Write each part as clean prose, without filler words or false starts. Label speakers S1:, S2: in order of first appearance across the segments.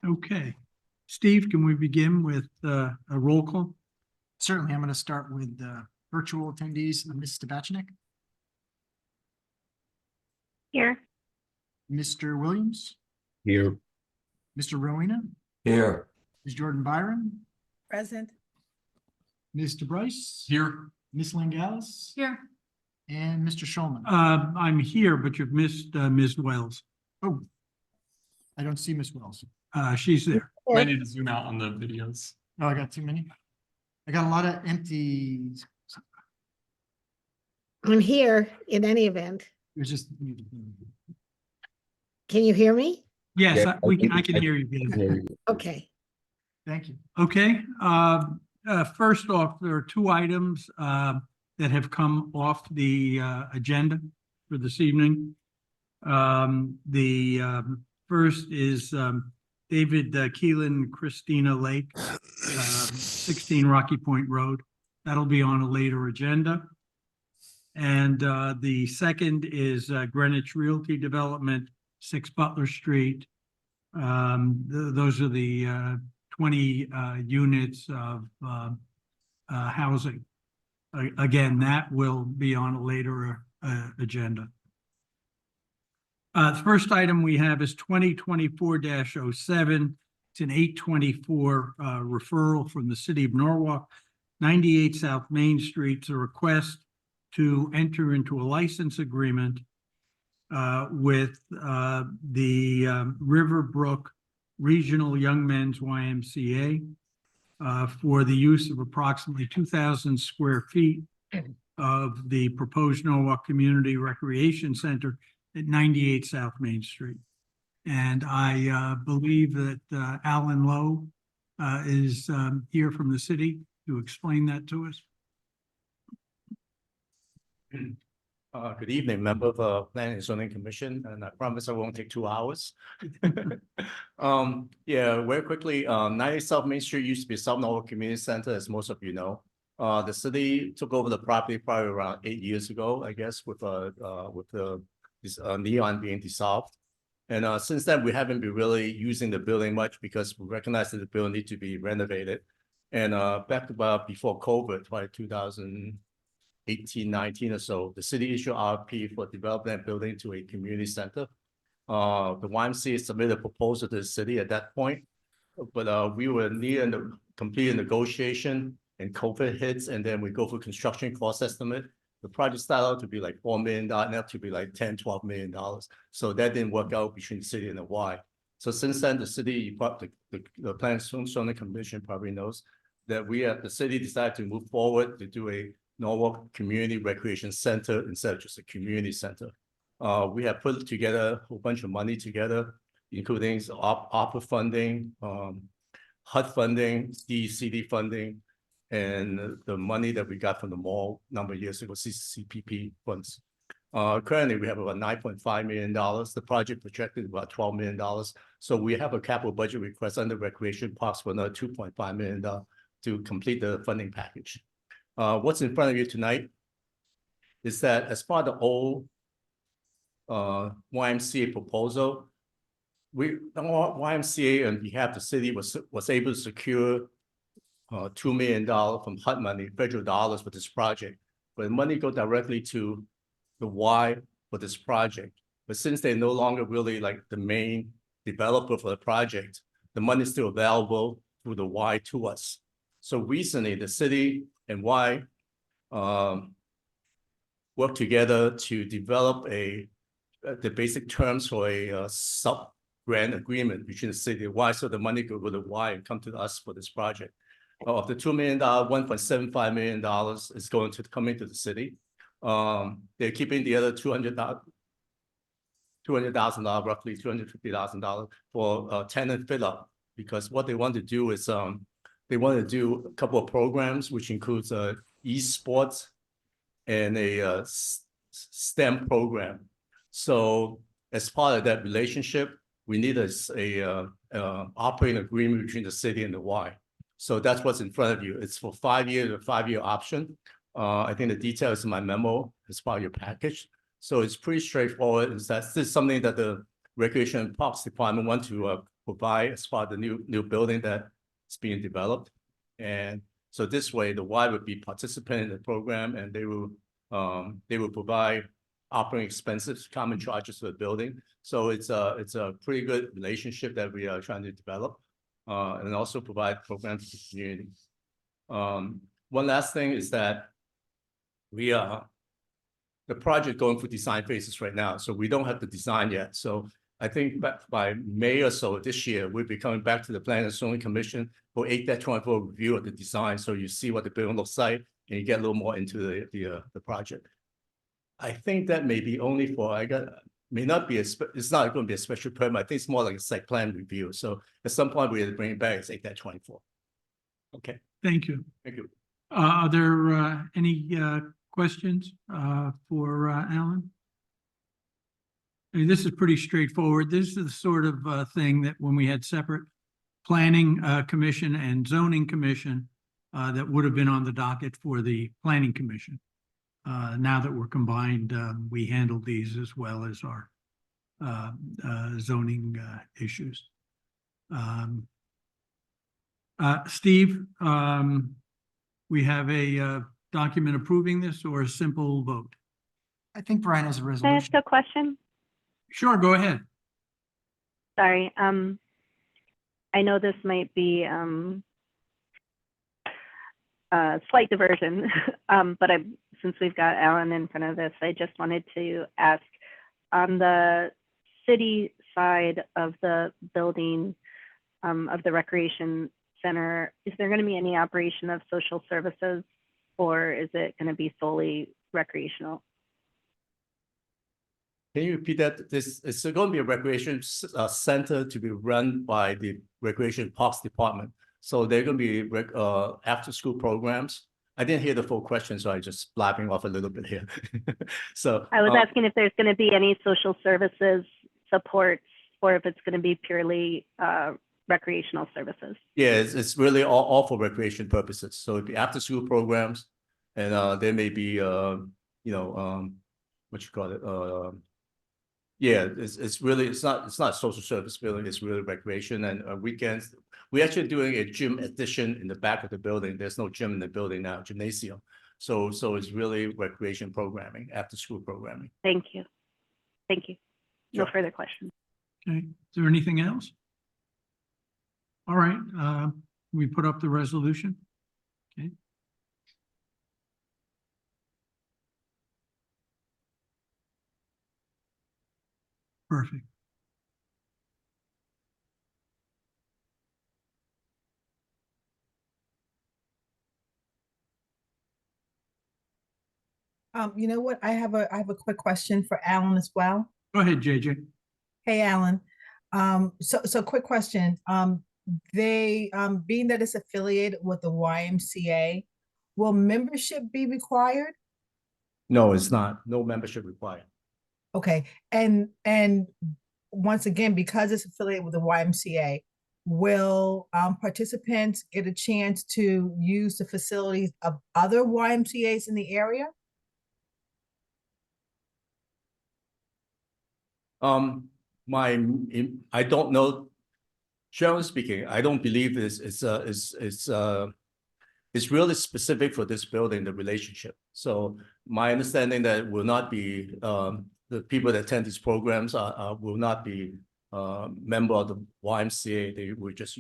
S1: Okay. Steve, can we begin with a roll call?
S2: Certainly, I'm going to start with virtual attendees, Ms. Tabachnik,
S3: Here.
S2: Mr. Williams,
S4: Here.
S2: Mr. Rowena,
S4: Here.
S2: Ms. Jordan Byron,
S3: Present.
S2: Mr. Bryce,
S4: Here.
S2: Ms. Langalis,
S3: Here.
S2: and Mr. Schulman.
S1: I'm here, but you've missed Ms. Wells.
S2: Oh, I don't see Ms. Wells.
S1: She's there.
S4: I need to zoom out on the videos.
S2: Oh, I got too many. I got a lot of empty.
S3: I'm here in any event.
S2: It was just.
S3: Can you hear me?
S1: Yes,
S4: Yeah,
S1: I can hear you. Bill.
S3: Okay.
S2: Thank you.
S1: Okay, first off, there are two items that have come off the agenda for this evening. The first is David Keelan, Christina Lake, 16 Rocky Point Road. That'll be on a later agenda. And the second is Greenwich Realty Development, 6 Butler Street. Those are the 20 units of housing. Again, that will be on a later agenda. The first item we have is 2024-07. It's an 824 referral from the city of Norwalk, 98 South Main Street. It's a request to enter into a license agreement with the Riverbrook Regional Young Men's YMCA for the use of approximately 2,000 square feet of the proposed Norwalk Community Recreation Center at 98 South Main Street. And I believe that Alan Lowe is here from the city to explain that to us.
S5: Good evening, member of the Planning and Zoning Commission, and I promise I won't take 2 hours. Yeah, very quickly, 90 South Main Street used to be South Norwalk Community Center, as most of you know. The city took over the property probably around 8 years ago, I guess, with Neon being dissolved. And since then, we haven't been really using the building much because we recognize that the building needs to be renovated. And back about before COVID, probably 2018, 19 or so, the city issued RFP for developing that building to a community center. The YMCA submitted a proposal to the city at that point, but we were near the complete negotiation and COVID hits, and then we go for construction cost estimate. The project started out to be like $4 million, now to be like $10, $12 million. So that didn't work out between the city and the Y. So since then, the city, the Planning and Zoning Commission probably knows that the city decided to move forward to do a Norwalk Community Recreation Center instead of just a community center. We have put together a whole bunch of money together, including ARPA funding, HUD funding, DCD funding, and the money that we got from the mall a number of years ago, CPP funds. Currently, we have about $9.5 million. The project projected about $12 million. So we have a capital budget request under Recreation Parks for another $2.5 million to complete the funding package. What's in front of you tonight is that as part of the old YMCA proposal, YMCA on behalf of the city was able to secure $2 million from HUD money, federal dollars for this project. But the money go directly to the Y for this project. But since they're no longer really like the main developer for the project, the money is still available through the Y to us. So recently, the city and Y worked together to develop the basic terms for a sub-grant agreement between the city and Y, so the money could go to Y and come to us for this project. Of the $2 million, $1.75 million is going to come into the city. They're keeping the other $200,000, roughly $250,000 for tenant fill up, because what they want to do is they want to do a couple of programs, which includes esports and a STEM program. So as part of that relationship, we need a operating agreement between the city and the Y. So that's what's in front of you. It's for 5 years, a 5-year option. I think the details in my memo is part of your package. So it's pretty straightforward. This is something that the Recreation and Parks Department want to provide as part of the new building that's being developed. And so this way, the Y would be participant in the program, and they will provide operating expenses, common charges for the building. So it's a pretty good relationship that we are trying to develop, and also provide programs to the community. One last thing is that we are the project going through design phases right now, so we don't have the design yet. So I think by May or so this year, we'll be coming back to the Planning and Zoning Commission for 8-24 review of the design. So you see what the building looks like, and you get a little more into the project. I think that may be only for, may not be it's not going to be a special permit. I think it's more like a site plan review. So at some point we have to bring it back. It's 8-24. Okay,
S1: Thank you.
S5: thank you.
S1: Are there any questions for Alan? I mean, this is pretty straightforward. This is the sort of thing that when we had separate planning commission and zoning commission that would have been on the docket for the planning commission. Now that we're combined, we handle these as well as our zoning issues. Steve, we have a document approving this or a simple vote?
S2: I think Brian has a
S6: Can I ask
S2: resolution.
S6: a question?
S1: Sure, go ahead.
S6: Sorry. I know this might be a slight diversion, but since we've got Alan in front of this, I just wanted to ask on the city side of the building of the recreation center, is there going to be any operation of social services, or is it going to be solely recreational?
S5: Can you repeat that? This is going to be a recreation center to be run by the Recreation Parks Department. So they're going to be after school programs. I didn't hear the full question, so I just blabbing off a little bit here. So
S6: I was asking if there's going to be any social services supports, or if it's going to be purely recreational services.
S5: yeah, it's really all for recreation purposes. So it'd be after school programs, and there may be what you call it, yeah, it's not a social service building. It's really recreation and weekends. We're actually doing a gym addition in the back of the building. There's no gym in the building now, gymnasium. So it's really recreation programming, after school programming.
S6: Thank you. Thank you. No
S5: Sure.
S6: further questions.
S1: Okay, is there anything else? All right, we put up the resolution. Okay. Perfect.
S7: You know what? I have a quick question for Alan as well.
S1: Go ahead, JJ.
S7: Hey, Alan. So quick question. Being that it's affiliated with the YMCA, will membership be required?
S5: No, it's not. No membership required.
S7: Okay, and once again, because it's affiliated with the YMCA, will participants get a chance to use the facilities of other YMCA's in the area?
S5: I don't know. Generally speaking, I don't believe it's really specific for this building, the relationship. So my understanding that will not be, the people that attend these programs will not be member of the YMCA. They were just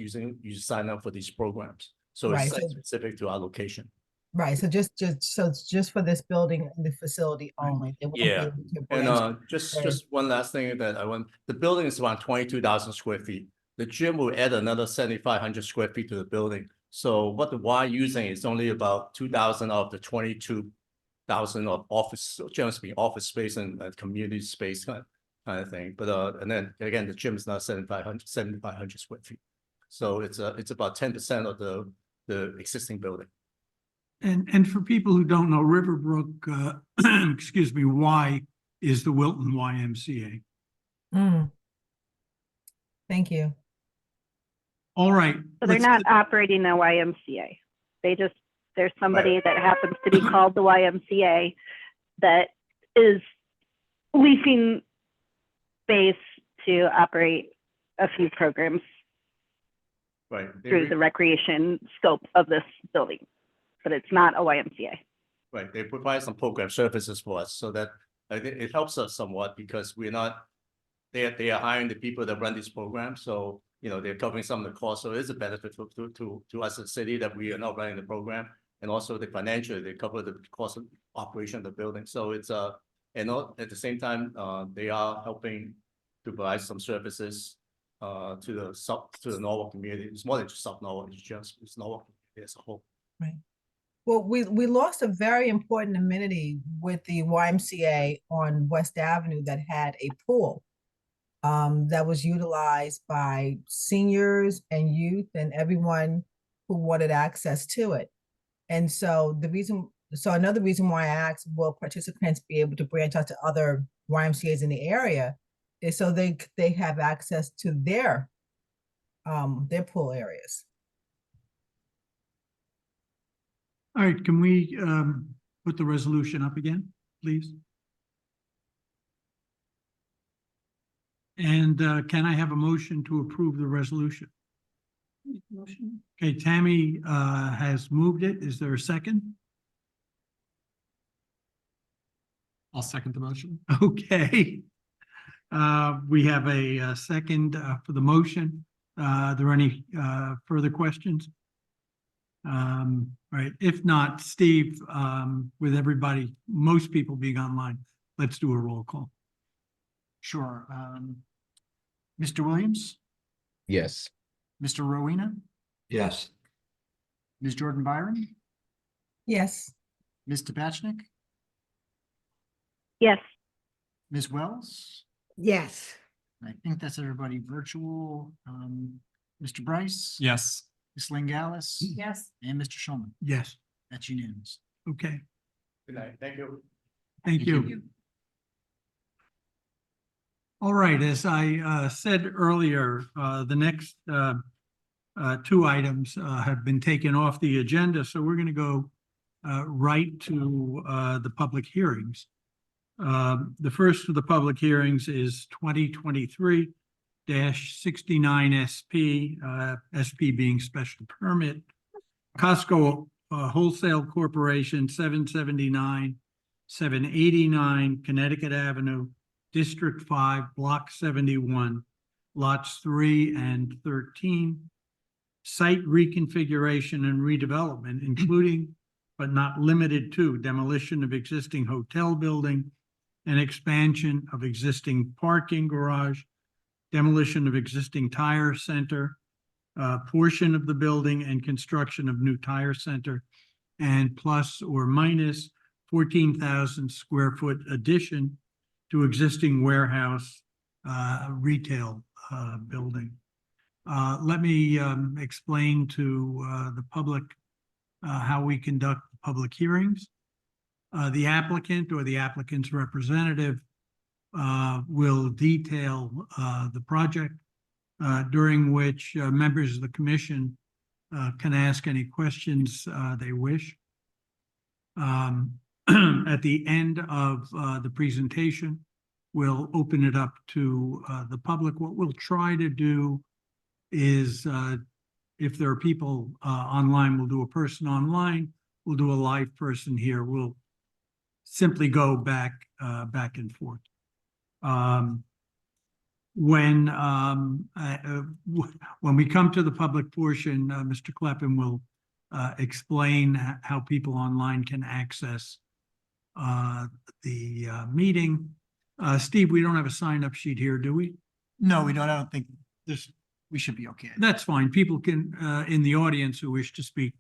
S5: sign up for these programs. So
S7: Right,
S5: it's
S7: so-
S5: specific to our location.
S7: Right, so it's just for this building and the facility only. They won't be
S5: Yeah,
S7: able to
S5: And
S7: branch-
S5: just one last thing that I want, the building is around 22,000 square feet. The gym will add another 7,500 square feet to the building. So what the Y using is only about 2,000 of the 22,000 of office, generally speaking, office space and community space kind of thing. But and then again, the gym is now 7,500 square feet. So it's about 10% of the existing building.
S1: And for people who don't know, Riverbrook, excuse me, Y is the Wilton YMCA.
S7: Mm. Thank you.
S1: All right.
S6: So they're
S1: let's
S6: not
S1: get-
S6: operating a YMCA. There's somebody that happens to be called the YMCA that is leasing space to operate a few programs
S5: Right. They
S6: through
S5: re-
S6: the recreation scope of this building, but it's not a YMCA.
S5: Right, they provide some program services for us, so that I think it helps us somewhat because we're not. They are hiring the people that run these programs, so they're covering some of the costs, so it's a benefit to us as a city that we are not running the program. And also the financial, they cover the cost of operation of the building, so it's and at the same time, they are helping to provide some services to the Norwalk community. It's more than just South Norwalk, it's Norwalk as a whole.
S7: Right. Well, we lost a very important amenity with the YMCA on West Avenue that had a pool that was utilized by seniors and youth and everyone who wanted access to it. And so another reason why I asked, will participants be able to branch out to other YMCA's in the area is so they have access to their pool areas.
S1: All right, can we put the resolution up again, please? And can I have a motion to approve the resolution? Motion. Okay, Tammy has moved it. Is there a second?
S4: I'll second the motion.
S1: Okay. We have a second for the motion. Are there any further questions? Right, if not, Steve, with everybody, most people being online, let's do a roll call.
S2: Sure. Mr. Williams,
S4: Yes.
S2: Mr. Rowena,
S4: Yes.
S2: Ms. Jordan Byron,
S7: Yes.
S2: Ms. Tabachnik,
S6: Yes,
S2: Ms. Wells.
S3: Yes.
S2: I think that's everybody virtual. Mr. Bryce.
S4: Yes.
S2: Ms. Lingalis.
S7: Yes.
S2: And Mr. Schulman.
S1: Yes,
S2: That's unanimous.
S1: okay,
S5: Good night, thank you.
S1: thank you. All right, as I said earlier, the next two items have been taken off the agenda, so we're going to go right to the public hearings. The first of the public hearings is 2023-69 SP, SP being special permit. Costco Wholesale Corporation, 779, 789 Connecticut Avenue, District 5, Block 71, Lots 3 and 13. Site reconfiguration and redevelopment, including but not limited to demolition of existing hotel building and expansion of existing parking garage, demolition of existing tire center, portion of the building and construction of new tire center, and plus or minus 14,000 square foot addition to existing warehouse retail building. Let me explain to the public how we conduct public hearings. The applicant or the applicant's representative will detail the project, during which members of the commission can ask any questions they wish. At the end of the presentation, we'll open it up to the public. What we'll try to do is, if there are people online, we'll do a person online, we'll do a live person here. We'll simply go back and forth. When we come to the public portion, Mr. Kleppen will explain how people online can access the meeting. Steve, we don't have a sign-up sheet here, do we?
S2: No, we don't. I don't think we should be okay.
S1: That's fine. People can, in the audience who wish to speak,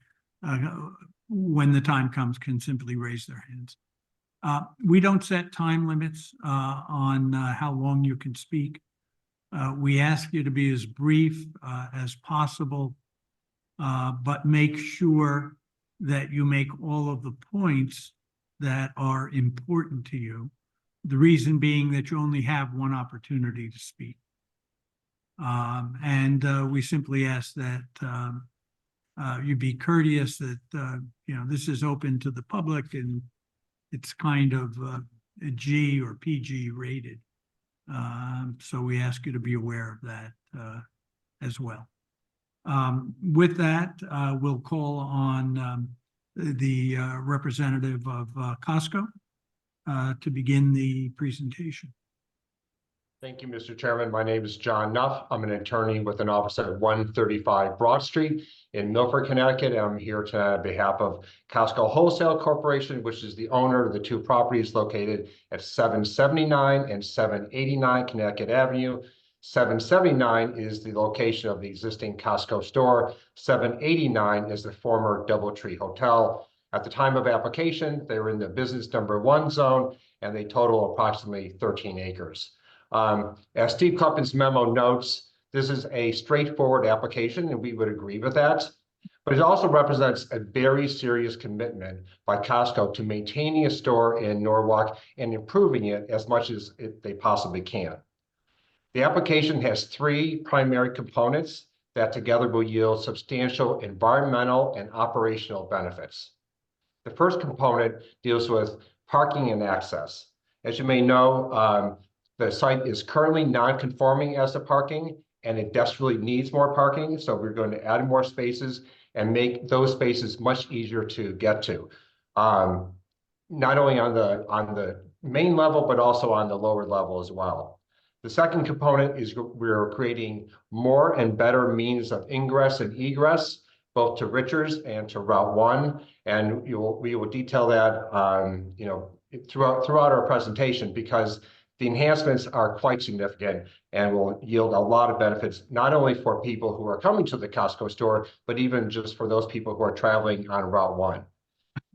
S1: when the time comes, can simply raise their hands. We don't set time limits on how long you can speak. We ask you to be as brief as possible, but make sure that you make all of the points that are important to you. The reason being that you only have one opportunity to speak. And we simply ask that you be courteous, that this is open to the public and it's kind of G or PG rated. So we ask you to be aware of that as well. With that, we'll call on the representative of Costco to begin the presentation.
S8: Thank you, Mr. Chairman. My name is John Nuff. I'm an attorney with an office at 135 Broad Street in Milford, Connecticut. I'm here tonight on behalf of Costco Wholesale Corporation, which is the owner of the two properties located at 779 and 789 Connecticut Avenue. 779 is the location of the existing Costco store. 789 is the former DoubleTree Hotel. At the time of application, they were in the business number 1 zone, and they total approximately 13 acres. As Steve Kluppen's memo notes, this is a straightforward application, and we would agree with that. But it also represents a very serious commitment by Costco to maintaining a store in Norwalk and improving it as much as they possibly can. The application has 3 primary components that together will yield substantial environmental and operational benefits. The first component deals with parking and access. As you may know, the site is currently non-conforming as to parking, and it desperately needs more parking. So we're going to add more spaces and make those spaces much easier to get to, not only on the main level, but also on the lower level as well. The second component is we're creating more and better means of ingress and egress, both to Richards and to Route 1. And we will detail that throughout our presentation, because the enhancements are quite significant and will yield a lot of benefits, not only for people who are coming to the Costco store, but even just for those people who are traveling on Route 1.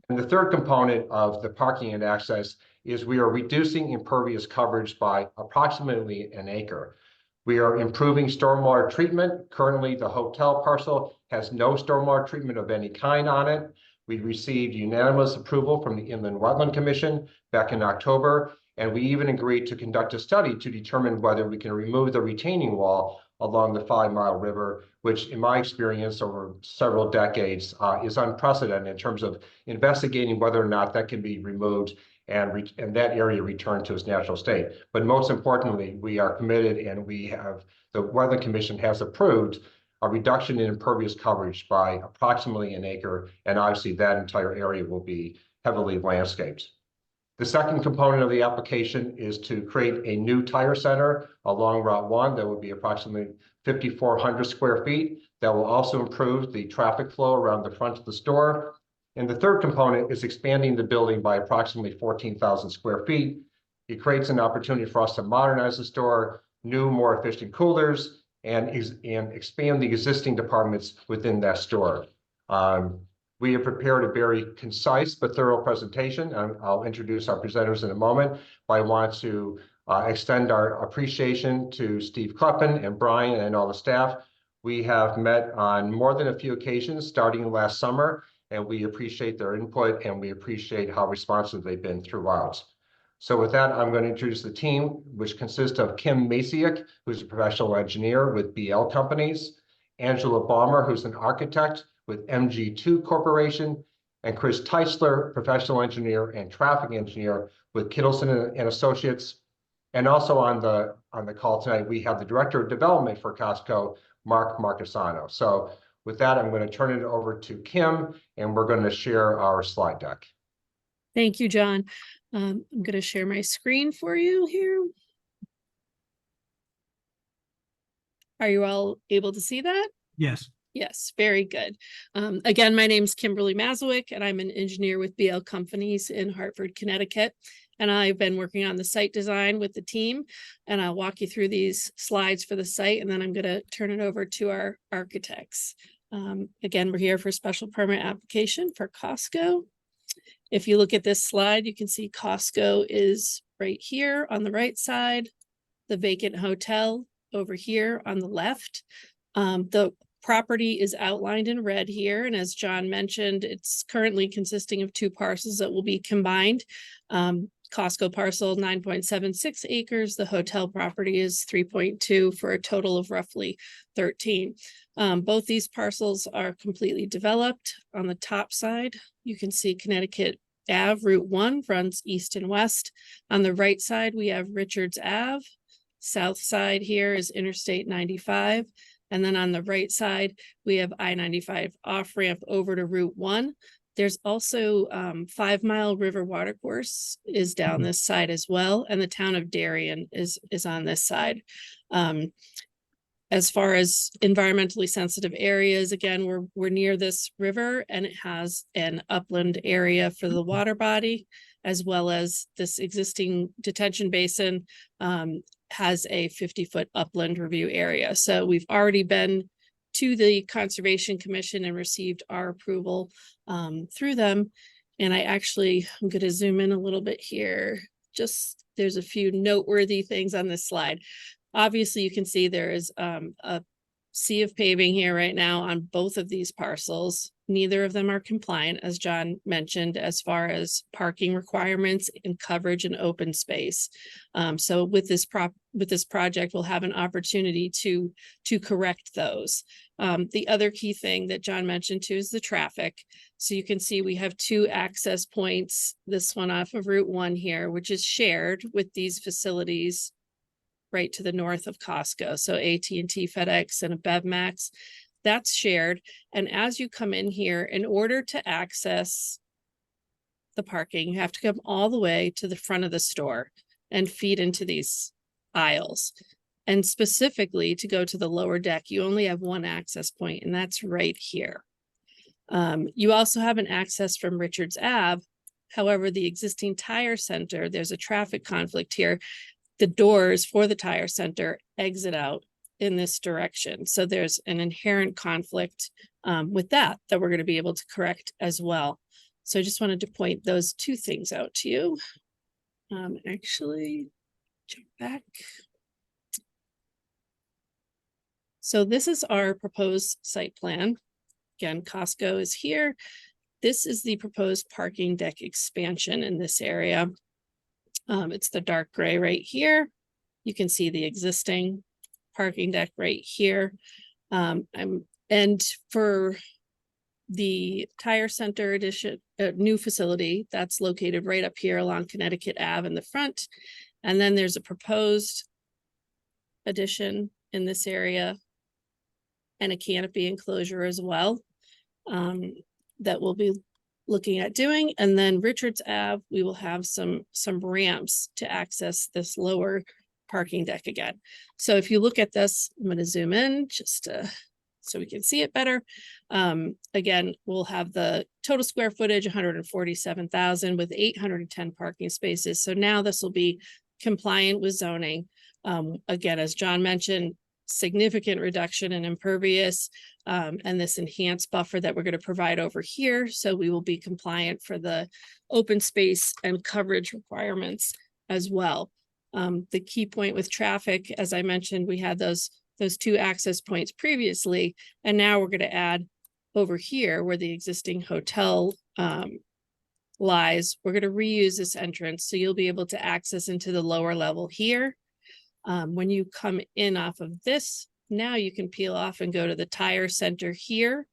S8: And the third component of the parking and access is we are reducing impervious coverage by approximately an acre. We are improving stormwater treatment. Currently, the hotel parcel has no stormwater treatment of any kind on it. We received unanimous approval from the Inland Wetland Commission back in October. And we even agreed to conduct a study to determine whether we can remove the retaining wall along the 5 Mile River, which in my experience over several decades is unprecedented in terms of investigating whether or not that can be removed and that area returned to its natural state. But most importantly, we are committed, and the Wetland Commission has approved a reduction in impervious coverage by approximately an acre, and obviously that entire area will be heavily landscaped. The second component of the application is to create a new tire center along Route 1 that will be approximately 5,400 square feet. That will also improve the traffic flow around the front of the store. And the third component is expanding the building by approximately 14,000 square feet. It creates an opportunity for us to modernize the store, new, more efficient coolers, and expand the existing departments within that store. We have prepared a very concise but thorough presentation. I'll introduce our presenters in a moment, but I want to extend our appreciation to Steve Kluppen and Brian and all the staff. We have met on more than a few occasions starting last summer, and we appreciate their input, and we appreciate how responsive they've been throughout. So with that, I'm going to introduce the team, which consists of Kim Masiak, who's a professional engineer with BL Companies, Angela Balmer, who's an architect with MG2 Corporation, and Chris Teisler, professional engineer and traffic engineer with Kittleson and Associates. And also on the call tonight, we have the Director of Development for Costco, Mark Marcasano. So with that, I'm going to turn it over to Kim, and we're going to share our slide deck.
S9: Thank you, John. I'm going to share my screen for you here. Are you all able to see that?
S1: Yes.
S9: Yes, very good. Again, my name's Kimberly Mazowick, and I'm an engineer with BL Companies in Hartford, Connecticut. And I've been working on the site design with the team, and I'll walk you through these slides for the site, and then I'm going to turn it over to our architects. Again, we're here for special permit application for Costco. If you look at this slide, you can see Costco is right here on the right side, the vacant hotel over here on the left. The property is outlined in red here, and as John mentioned, it's currently consisting of 2 parcels that will be combined. Costco parcel 9.76 acres. The hotel property is 3.2 for a total of roughly 13. Both these parcels are completely developed. On the top side, you can see Connecticut Ave, Route 1 runs east and west. On the right side, we have Richards Ave. south side here is Interstate 95. And then on the right side, we have I-95 off ramp over to Route 1. There's also 5 Mile River Watercourse is down this side as well. And the town of Darien is on this side. As far as environmentally sensitive areas, again, we're near this river and it has an upland area for the water body, as well as this existing detention basin has a 50-foot upland review area. So we've already been to the Conservation Commission and received our approval through them. And I'm going to zoom in a little bit here. Just there's a few noteworthy things on this slide. Obviously, you can see there is a sea of paving here right now on both of these parcels. Neither of them are compliant, as John mentioned, as far as parking requirements and coverage and open space. So with this project, we'll have an opportunity to correct those. The other key thing that John mentioned too is the traffic. So you can see we have 2 access points, this one off of Route 1 here, which is shared with these facilities right to the north of Costco. So AT&T, FedEx, and a BevMax, that's shared. And as you come in here, in order to access the parking, you have to come all the way to the front of the store and feed into these aisles. And specifically to go to the lower deck, you only have 1 access point, and that's right here. You also have an access from Richards Ave. However, the existing tire center, there's a traffic conflict here. The doors for the tire center exit out in this direction. So there's an inherent conflict with that we're going to be able to correct as well. So I just wanted to point those 2 things out to you. Actually, jump back. So this is our proposed site plan. Again, Costco is here. This is the proposed parking deck expansion in this area. It's the dark gray right here. You can see the existing parking deck right here. And for the tire center addition, new facility, that's located right up here along Connecticut Ave in the front. And then there's a proposed addition in this area and a canopy enclosure as well that we'll be looking at doing. And then Richards Ave, we will have some ramps to access this lower parking deck again. So if you look at this, I'm going to zoom in just so we can see it better. Again, we'll have the total square footage, 147,000 with 810 parking spaces. So now this will be compliant with zoning. Again, as John mentioned, significant reduction in impervious and this enhanced buffer that we're going to provide over here. So we will be compliant for the open space and coverage requirements as well. The key point with traffic, as I mentioned, we had those 2 access points previously, and now we're going to add over here where the existing hotel lies. We're going to reuse this entrance, so you'll be able to access into the lower level here. When you come in off of this, now you can peel off and go to the tire center here.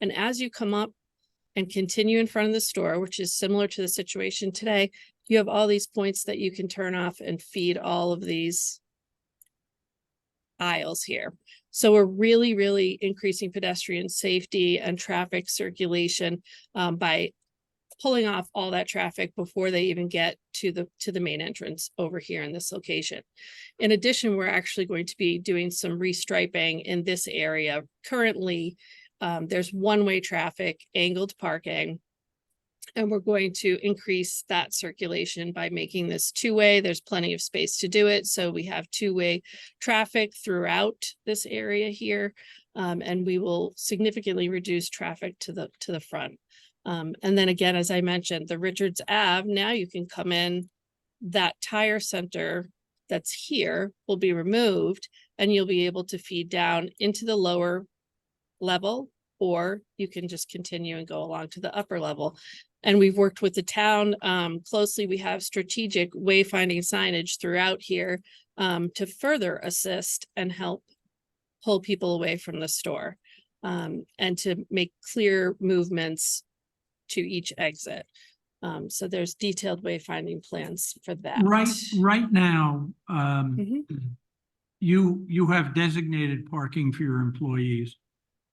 S9: And as you come up and continue in front of the store, which is similar to the situation today, you have all these points that you can turn off and feed all of these aisles here. So we're really, really increasing pedestrian safety and traffic circulation by pulling off all that traffic before they even get to the main entrance over here in this location. In addition, we're actually going to be doing some restriping in this area. Currently, there's one-way traffic, angled parking, and we're going to increase that circulation by making this 2-way. There's plenty of space to do it. So we have 2-way traffic throughout this area here, and we will significantly reduce traffic to the front. And then again, as I mentioned, the Richards Ave, now you can come in, that tire center that's here will be removed and you'll be able to feed down into the lower level, or you can just continue and go along to the upper level. And we've worked with the town closely. We have strategic wayfinding signage throughout here to further assist and help pull people away from the store and to make clear movements to each exit. So there's detailed wayfinding plans for that.
S1: Right now, you have designated parking for your employees.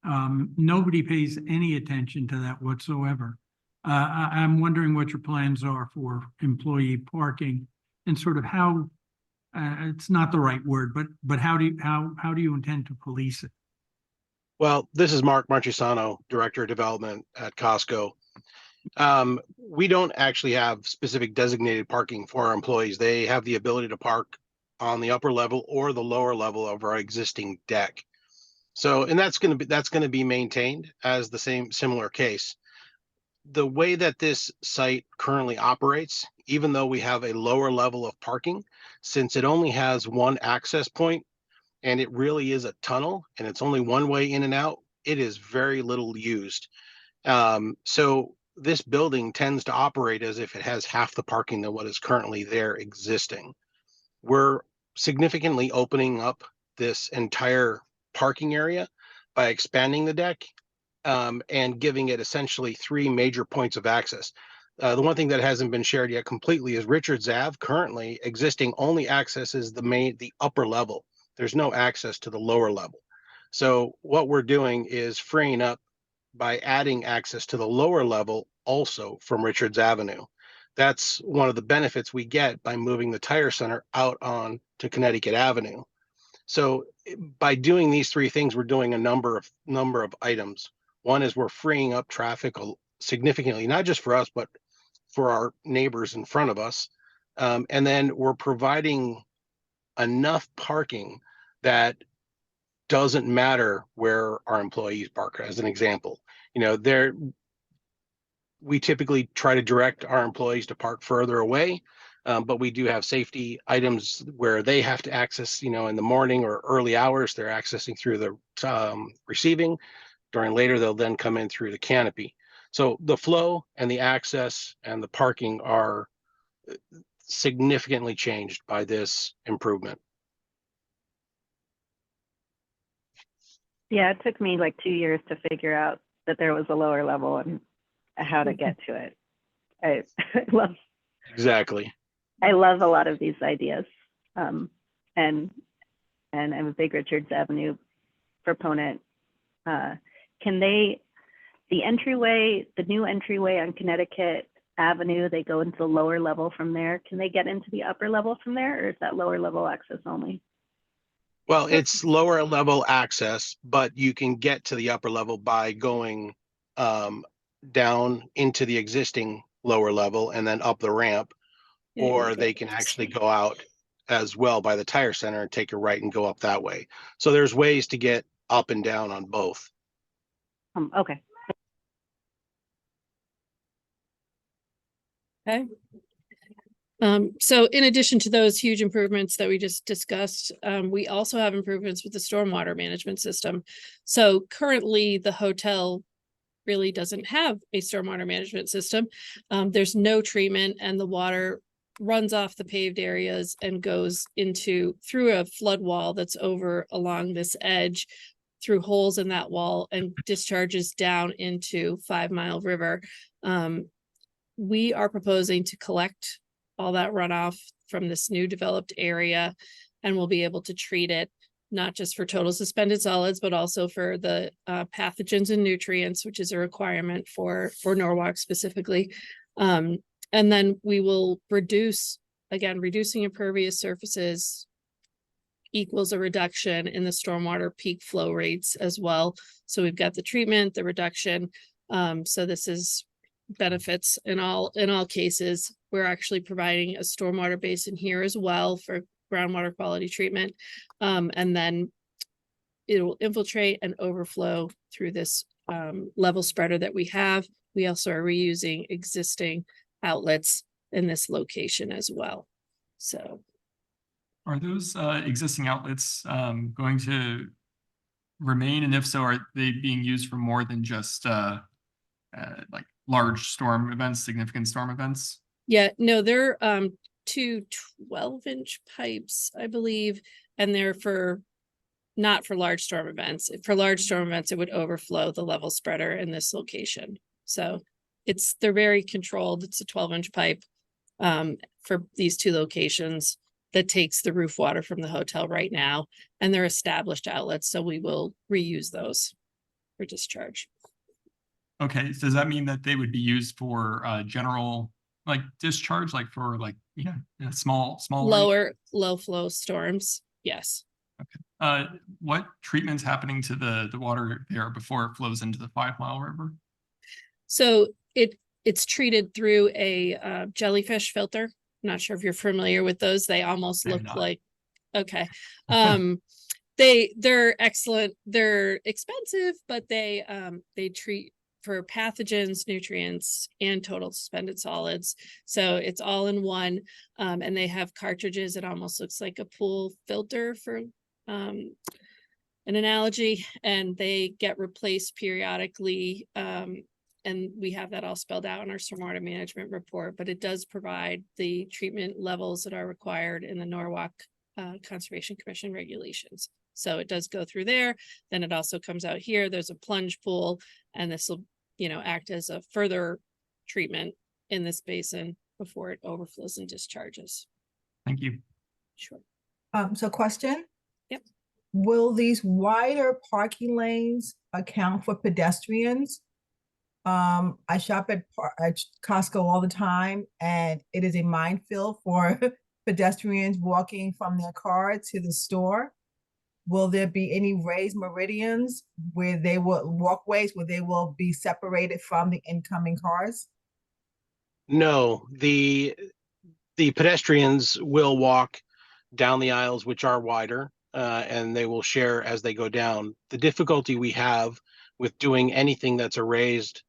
S1: Nobody pays any attention to that whatsoever. I'm wondering what your plans are for employee parking and sort of how, it's not the right word, but how do you intend to police it?
S10: Well, this is Mark Marchisano, Director of Development at Costco. We don't actually have specific designated parking for our employees. They have the ability to park on the upper level or the lower level of our existing deck. So, and that's going to be maintained as the similar case. The way that this site currently operates, even though we have a lower level of parking, since it only has one access point and it really is a tunnel and it's only one way in and out, it is very little used. So this building tends to operate as if it has half the parking than what is currently there existing. We're significantly opening up this entire parking area by expanding the deck and giving it essentially 3 major points of access. The one thing that hasn't been shared yet completely is Richards Ave currently existing only accesses the upper level. There's no access to the lower level. So what we're doing is freeing up by adding access to the lower level also from Richards Avenue. That's one of the benefits we get by moving the tire center out on to Connecticut Avenue. So by doing these 3 things, we're doing a number of items. One is we're freeing up traffic significantly, not just for us, but for our neighbors in front of us. And then we're providing enough parking that doesn't matter where our employees park, as an example. You know, we typically try to direct our employees to park further away, but we do have safety items where they have to access, you know, in the morning or early hours, they're accessing through the receiving. During later, they'll then come in through the canopy. So the flow and the access and the parking are significantly changed by this improvement.
S6: Yeah, it took me like 2 years to figure out that there was a lower level and how to get to it. I love
S10: Exactly.
S6: I love a lot of these ideas. And I'm a big Richards Avenue proponent. The new entryway on Connecticut Avenue, they go into the lower level from there. Can they get into the upper level from there, or is that lower level access only?
S10: Well, it's lower level access, but you can get to the upper level by going down into the existing lower level and then up the ramp, or they can actually go out as well by the tire center and take a right and go up that way. So there's ways to get up and down on both.
S6: Okay.
S9: Okay. So in addition to those huge improvements that we just discussed, we also have improvements with the stormwater management system. So currently the hotel really doesn't have a stormwater management system. There's no treatment and the water runs off the paved areas and goes through a flood wall that's over along this edge, through holes in that wall, and discharges down into 5 Mile River. We are proposing to collect all that runoff from this new developed area, and we'll be able to treat it not just for total suspended solids, but also for the pathogens and nutrients, which is a requirement for Norwalk specifically. And then we will reducing impervious surfaces equals a reduction in the stormwater peak flow rates as well. So we've got the treatment, the reduction. So this is benefits in all cases. We're actually providing a stormwater basin here as well for groundwater quality treatment. And then it will infiltrate and overflow through this level spreader that we have. We also are reusing existing outlets in this location as well. So
S11: are those existing outlets going to remain? And if so, are they being used for more than just like large storm events, significant storm events?
S9: Yeah, no, they're 2 12-inch pipes, I believe, and they're not for large storm events. For large storm events, it would overflow the level spreader in this location. So they're very controlled. It's a 12-inch pipe for these 2 locations. that takes the roof water from the hotel right now, and they're established outlets, so we will reuse those for discharge.
S11: Okay, so does that mean that they would be used for general like discharge, like for like, small
S9: Low flow storms, yes.
S11: What treatment's happening to the water there before it flows into the 5 Mile River?
S9: So it's treated through a jellyfish filter. I'm not sure if you're familiar with those. They almost
S11: I'm
S9: look
S11: not.
S9: like, okay. They're excellent. They're expensive, but they treat for pathogens, nutrients, and total suspended solids. So it's all in one. And they have cartridges. It almost looks like a pool filter for an analogy, and they get replaced periodically. And we have that all spelled out in our stormwater management report, but it does provide the treatment levels that are required in the Norwalk Conservation Commission regulations. So it does go through there. Then it also comes out here. There's a plunge pool, and this will, act as a further treatment in this basin before it overflows and discharges.
S11: Thank you.
S9: Sure.
S7: So question?
S9: Yep.
S7: Will these wider parking lanes account for pedestrians? I shop at Costco all the time, and it is a minefield for pedestrians walking from their car to the store. Will there be any raised meridians where they will walkways where they will be separated from the incoming cars?
S10: No, the pedestrians will walk down the aisles, which are wider, and they will share as they go down. The difficulty we have with doing anything that's a raised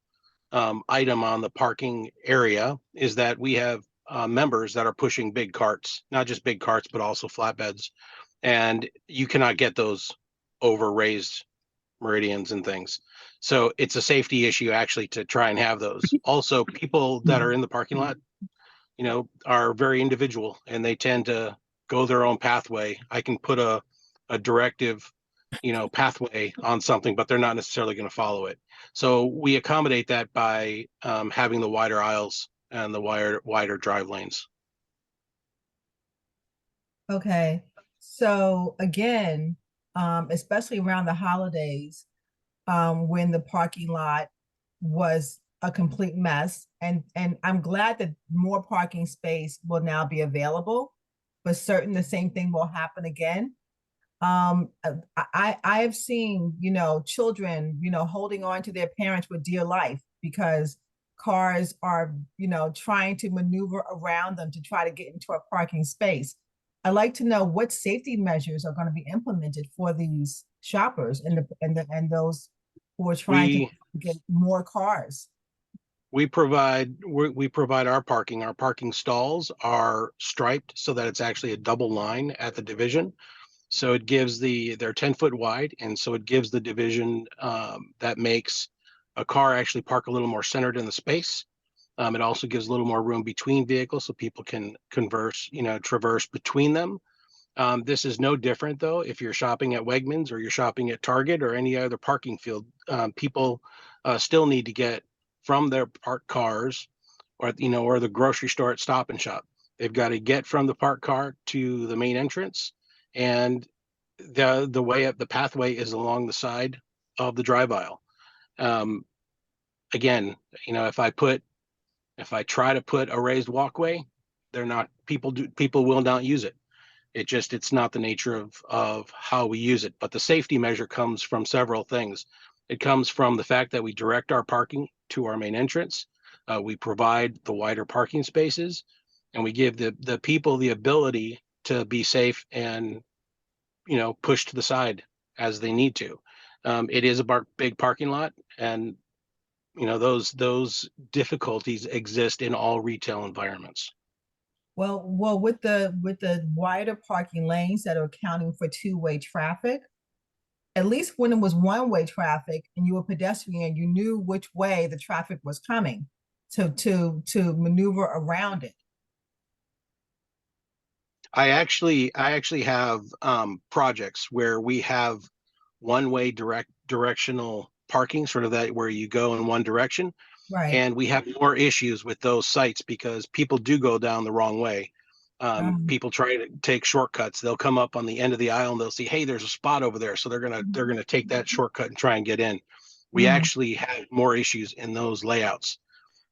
S10: item on the parking area is that we have members that are pushing big carts, not just big carts, but also flatbeds. And you cannot get those over raised meridians and things. So it's a safety issue actually to try and have those. Also, people that are in the parking lot, are very individual, and they tend to go their own pathway. I can put a directive, pathway on something, but they're not necessarily going to follow it. So we accommodate that by having the wider aisles and the wider drive lanes.
S7: Okay, so again, especially around the holidays, when the parking lot was a complete mess, and I'm glad that more parking space will now be available, but certain the same thing will happen again. I have seen, children, holding on to their parents with dear life because cars are, trying to maneuver around them to try to get into a parking space. I'd like to know what safety measures are going to be implemented for these shoppers and those who are trying to get more cars.
S10: We provide our parking. Our parking stalls are striped so that it's actually a double line at the division. So it gives they're 10-foot wide, and so it gives the division that makes a car actually park a little more centered in the space. It also gives a little more room between vehicles so people can traverse between them. This is no different though if you're shopping at Wegmans or you're shopping at Target or any other parking field. People still need to get from their parked cars or the grocery store at Stop and Shop. They've got to get from the parked car to the main entrance, and the pathway is along the side of the drive aisle. Again, if I try to put a raised walkway, people will not use it. It's not the nature of how we use it. But the safety measure comes from several things. It comes from the fact that we direct our parking to our main entrance. We provide the wider parking spaces, and we give the people the ability to be safe and, push to the side as they need to. It is a big parking lot, and those difficulties exist in all retail environments.
S7: Well, with the wider parking lanes that are accounting for two-way traffic, at least when it was one-way traffic and you were pedestrian, you knew which way the traffic was coming to maneuver around it.
S10: I actually have projects where we have one-way directional parking, sort of that where you go in one direction.
S7: Right.
S10: And we have more issues with those sites because people do go down the wrong way. People try to take shortcuts. They'll come up on the end of the aisle and they'll see, hey, there's a spot over there. So they're gonna take that shortcut and try and get in. We actually have more issues in those layouts.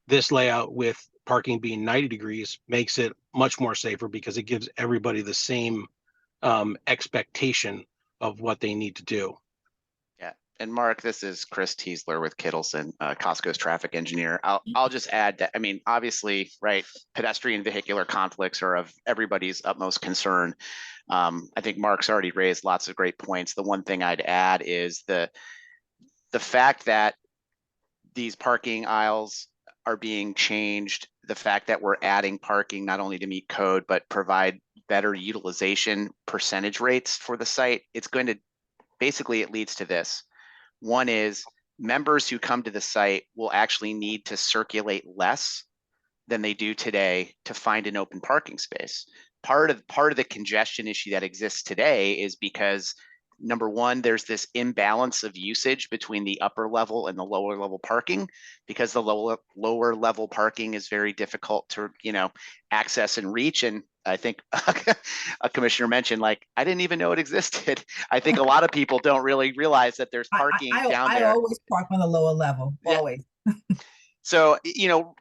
S10: This layout with parking being 90 degrees makes it much more safer because it gives everybody the same expectation of what they need to do.
S12: Yeah, and Mark, this is Chris Teasler with Kittleson, Costco's traffic engineer. I'll just add that, I mean, obviously, right, pedestrian vehicular conflicts are of everybody's utmost concern. I think Mark's already raised lots of great points. The one thing I'd add is the fact that these parking aisles are being changed, the fact that we're adding parking not only to meet code, but provide better utilization percentage rates for the site. It's going to, basically it leads to this. One is members who come to the site will actually need to circulate less than they do today to find an open parking space. Part of the congestion issue that exists today is because number one, there's this imbalance of usage between the upper level and the lower level parking, because the lower level parking is very difficult to, access and reach. And I think a commissioner mentioned, like, I didn't even know it existed. I think a lot of people don't really realize that there's parking down there.
S7: I always park on the lower level, always.
S12: So,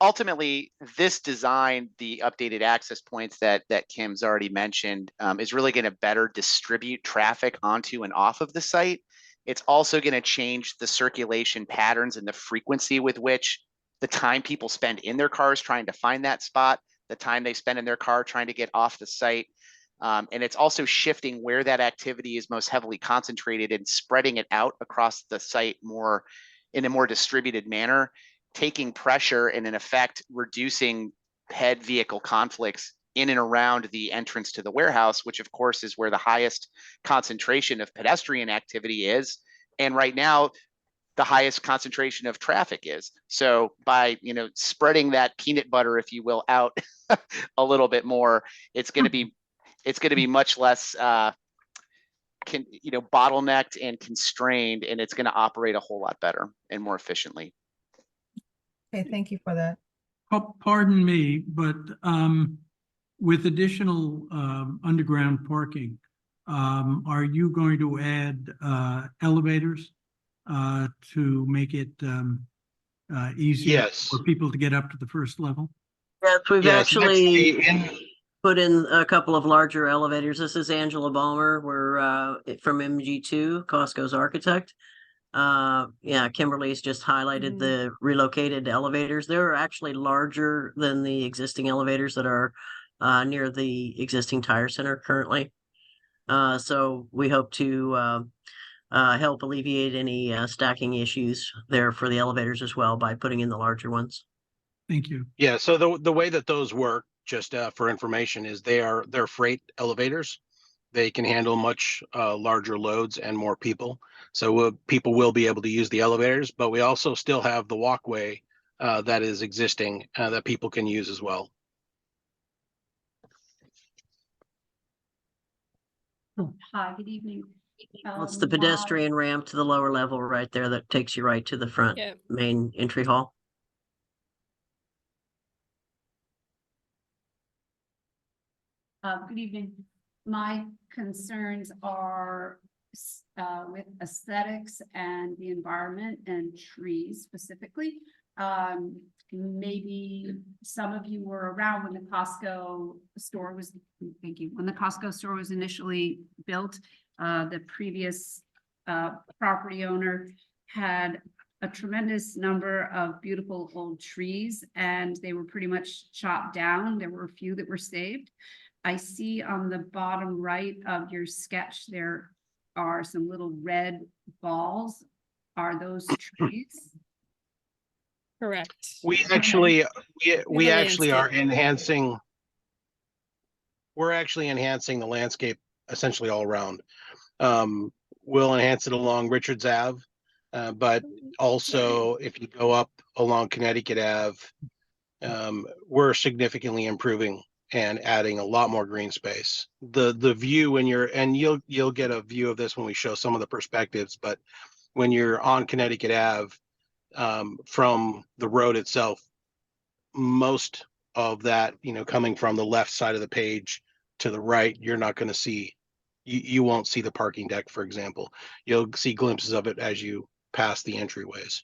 S12: ultimately, this design, the updated access points that Kim's already mentioned, is really going to better distribute traffic onto and off of the site. It's also going to change the circulation patterns and the frequency with which the time people spend in their cars trying to find that spot, the time they spend in their car trying to get off the site. And it's also shifting where that activity is most heavily concentrated and spreading it out across the site in a more distributed manner, taking pressure and in effect reducing head vehicle conflicts in and around the entrance to the warehouse, which of course is where the highest concentration of pedestrian activity is. And right now, the highest concentration of traffic is. So by, spreading that peanut butter, if you will, out a little bit more, it's going to be much less bottlenecked and constrained, and it's going to operate a whole lot better and more efficiently.
S7: Okay, thank you for that.
S1: Pardon me, but with additional underground parking, are you going to add elevators to make it easier
S10: Yes.
S1: for people to get up to the first level?
S13: Yes, we've
S10: Yes,
S13: actually
S10: actually
S13: put in a couple of larger elevators. This is Angela Balmer. We're from MG2, Costco's architect. Kimberly's just highlighted the relocated elevators. They're actually larger than the existing elevators that are near the existing tire center currently. So we hope to help alleviate any stacking issues there for the elevators as well by putting in the larger ones.
S1: Thank you.
S10: Yeah, so the way that those work, just for information, is they're freight elevators. They can handle much larger loads and more people. So people will be able to use the elevators, but we also still have the walkway that is existing that people can use as well.
S14: Hi, good evening.
S13: It's the pedestrian ramp to the lower level right there that takes you right to the front main entry hall.
S14: Good evening. My concerns are with aesthetics and the environment and trees specifically. Maybe some of you were around when the Costco store was, when the Costco store was initially built. The previous property owner had a tremendous number of beautiful old trees, and they were pretty much chopped down. There were a few that were saved. I see on the bottom right of your sketch, there are some little red balls. Are those trees?
S9: Correct.
S10: We actually are enhancing. We're actually enhancing the landscape essentially all around. We'll enhance it along Richards Ave, but also if you go up along Connecticut Ave, we're significantly improving and adding a lot more green space. The view when you'll get a view of this when we show some of the perspectives, but when you're on Connecticut Ave, from the road itself, most of that, coming from the left side of the page to the right, you're not going to see, you won't see the parking deck, for example. You'll see glimpses of it as you pass the entryways.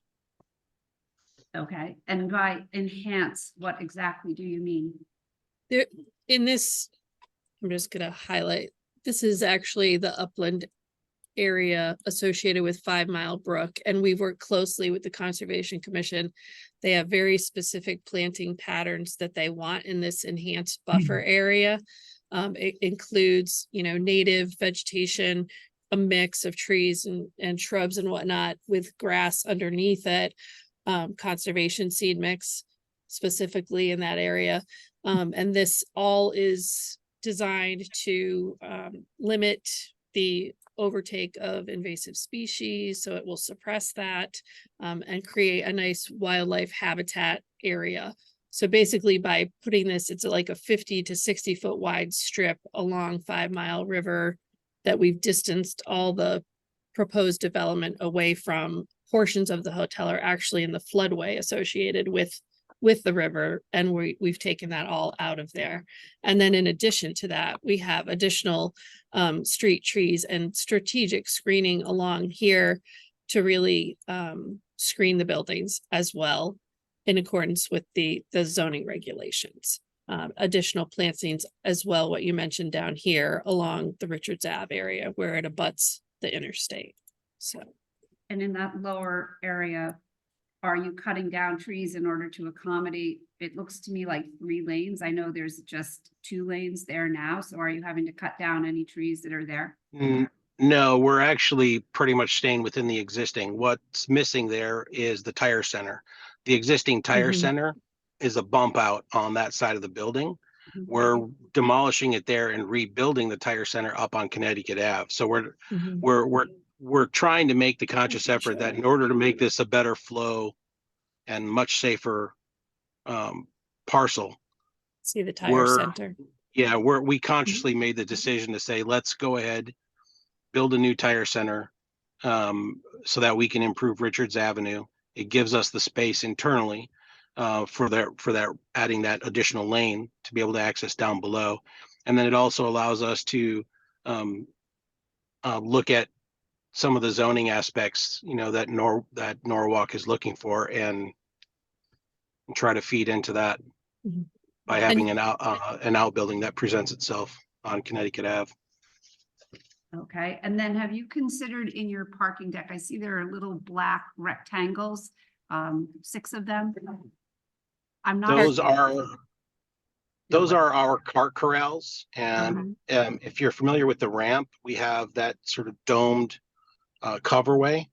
S14: Okay, and by enhance, what exactly do you mean?
S9: There, in this, I'm just gonna highlight, this is actually the upland area associated with 5 Mile Brook, and we've worked closely with the Conservation Commission. They have very specific planting patterns that they want in this enhanced buffer area. It includes, native vegetation, a mix of trees and shrubs and whatnot with grass underneath it, conservation seed mix specifically in that area. And this all is designed to limit the overtake of invasive species, so it will suppress that and create a nice wildlife habitat area. So basically by putting this, it's like a 50 to 60 foot wide strip along 5 Mile River that we've distanced all the proposed development away from. Portions of the hotel are actually in the floodway associated with the river, and we've taken that all out of there. And then in addition to that, we have additional street trees and strategic screening along here to really screen the buildings as well in accordance with the zoning regulations. Additional plantings as well, what you mentioned down here along the Richards Ave area where it abuts the interstate. So.
S14: And in that lower area, are you cutting down trees in order to accommodate, it looks to me like 3 lanes. I know there's just 2 lanes there now. So are you having to cut down any trees that are there?
S10: No, we're actually pretty much staying within the existing. What's missing there is the tire center. The existing tire center is a bump out on that side of the building. We're demolishing it there and rebuilding the tire center up on Connecticut Ave. So we're trying to make the conscious effort that in order to make this a better flow and much safer parcel.
S9: See the tire center.
S10: Yeah, we consciously made the decision to say, let's go ahead, build a new tire center so that we can improve Richards Avenue. It gives us the space internally for that adding that additional lane to be able to access down below. And then it also allows us to look at some of the zoning aspects, that Norwalk is looking for and try to feed into that by having an outbuilding that presents itself on Connecticut Ave.
S14: Okay, and then have you considered in your parking deck, I see there are little black rectangles, 6 of them. I'm not.
S10: Those are our cart corrals. And if you're familiar with the ramp, we have that sort of domed coverway.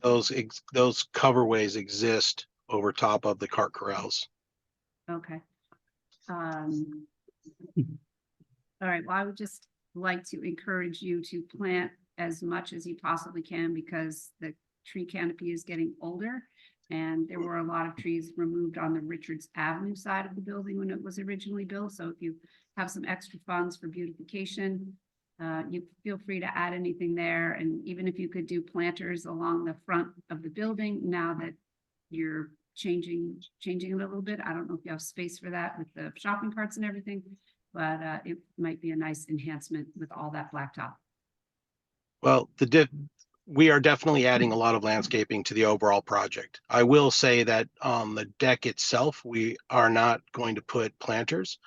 S10: Those coverways exist over top of the cart corrals.
S14: Okay. All right, well, I would just like to encourage you to plant as much as you possibly can because the tree canopy is getting older. And there were a lot of trees removed on the Richards Avenue side of the building when it was originally built. So if you have some extra funds for beautification, you feel free to add anything there. And even if you could do planters along the front of the building, now that you're changing it a little bit. I don't know if you have space for that with the shopping carts and everything, but it might be a nice enhancement with all that blacktop.
S10: Well, we are definitely adding a lot of landscaping to the overall project. I will say that on the deck itself, we are not going to put planters.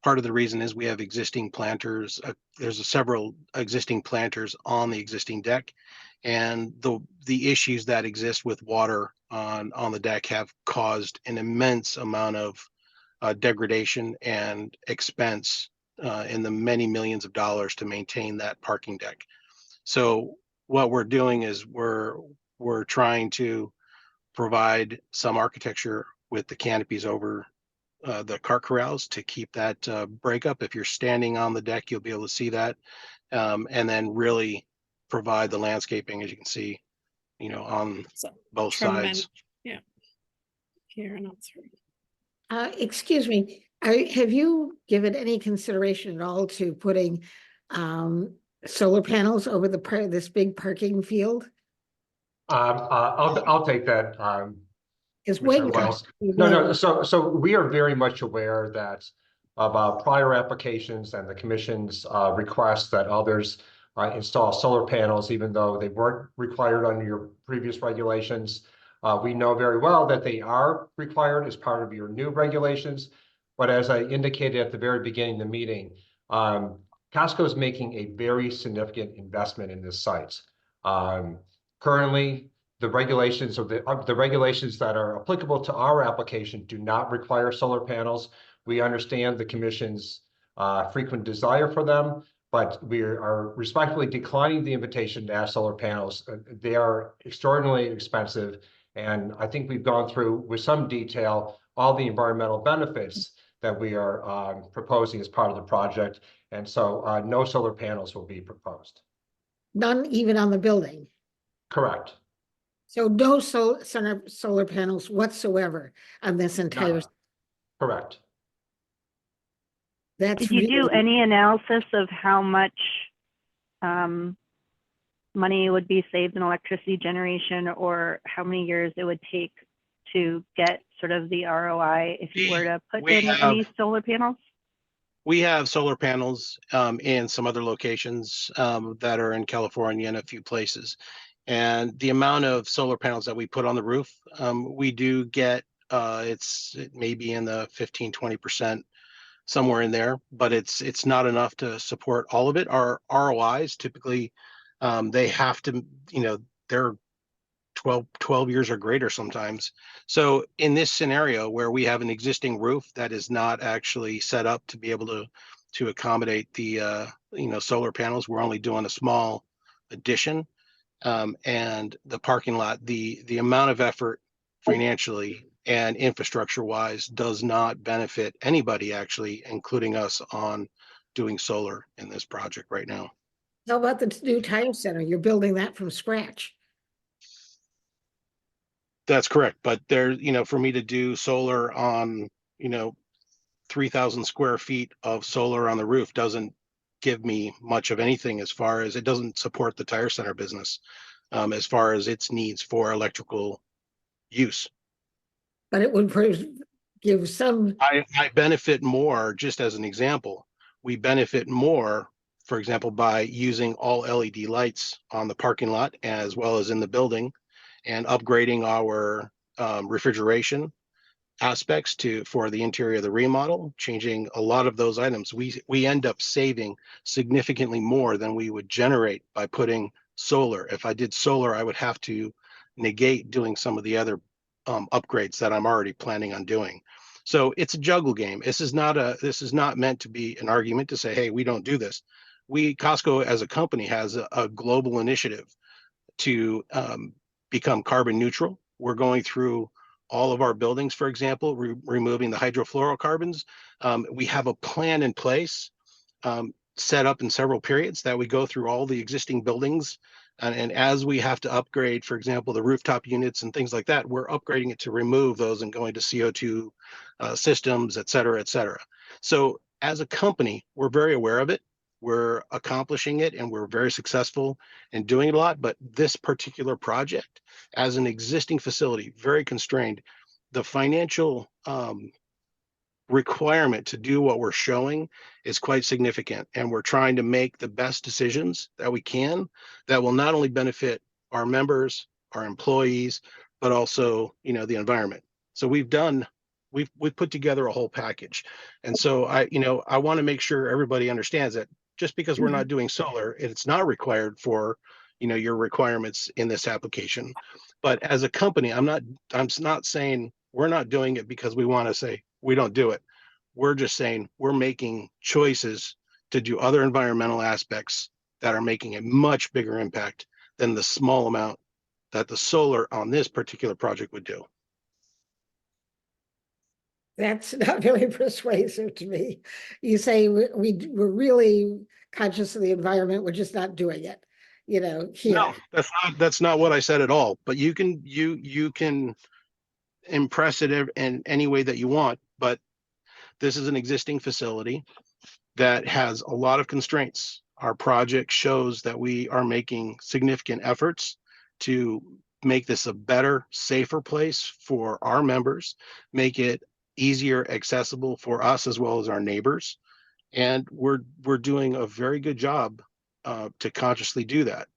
S10: Part of the reason is we have existing planters. There's several existing planters on the existing deck, and the issues that exist with water on the deck have caused an immense amount of degradation and expense in the many millions of dollars to maintain that parking deck. So what we're doing is we're trying to provide some architecture with the canopies over the cart corrals to keep that breakup. If you're standing on the deck, you'll be able to see that, and then really provide the landscaping, as you can see, on both sides.
S9: Yeah. Here and elsewhere.
S3: Excuse me, have you given any consideration at all to putting solar panels over this big parking field?
S8: I'll take that.
S3: Is
S8: Commissioner
S3: when.
S8: Wells. No, so we are very much aware that of prior applications and the commission's request that others install solar panels, even though they weren't required under your previous regulations. We know very well that they are required as part of your new regulations. But as I indicated at the very beginning of the meeting, Costco is making a very significant investment in this site. Currently, the regulations the regulations that are applicable to our application do not require solar panels. We understand the commission's frequent desire for them, but we are respectfully declining the invitation to add solar panels. They are extraordinarily expensive, and I think we've gone through with some detail all the environmental benefits that we are proposing as part of the project, and so no solar panels will be proposed.
S3: None even on the building.
S8: Correct.
S3: So no solar panels whatsoever on this entire.
S8: No. Correct.
S3: That's
S6: Did you do
S3: really-
S6: any analysis of how much money would be saved in electricity generation, or how many years it would take to get sort of the ROI if you were to put in any solar panels?
S10: We have solar panels in some other locations that are in California and a few places. And the amount of solar panels that we put on the roof, we do get, it may be in the 15-20%, somewhere in there, but it's not enough to support all of it. Our ROIs typically, they have to, they're 12 years or greater sometimes. So in this scenario where we have an existing roof that is not actually set up to be able to accommodate the solar panels, we're only doing a small addition. And the parking lot, the amount of effort financially and infrastructure wise does not benefit anybody, actually, including us, on doing solar in this project right now.
S3: How about the new tire center? You're building that from scratch.
S10: That's correct. But there, for me to do solar on, 3,000 square feet of solar on the roof doesn't give me much of anything, as far as it doesn't support the tire center business, as far as its needs for electrical use.
S3: But it would give some.
S10: I benefit more, just as an example. We benefit more, for example, by using all LED lights on the parking lot as well as in the building, and upgrading our refrigeration aspects for the interior of the remodel, changing a lot of those items. We end up saving significantly more than we would generate by putting solar. If I did solar, I would have to negate doing some of the other upgrades that I'm already planning on doing. So it's a juggle game. This is not meant to be an argument to say, hey, we don't do this. Costco as a company has a global initiative to become carbon neutral. We're going through all of our buildings, for example, removing the hydrofluorocarbons. We have a plan in place, set up in several periods, that we go through all the existing buildings. And as we have to upgrade, for example, the rooftop units and things like that, we're upgrading it to remove those and going to CO2 systems, et cetera, et cetera. So as a company, we're very aware of it. We're accomplishing it, and we're very successful in doing it a lot. But this particular project, as an existing facility, very constrained, the financial requirement to do what we're showing is quite significant. And we're trying to make the best decisions that we can that will not only benefit our members, our employees, but also, the environment. So we've put together a whole package. And so I want to make sure everybody understands that just because we're not doing solar, it's not required for, your requirements in this application. But as a company, I'm not saying we're not doing it because we want to say we don't do it. We're just saying we're making choices to do other environmental aspects that are making a much bigger impact than the small amount that the solar on this particular project would do. That's
S3: not very persuasive to me. You say we're really conscious of the environment, we're just not doing it, here. No, that's not what I said at all. But you can impress it in any way that you want. But this is an existing facility that has a lot of constraints. Our project shows that we are making significant efforts to
S10: make this a better, safer place for our members, make it easier accessible for us as well as our neighbors. And we're doing a very good job to consciously do that.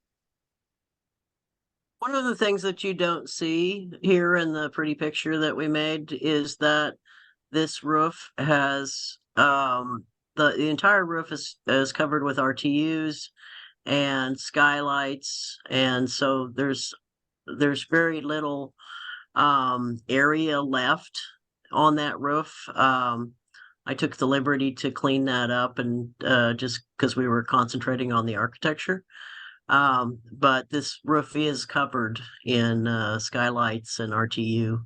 S13: One of the things that you don't see here in the pretty picture that we made is that this roof has the entire roof is covered with RTUs and skylights, and so there's very little area left on that roof. I took the liberty to clean that up, and just because we were concentrating on the architecture. But this roof is covered in skylights and RTU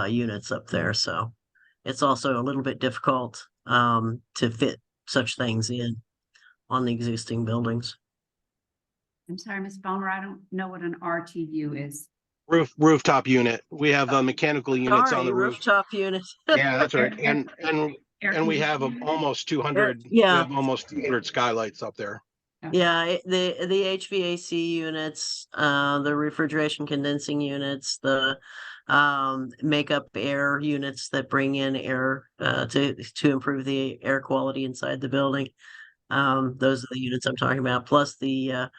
S13: units up there, so it's also a little bit difficult to fit such things in on the existing buildings.
S14: I'm sorry, Ms. Bomer, I don't know what an RTU is.
S10: Rooftop unit. We have mechanical units on the roof.
S13: Rooftop unit.
S10: Yeah, that's right. And we have almost 200. We have almost 200 skylights up there.
S13: Yeah, the HVAC units, the refrigeration condensing units, the makeup air units that bring in air to improve the air quality inside the building. Those are the units I'm talking about, plus the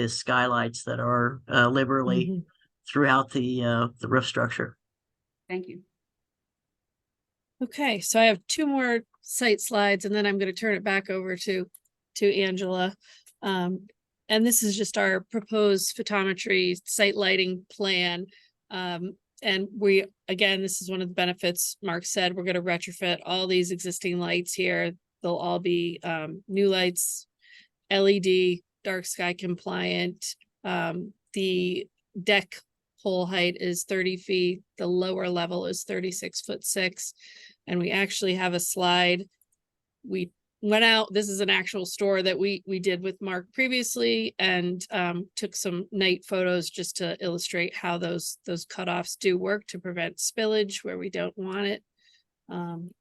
S13: skylights that are liberally throughout the roof structure.
S14: Thank you.
S9: Okay, so I have two more site slides and then I'm going to turn it back over to Angela. And this is just our proposed photometry site lighting plan. And we, again, this is one of the benefits Mark said, we're going to retrofit all these existing lights here. They'll all be new lights, LED, dark sky compliant. The deck pole height is 30 feet. The lower level is 36'6". And we actually have a slide. We went out, this is an actual store that we did with Mark previously, and took some night photos just to illustrate how those cutoffs do work to prevent spillage where we don't want it. And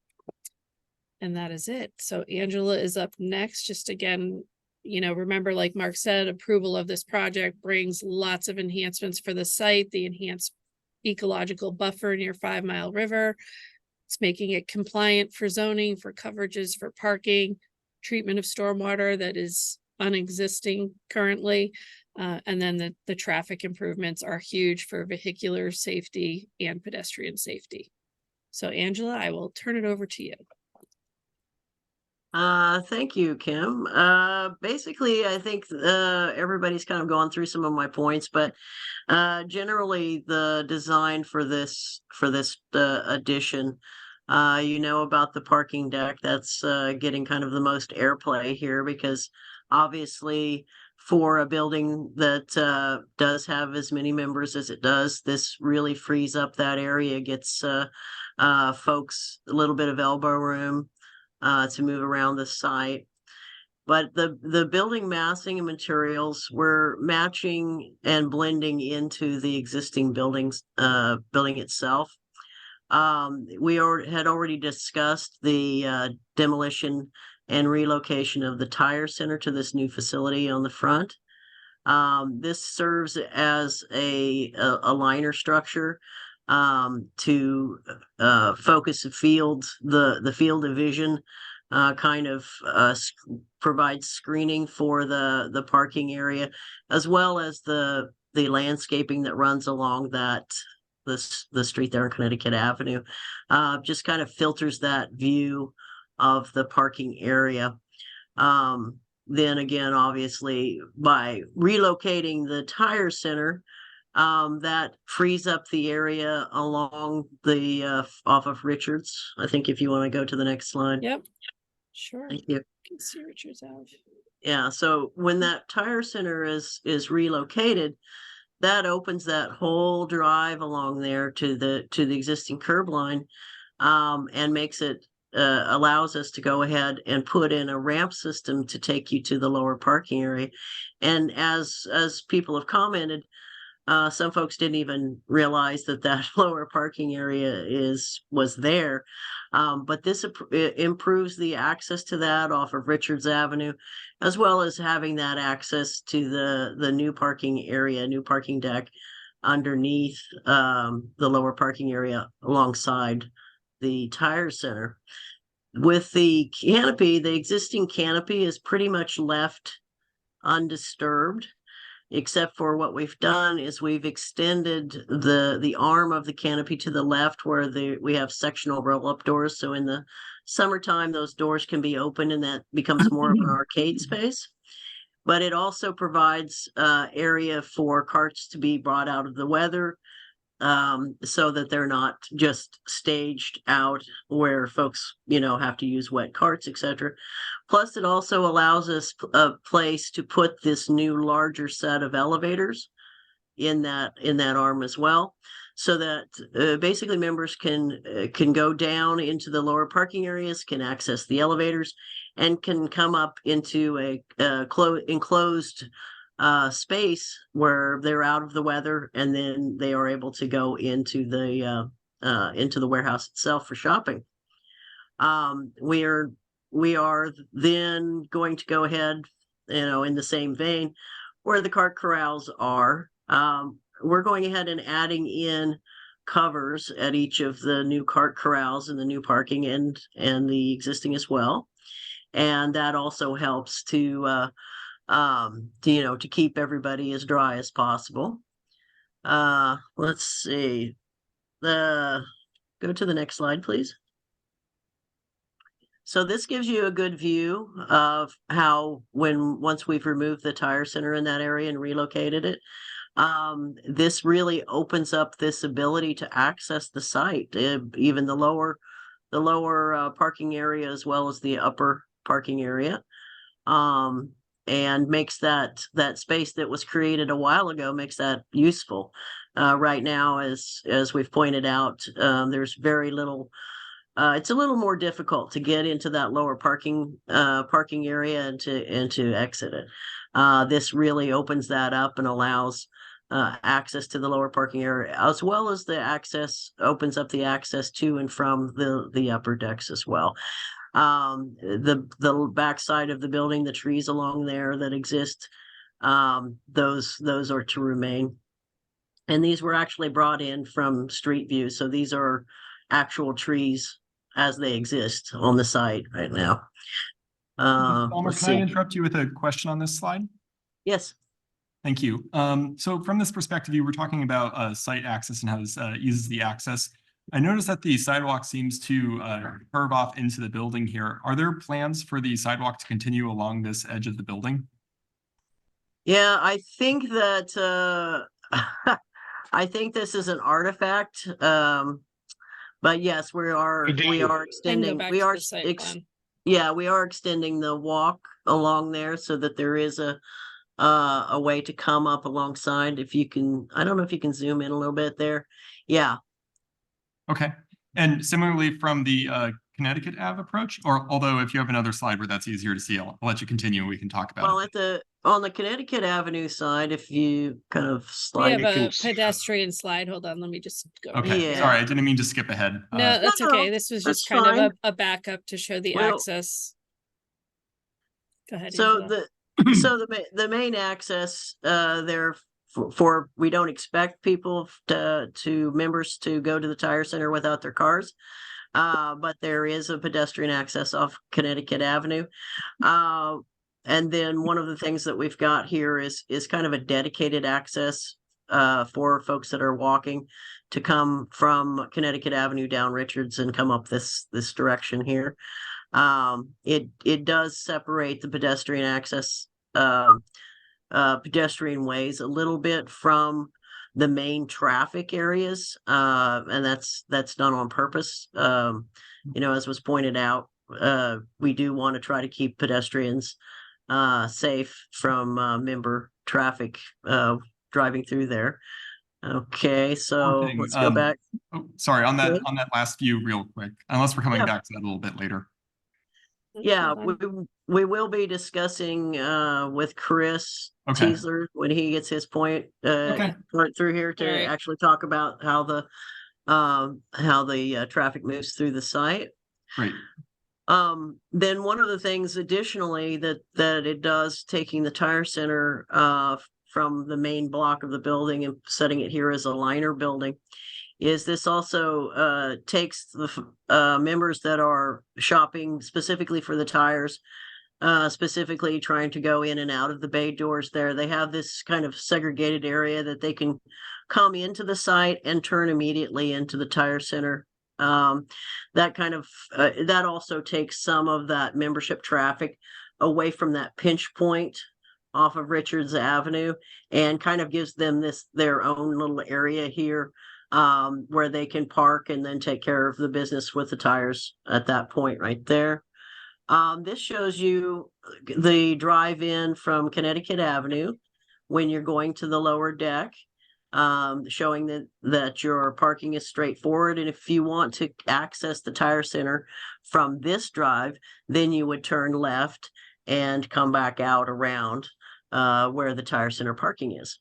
S9: that is it. So Angela is up next. Just again, you know, remember, like Mark said, approval of this project brings lots of enhancements for the site, the enhanced ecological buffer near 5 Mile River. It's making it compliant for zoning, for coverages, for parking, treatment of stormwater that is unexisting currently. And then the traffic improvements are huge for vehicular safety and pedestrian safety. So Angela, I will turn it over to you.
S13: Thank you, Kim. Basically, I think everybody's kind of gone through some of my points, but generally the design for this addition, you know about the parking deck. That's getting kind of the most airplay here, because obviously for a building that does have as many members as it does, this really frees up that area, gets folks a little bit of elbow room to move around the site. But the building massing and materials were matching and blending into the existing building itself. We had already discussed the demolition and relocation of the tire center to this new facility on the front. This serves as a liner structure to focus the field of vision, kind of provides screening for the parking area, as well as the landscaping that runs along the street there on Connecticut Avenue. Just kind of filters that view of the parking area. Then again, obviously, by relocating the tire center, that frees up the area along the off of Richards. I think if you want to go to the next slide.
S9: Yep, sure.
S13: Thank you.
S9: Can see Richards Ave.
S13: Yeah, so when that tire center is relocated, that opens that whole drive along there to the existing curb line, and makes it allows us to go ahead and put in a ramp system to take you to the lower parking area. And as people have commented, some folks didn't even realize that lower parking area was there. But this improves the access to that off of Richards Avenue, as well as having that access to the new parking area, new parking deck underneath the lower parking area alongside the tire center. With the canopy, the existing canopy is pretty much left undisturbed, except for what we've done is we've extended the arm of the canopy to the left where we have sectional roll-up doors. So in the summertime, those doors can be open and that becomes more of an arcade space. But it also provides area for carts to be brought out of the weather, so that they're not just staged out where folks, have to use wet carts, etc. Plus, it also allows us a place to put this new larger set of elevators in that arm as well, so that basically members can go down into the lower parking areas, can access the elevators, and can come up into a enclosed space where they're out of the weather, and then they are able to go into the warehouse itself for shopping. We are then going to go ahead, in the same vein where the cart corrals are. We're going ahead and adding in covers at each of the new cart corrals and the new parking and the existing as well. And that also helps to keep everybody as dry as possible. Let's see. Go to the next slide, please. So this gives you a good view of how once we've removed the tire center in that area and relocated it, this really opens up this ability to access the site, even the lower parking area as well as the upper parking area. And makes that space that was created a while ago, makes that useful. Right now, as we've pointed out, there's very little. It's a little more difficult to get into that lower parking area and to exit it. This really opens that up and allows access to the lower parking area, as well as opens up the access to and from the upper decks as well. The backside of the building, the trees along there that exist, those are to remain. And these were actually brought in from Street View. So these are actual trees as they exist on the site right now.
S11: Palmer, can I interrupt you with a question on this slide?
S13: Yes.
S11: Thank you. So from this perspective, you were talking about site access and how this eases the access. I noticed that the sidewalk seems to curve off into the building here. Are there plans for the sidewalk to continue along this edge of the building?
S13: Yeah, I think that I think this is an artifact. But yes, we are extending. We are extending the walk along there so that there is a way to come up alongside. If you can, I don't know if you can zoom in a little bit there. Yeah.
S11: Okay. And similarly from the Connecticut Ave approach, or although if you have another slide where that's easier to see, I'll let you continue. We can talk about it.
S13: On the Connecticut Avenue side, if you kind of
S9: We
S13: slide.
S9: have a pedestrian slide. Hold on, let me just go.
S11: Okay,
S13: Yeah.
S11: sorry, I didn't mean to skip ahead.
S9: No, that's
S13: No,
S9: okay. This was
S13: that's
S9: just kind of
S13: fine.
S9: a backup to show the
S13: Well,
S9: access. Go ahead.
S13: So
S9: Angela.
S13: the main access there for we don't expect people members to go to the tire center without their cars. But there is a pedestrian access off Connecticut Avenue. And then one of the things that we've got here is kind of a dedicated access for folks that are walking to come from Connecticut Avenue down Richards and come up this direction here. It does separate the pedestrian access pedestrian ways a little bit from the main traffic areas, and that's done on purpose. As was pointed out, we do want to try to keep pedestrians safe from member traffic driving through there. Okay, so let's go back.
S11: Oh, sorry, on that
S13: Good.
S11: on that last view real quick, unless we're coming back to that a little bit later.
S13: Yeah,
S9: Hold on.
S13: we will be discussing with Chris
S11: Okay.
S13: Teasler when he gets his point right through here to
S9: All right.
S13: actually talk about how the traffic moves through the site.
S11: Right.
S13: Then one of the things additionally that it does, taking the tire center from the main block of the building and setting it here as a liner building, is this also takes the members that are shopping specifically for the tires, specifically trying to go in and out of the bay doors there. They have this kind of segregated area that they can come into the site and turn immediately into the tire center. That kind of that also takes some of that membership traffic away from that pinch point off of Richards Avenue, and kind of gives them their own little area here where they can park and then take care of the business with the tires at that point right there. This shows you the drive-in from Connecticut Avenue when you're going to the lower deck, showing that your parking is straightforward. And if you want to access the tire center from this drive, then you would turn left and come back out around where the tire center parking is.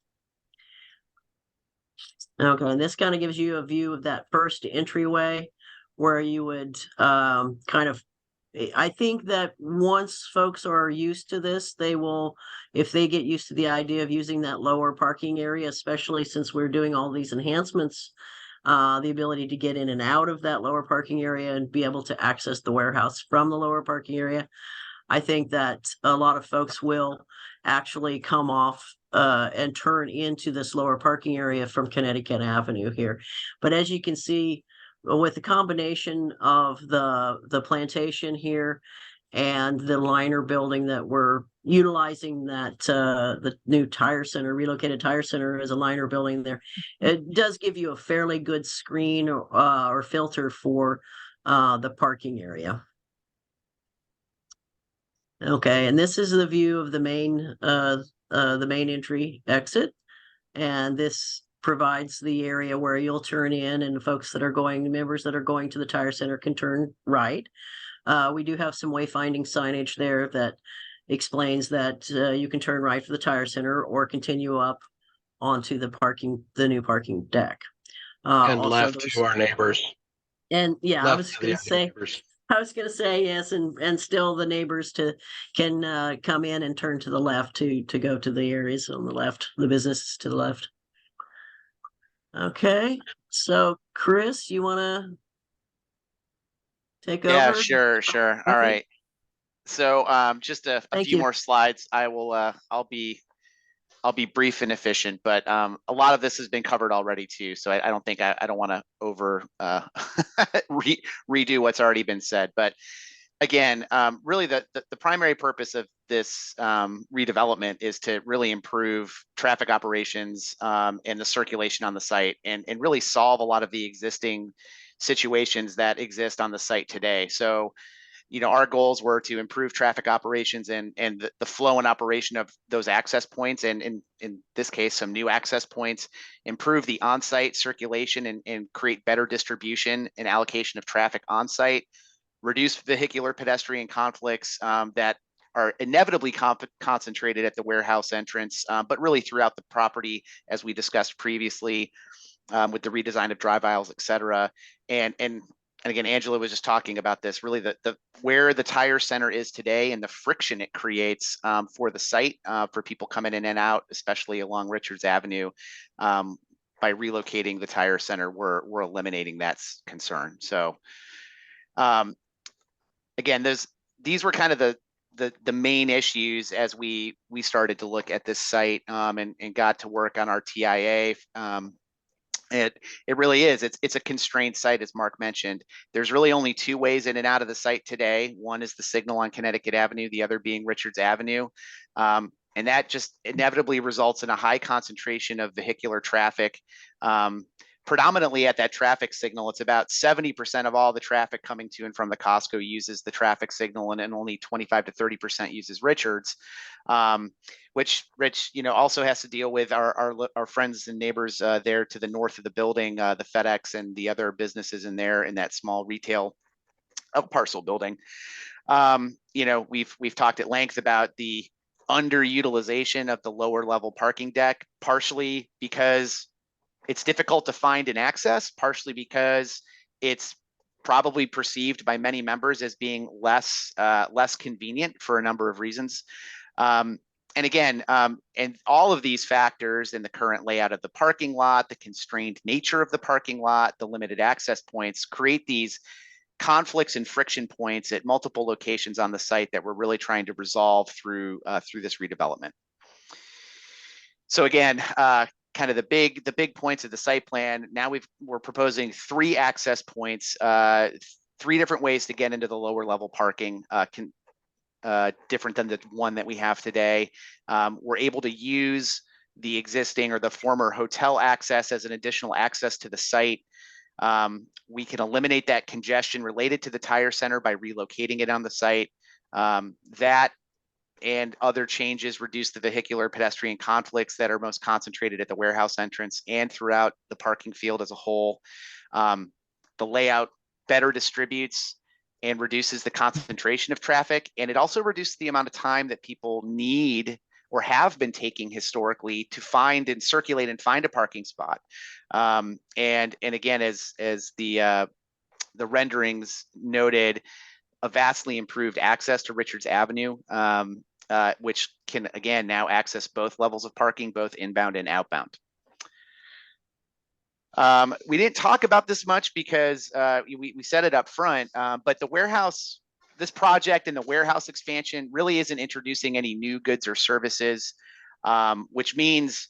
S13: Okay, and this kind of gives you a view of that first entryway where you would kind of, I think that once folks are used to this, they will, if they get used to the idea of using that lower parking area, especially since we're doing all these enhancements, the ability to get in and out of that lower parking area and be able to access the warehouse from the lower parking area, I think that a lot of folks will actually come off and turn into this lower parking area from Connecticut Avenue here. But as you can see, with the combination of the plantation here and the liner building that we're utilizing, that the new tire center, relocated tire center, as a liner building there, it does give you a fairly good screen or filter for the parking area. Okay, and this is the view of the main entry exit, and this provides the area where you'll turn in, and folks that are going, members that are going to the tire center can turn right. We do have some wayfinding signage there that explains that you can turn right for the tire center or continue up onto the new parking deck.
S10: And left to our neighbors.
S13: And yeah,
S10: Left
S13: I was
S10: to
S13: going
S10: the
S13: to say.
S10: neighbors.
S13: I was going to say yes, and still the neighbors can come in and turn to the left to go to the areas on the left, the businesses to the left. Okay, so Chris, you want to take over?
S12: Yeah, sure. All
S13: Okay.
S12: right. So just a
S13: Thank
S12: few
S13: you.
S12: more slides. I'll be brief and efficient, but a lot of this has been covered already too. So I don't think I don't want to over redo what's already been said. But again, really the primary purpose of this redevelopment is to really improve traffic operations and the circulation on the site, and really solve a lot of the existing situations that exist on the site today. So, you know, our goals were to improve traffic operations and the flow and operation of those access points, and in this case, some new access points, improve the on-site circulation and create better distribution and allocation of traffic on-site, reduce vehicular pedestrian conflicts that are inevitably concentrated at the warehouse entrance, but really throughout the property, as we discussed previously, with the redesign of drive aisles, et cetera. And again, Angela was just talking about this, really the where the tire center is today and the friction it creates for the site, for people coming in and out, especially along Richards Avenue. By relocating the tire center, we're eliminating that concern. So again, these were kind of the main issues as we started to look at this site and got to work on our TIA. It really is. It's a constrained site, as Mark mentioned. There's really only two ways in and out of the site today. One is the signal on Connecticut Avenue, the other being Richards Avenue. And that just inevitably results in a high concentration of vehicular traffic. Predominantly at that traffic signal, it's about 70% of all the traffic coming to and from the Costco uses the traffic signal, and only 25 to 30% uses Richards, which Rich, you know, also has to deal with our friends and neighbors there to the north of the building, the FedEx and the other businesses in there in that small retail parcel building. You know, we've talked at length about the underutilization of the lower level parking deck, partially because it's difficult to find and access, partially because it's probably perceived by many members as being less convenient for a number of reasons. And again, and all of these factors in the current layout of the parking lot, the constrained nature of the parking lot, the limited access points create these conflicts and friction points at multiple locations on the site that we're really trying to resolve through this redevelopment. So again, kind of the big points of the site plan. Now we're proposing 3 access points, 3 different ways to get into the lower level parking, different than the one that we have today. We're able to use the existing or the former hotel access as an additional access to the site. We can eliminate that congestion related to the tire center by relocating it on the site. That and other changes reduce the vehicular pedestrian conflicts that are most concentrated at the warehouse entrance and throughout the parking field as a whole. The layout better distributes and reduces the concentration of traffic, and it also reduces the amount of time that people need or have been taking historically to find and circulate and find a parking spot. And again, as the renderings noted, a vastly improved access to Richards Avenue, which can again now access both levels of parking, both inbound and outbound. We didn't talk about this much because we said it up front, but the warehouse, this project and the warehouse expansion really isn't introducing any new goods or services, which means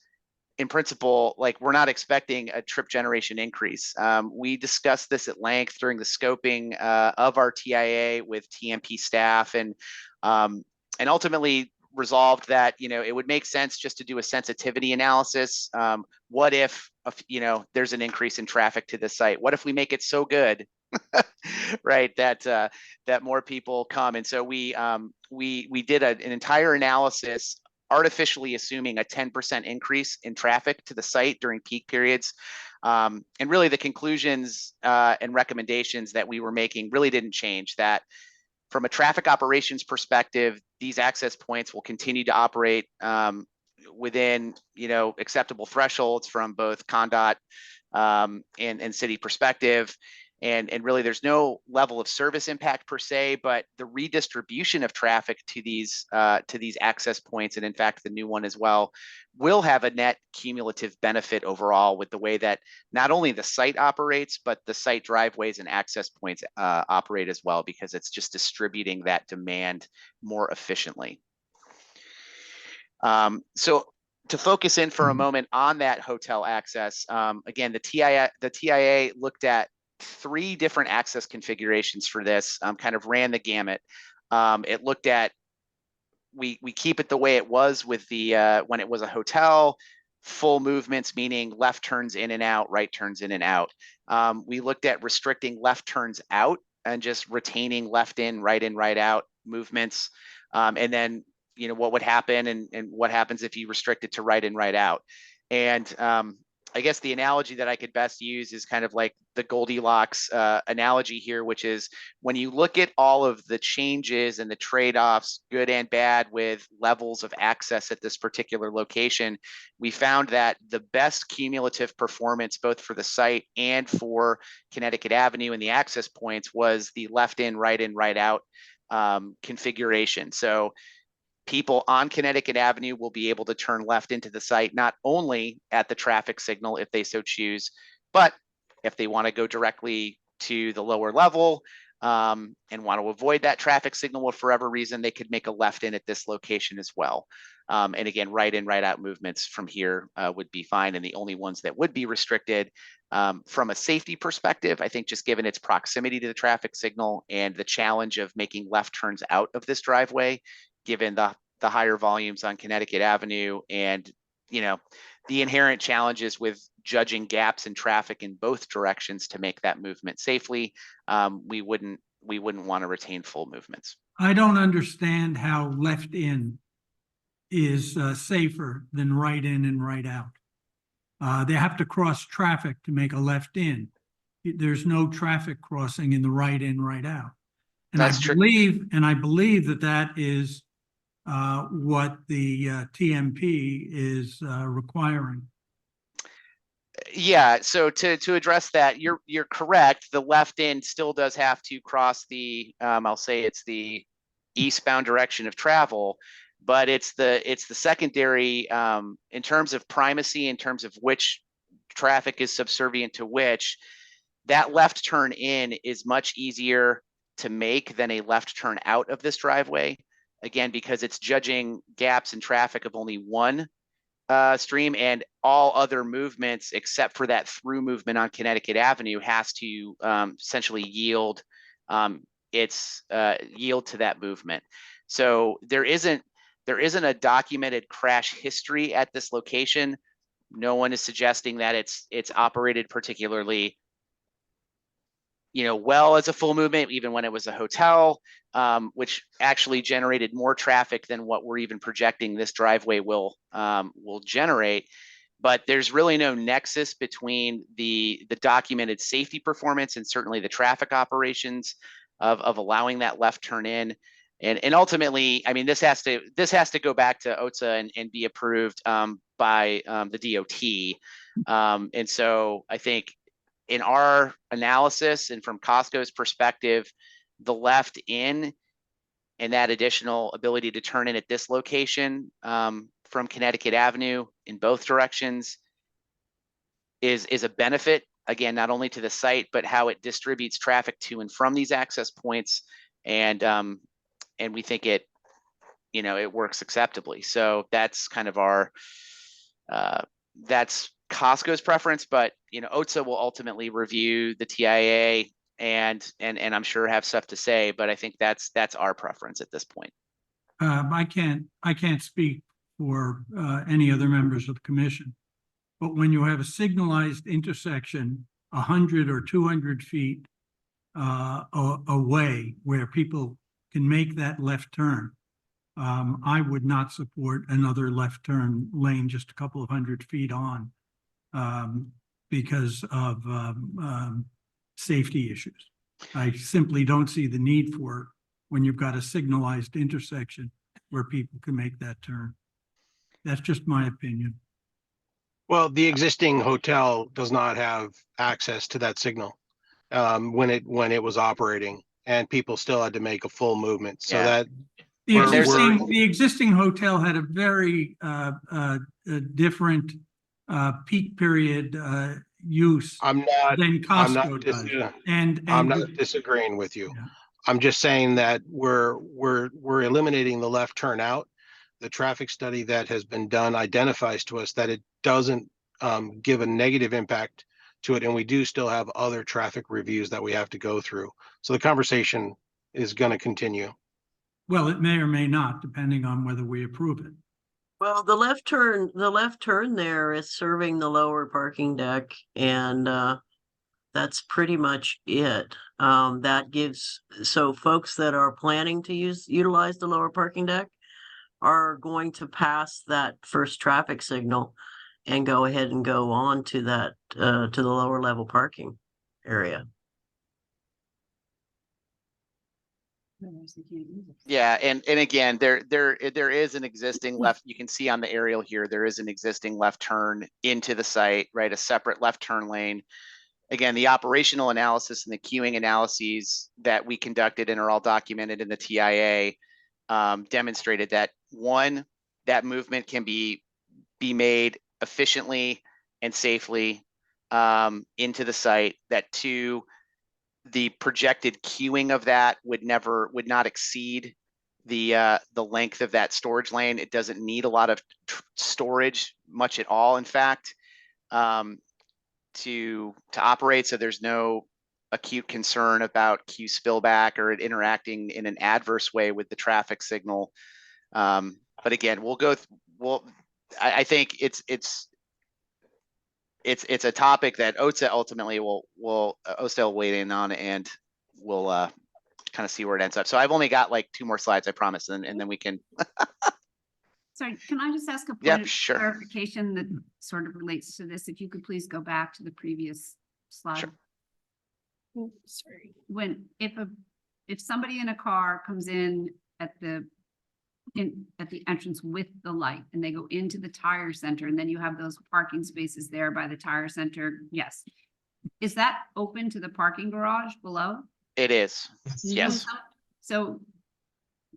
S12: in principle, like we're not expecting a trip generation increase. We discussed this at length during the scoping of our TIA with TMP staff, and ultimately resolved that, you know, it would make sense just to do a sensitivity analysis. What if, you know, there's an increase in traffic to the site? What if we make it so good, right, that more people come? And so we did an entire analysis, artificially assuming a 10% increase in traffic to the site during peak periods. And really the conclusions and recommendations that we were making really didn't change. That from a traffic operations perspective, these access points will continue to operate within, you know, acceptable thresholds from both CONDOT and city perspective. And really there's no level of service impact per se, but the redistribution of traffic to these access points, and in fact the new one as well, will have a net cumulative benefit overall with the way that not only the site operates, but the site driveways and access points operate as well, because it's just distributing that demand more efficiently. So to focus in for a moment on that hotel access, again, the TIA looked at 3 different access configurations for this, kind of ran the gamut. It looked at, we keep it the way it was with the when it was a hotel, full movements, meaning left turns in and out, right turns in and out. We looked at restricting left turns out and just retaining left in, right out movements. And then, you know, what would happen and what happens if you restrict it to right in, right out. And I guess the analogy that I could best use is kind of like the Goldilocks analogy here, which is when you look at all of the changes and the trade-offs, good and bad, with levels of access at this particular location, we found that the best cumulative performance, both for the site and for Connecticut Avenue and the access points, was the left in, right out configuration. So people on Connecticut Avenue will be able to turn left into the site, not only at the traffic signal if they so choose, but if they want to go directly to the lower level and want to avoid that traffic signal for whatever reason, they could make a left in at this location as well. And again, right in, right out movements from here would be fine. And the only ones that would be restricted from a safety perspective, I think just given its proximity to the traffic signal and the challenge of making left turns out of this driveway, given the higher volumes on Connecticut Avenue and, you know, the inherent challenges with judging gaps in traffic in both directions to make that movement safely, we wouldn't want to retain full movements.
S1: I don't understand how left in is safer than right in and right out. They have to cross traffic to make a left in. There's no traffic crossing in the right in, right out. And
S12: That's
S1: I believe that is what the TMP is requiring.
S12: Yeah, so to address that, you're correct. The left end still does have to cross the, I'll say it's the eastbound direction of travel, but it's the secondary, in terms of primacy, in terms of which traffic is subservient to which, that left turn in is much easier to make than a left turn out of this driveway. Again, because it's judging gaps in traffic of only one stream, and all other movements except for that through movement on Connecticut Avenue has to essentially yield yield to that movement. So there isn't a documented crash history at this location. No one is suggesting that it's operated particularly, well as a full movement, even when it was a hotel, which actually generated more traffic than what we're even projecting this driveway will generate. But there's really no nexus between the documented safety performance and certainly the traffic operations of allowing that left turn in. And ultimately, I mean, this has to go back to OTSA and be approved by the DOT. And so I think in our analysis and from Costco's perspective, the left in and that additional ability to turn in at this location from Connecticut Avenue in both directions is a benefit, again, not only to the site, but how it distributes traffic to and from these access points. And we think it works acceptably. So that's kind of our, that's Costco's preference, but OTSA will ultimately review the TIA and I'm sure have stuff to say, but I think that's our preference at this point.
S1: I can't speak for any other members of the commission, but when you have a signalized intersection 100 or 200 feet away where people can make that left turn, I would not support another left turn lane just a couple of 100 feet on because of safety issues. I simply don't see the need for it when you've got a signalized intersection where people can make that turn. That's just my opinion.
S10: Well, the existing hotel does not have access to that signal when it was operating, and people still had to make a full movement. So that
S1: the existing hotel had a very different peak period use than Costco does.
S10: I'm not disagreeing with you. Yeah. I'm just saying that we're eliminating the left turn out. The traffic study that has been done identifies to us that it doesn't give a negative impact to it, and we do still have other traffic reviews that we have to go through. So the conversation is going to continue.
S1: Well, it may or may not, depending on whether we approve it.
S13: Well, the left turn there is serving the lower parking deck, and that's pretty much it. That gives, so folks that are planning to utilize the lower parking deck are going to pass that first traffic signal and go ahead and go on to that to the lower level parking area.
S12: Yeah, and again, there is an existing left. You can see on the aerial here, there is an existing left turn into the site, right? A separate left turn lane. Again, the operational analysis and the queuing analyses that we conducted and are all documented in the TIA demonstrated that one, that movement can be made efficiently and safely into the site. That two, the projected queuing of that would not exceed the length of that storage lane. It doesn't need a lot of storage, much at all, in fact, to operate. So there's no acute concern about queue spillback or it interacting in an adverse way with the traffic signal. But again, I think it's a topic that OTSA ultimately OTSA will weigh in on, and we'll kind of see where it ends up. So I've only got like 2 more slides, I promise, and then we can.
S14: Sorry, can I just ask a point of clarification that sort of relates to this? If you could please go back to the previous slide.
S12: Sure.
S9: Oh, sorry.
S14: If somebody in a car comes in at the at the entrance with the light, and they go into the tire center, and then you have those parking spaces there by the tire center. Yes. Is that open to the parking garage below?
S12: It is. Yes.
S14: So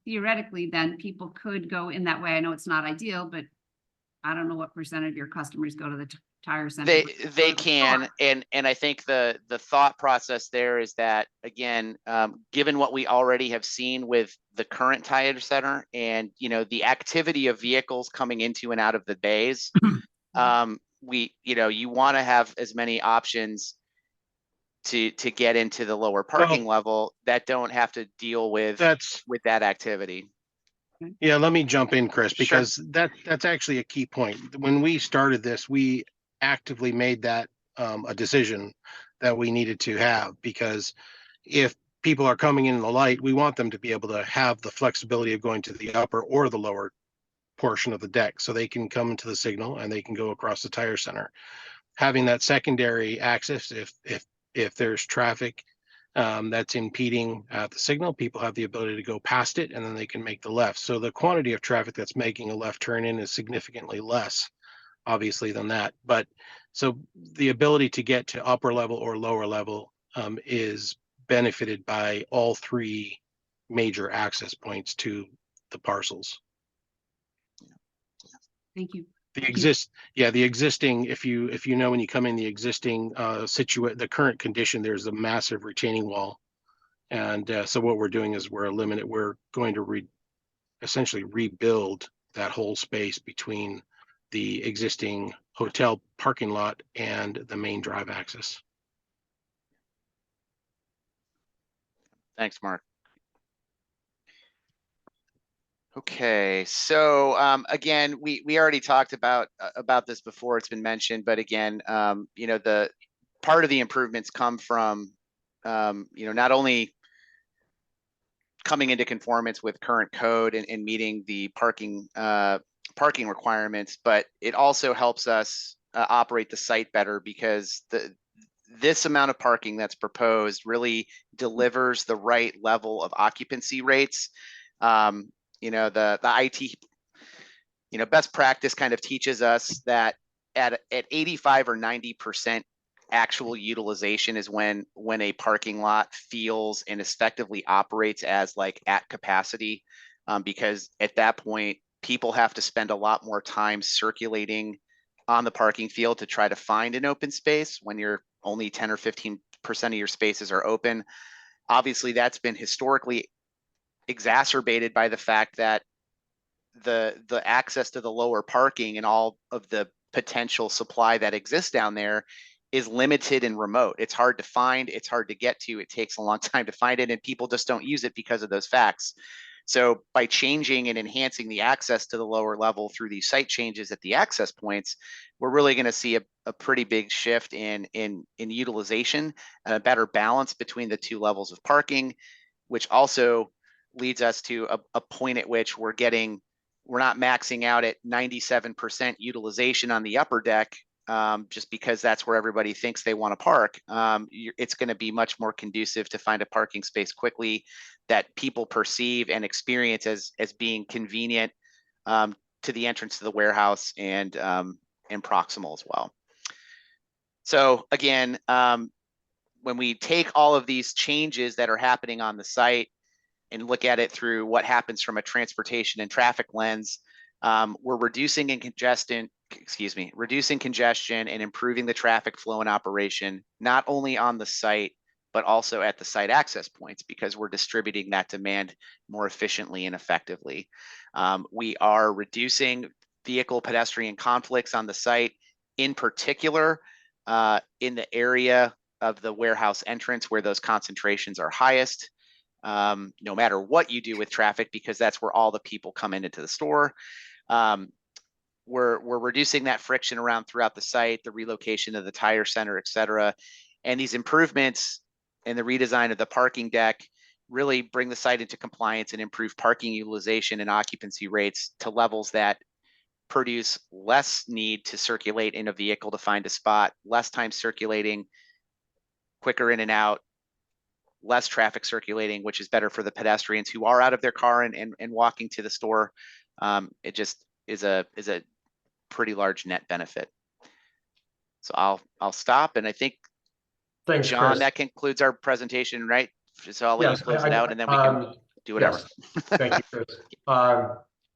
S14: theoretically, then people could go in that way. I know it's not ideal, but I don't know what percent of your customers go to the tire center.
S12: They can, and I think the thought process there is that, again, given what we already have seen with the current tire center and, you know, the activity of vehicles coming into and out of the bays, you want to have as many options to get into the lower parking level that don't have to deal with that activity.
S10: Yeah, let me jump in, Chris,
S12: Sure.
S10: because that's actually a key point. When we started this, we actively made that a decision that we needed to have, because if people are coming in the light, we want them to be able to have the flexibility of going to the upper or the lower portion of the deck, so they can come into the signal and they can go across the tire center. Having that secondary access, if there's traffic that's impeding the signal, people have the ability to go past it and then they can make the left. So the quantity of traffic that's making a left turn in is significantly less, obviously, than that. But so the ability to get to upper level or lower level is benefited by all three major access points to the parcels.
S14: Thank you.
S10: The existing, if you know, when you come in, the existing the current condition, there's a massive retaining wall. And so what we're doing is we're going to essentially rebuild that whole space between the existing hotel parking lot and the main drive access.
S12: Thanks, Mark. Okay, so again, we already talked about this before. It's been mentioned, but again, the part of the improvements come from not only coming into conformance with current code and meeting the parking requirements, but it also helps us operate the site better, because this amount of parking that's proposed really delivers the right level of occupancy rates. The IT, best practice kind of teaches us that at 85 or 90% actual utilization is when a parking lot feels and effectively operates as like at capacity, because at that point, people have to spend a lot more time circulating on the parking field to try to find an open space when you're only 10 or 15% of your spaces are open. Obviously, that's been historically exacerbated by the fact that the access to the lower parking and all of the potential supply that exists down there is limited and remote. It's hard to find, it's hard to get to, it takes a long time to find it, and people just don't use it because of those facts. So by changing and enhancing the access to the lower level through these site changes at the access points, we're really going to see a pretty big shift in utilization and a better balance between the two levels of parking, which also leads us to a point at which we're not maxing out at 97% utilization on the upper deck, just because that's where everybody thinks they want to park. It's going to be much more conducive to find a parking space quickly that people perceive and experience as being convenient to the entrance to the warehouse and proximal as well. So again, when we take all of these changes that are happening on the site and look at it through what happens from a transportation and traffic lens, we're reducing congestion and improving the traffic flow and operation, not only on the site, but also at the site access points, because we're distributing that demand more efficiently and effectively. We are reducing vehicle pedestrian conflicts on the site, in particular in the area of the warehouse entrance where those concentrations are highest. No matter what you do with traffic, because that's where all the people come into the store. We're reducing that friction around throughout the site, the relocation of the tire center, et cetera. And these improvements and the redesign of the parking deck really bring the site into compliance and improve parking utilization and occupancy rates to levels that produce less need to circulate in a vehicle to find a spot, less time circulating, quicker in and out, less traffic circulating, which is better for the pedestrians who are out of their car and walking to the store. It just is a pretty large net benefit. So I'll stop, and I think,
S8: Thanks,
S12: John,
S8: Chris.
S12: that concludes our presentation, right? So I'll let you
S8: Yes,
S12: close it out, and then we can do whatever.
S8: Yes. Thank you, Chris.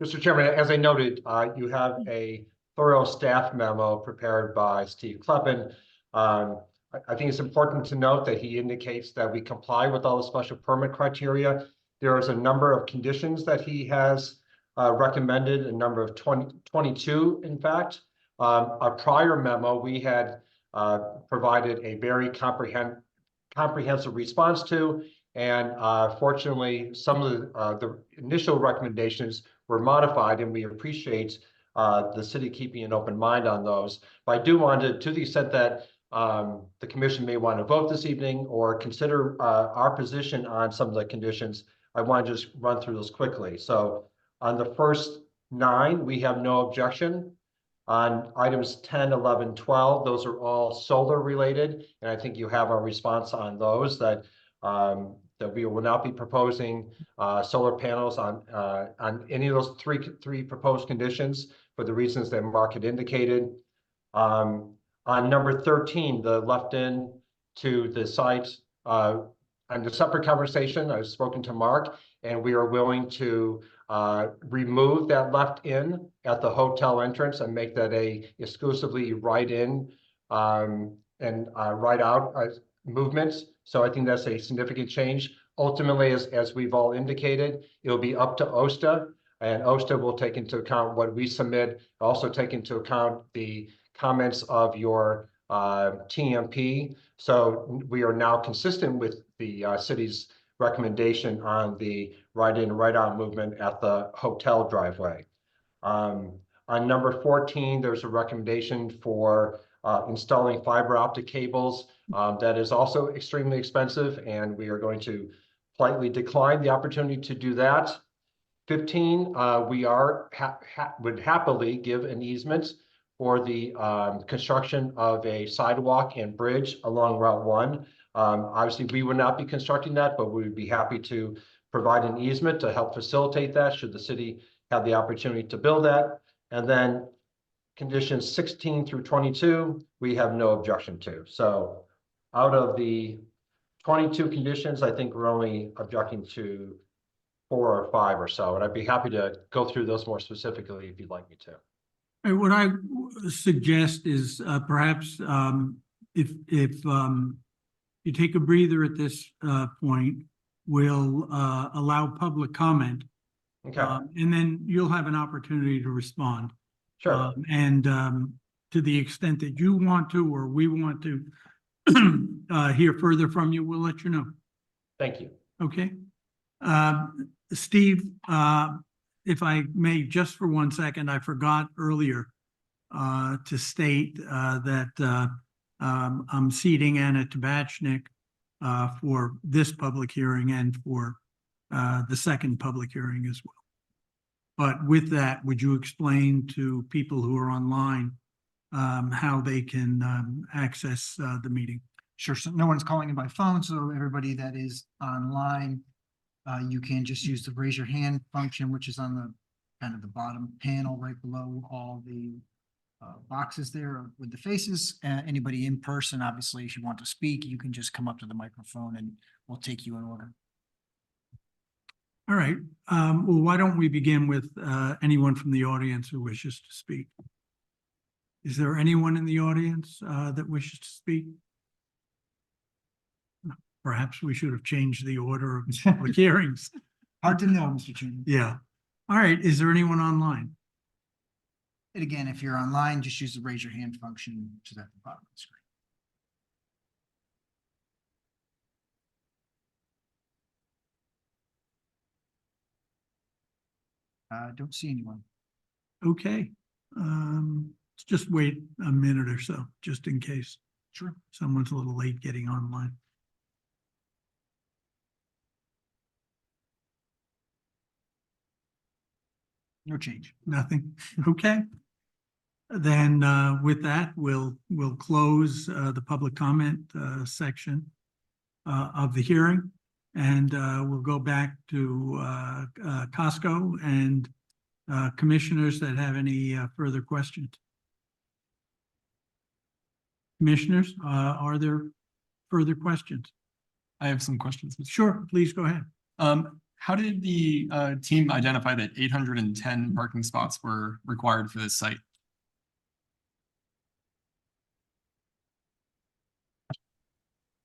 S8: Mr. Chairman, as I noted, you have a thorough staff memo prepared by Steve Kleppen. I think it's important to note that he indicates that we comply with all the special permit criteria. There is a number of conditions that he has recommended, a number of 22, in fact. A prior memo, we had provided a very comprehensive response to, and fortunately, some of the initial recommendations were modified, and we appreciate the city keeping an open mind on those. But I do want to the extent that the commission may want to vote this evening or consider our position on some of the conditions, I want to just run through those quickly. So on the first 9, we have no objection. On items 10, 11, 12, those are all solar related. And I think you have our response on those, that we will not be proposing solar panels on any of those three proposed conditions for the reasons that Mark had indicated. On number 13, the left in to the site, on a separate conversation, I've spoken to Mark, and we are willing to remove that left in at the hotel entrance and make that a exclusively right in and right out movements. So I think that's a significant change. Ultimately, as we've all indicated, it'll be up to OSTA, and OSTA will take into account what we submit, also take into account the comments of your TMP. So we are now consistent with the city's recommendation on the right in, right out movement at the hotel driveway. On number 14, there's a recommendation for installing fiber optic cables. That is also extremely expensive, and we are going to politely decline the opportunity to do that. 15, we would happily give an easement for the construction of a sidewalk and bridge along Route 1. Obviously, we would not be constructing that, but we would be happy to provide an easement to help facilitate that should the city have the opportunity to build that. And then conditions 16 through 22, we have no objection to. So out of the 22 conditions, I think we're only objecting to 4 or 5 or so. And I'd be happy to go through those more specifically if you'd like me to.
S1: And what I suggest is perhaps if you take a breather at this point, we'll allow public comment.
S8: Okay.
S1: And then you'll have an opportunity to respond.
S8: Sure.
S1: And to the extent that you want to, or we want to hear further from you, we'll let you know.
S8: Thank you.
S1: Okay. Steve, if I may, just for 1 second, I forgot earlier to state that I'm seating Anna Tabachnik for this public hearing and for the second public hearing as well. But with that, would you explain to people who are online how they can access the meeting?
S2: Sure. So no one's calling in by phone. So everybody that is online, you can just use the raise your hand function, which is on the kind of the bottom panel right below all the boxes there with the faces. Anybody in person, obviously, if you want to speak, you can just come up to the microphone and we'll take you in order.
S1: All right. Well, why don't we begin with anyone from the audience who wishes to speak? Is there anyone in the audience that wishes to speak? Perhaps we should have changed the order of public hearings.
S2: Hard to know, Mr. Chairman.
S1: Yeah. All right. Is there anyone online?
S2: And again, if you're online, just use the raise your hand function, which is at the bottom of the screen. Don't see anyone.
S1: Okay. Let's just wait a minute or so, just in case.
S2: Sure.
S1: Someone's a little late getting online.
S2: No change.
S1: Nothing. Okay. Then with that, we'll close the public comment section. of the hearing. And we'll go back to Costco and commissioners that have any further questions. Commissioners, are there further questions?
S11: I have some questions.
S1: Sure, please go ahead.
S11: How did the team identify that 810 parking spots were required for this site?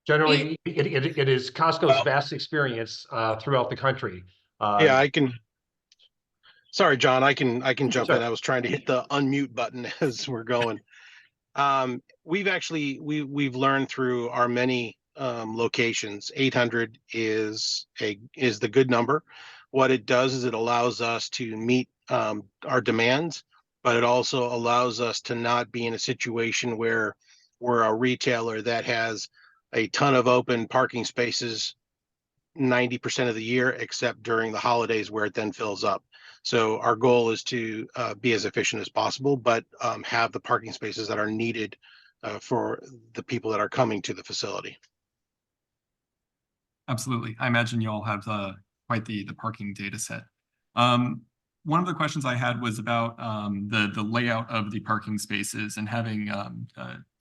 S8: Generally, it is Costco's vast experience throughout the country.
S10: Yeah, I can. Sorry, John, I can jump
S8: Sure.
S10: in. I was trying to hit the unmute button as we're going. We've learned through our many locations, 800 is the good number. What it does is it allows us to meet our demands, but it also allows us to not be in a situation where we're a retailer that has a ton of open parking spaces 90% of the year, except during the holidays where it then fills up. So our goal is to be as efficient as possible, but have the parking spaces that are needed for the people that are coming to the facility.
S11: Absolutely. I imagine you all have quite the parking data set. One of the questions I had was about the layout of the parking spaces and having a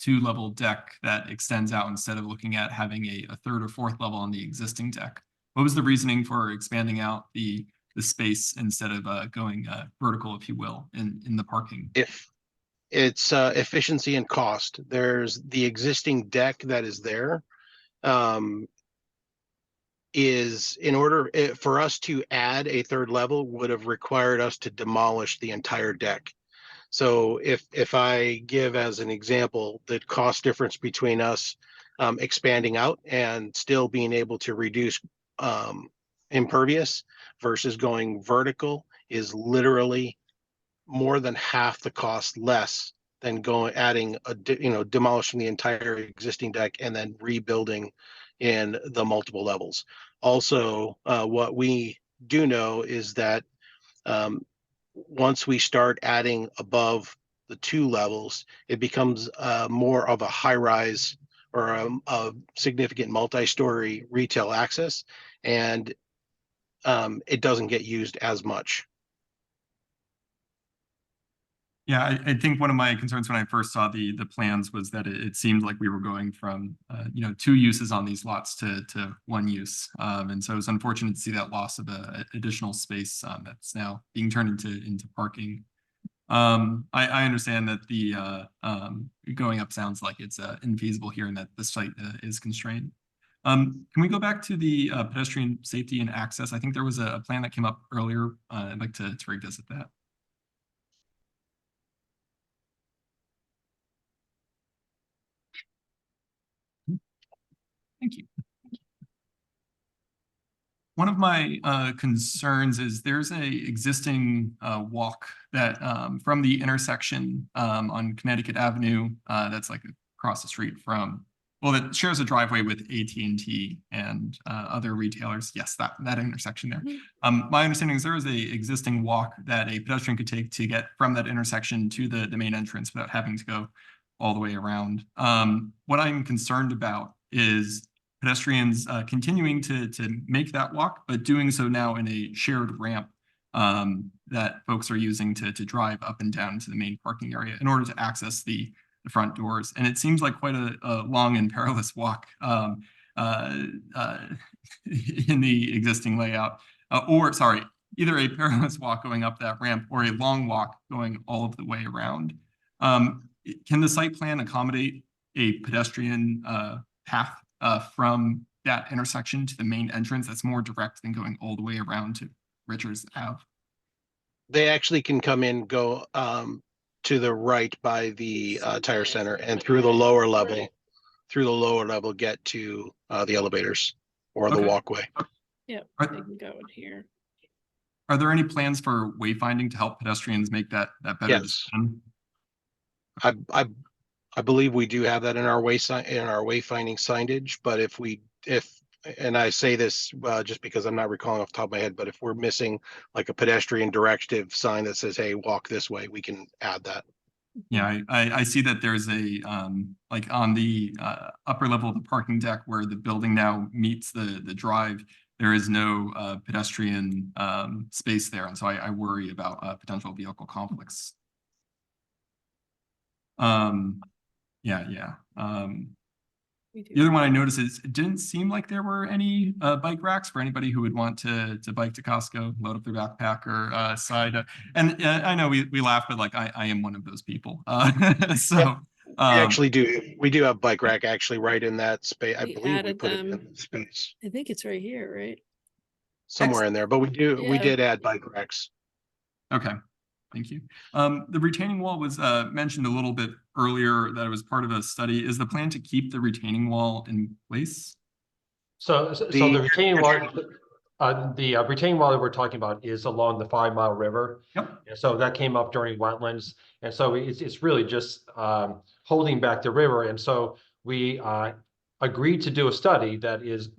S11: 2-level deck that extends out instead of looking at having a 3rd or 4th level on the existing deck. What was the reasoning for expanding out the space instead of going vertical, if you will, in the parking?
S10: If it's efficiency and cost, there's the existing deck that is there. Is in order for us to add a 3rd level would have required us to demolish the entire deck. So if I give as an example the cost difference between us expanding out and still being able to reduce impervious versus going vertical is literally more than half the cost less than adding demolishing the entire existing deck and then rebuilding in the multiple levels. Also, what we do know is that once we start adding above the 2 levels, it becomes more of a high-rise or a significant multi-story retail access, and it doesn't get used as much.
S11: Yeah, I think one of my concerns when I first saw the plans was that it seemed like we were going from 2 uses on these lots to 1 use, and so it's unfortunate to see that loss of additional space that's now being turned into parking. I understand that the going up sounds like it's infeasible here and that the site is constrained. Can we go back to the pedestrian safety and access? I think there was a plan that came up earlier. I'd like to revisit that. Thank you. One of my concerns is there's a existing walk that from the intersection on Connecticut Avenue that's like across the street from, well, that shares a driveway with AT&T and other retailers. Yes, that intersection there. My understanding is there is a existing walk that a pedestrian could take to get from that intersection to the main entrance without having to go all the way around. What I'm concerned about is pedestrians continuing to make that walk, but doing so now in a shared ramp that folks are using to drive up and down to the main parking area in order to access the front doors. And it seems like quite a long and perilous walk in the existing layout, either a perilous walk going up that ramp or a long walk going all of the way around. Can the site plan accommodate a pedestrian path from that intersection to the main entrance that's more direct than going all the way around to Richards Ave?
S10: They actually can come in, go to the right by the tire center and through the lower level, get to the elevators or the walkway.
S9: Yeah, they can go in here.
S11: Are there any plans for wayfinding to help pedestrians make that better
S10: Yes.
S11: decision?
S10: I believe we do have that in our wayfinding signage, but and I say this just because I'm not recalling off the top of my head, but if we're missing like a pedestrian directive sign that says, hey, walk this way, we can add that.
S11: Yeah, I see that there's a, like on the upper level of the parking deck where the building now meets the drive, there is no pedestrian space there. And so I worry about potential vehicle conflicts. Yeah. The other one I noticed is it didn't seem like there were any bike racks for anybody who would want to bike to Costco, load up their backpack or side. And I know we laugh, but like I am one of those people. So
S10: We actually do. We do have bike rack actually right in that space. I
S9: We
S10: believe we
S9: added
S10: put it
S9: them.
S10: in space
S9: I think it's right here, right?
S10: somewhere in there, but we
S9: Yeah.
S10: did add bike racks.
S11: okay. Thank you. The retaining wall was mentioned a little bit earlier that it was part of a study. Is the plan to keep the retaining wall in place?
S8: So the retaining wall, retaining wall that we're talking about is along the 5 Mile River.
S11: Yep.
S8: And so that came up during wetlands. And so it's really just holding back the river. And so we agreed to do a study that is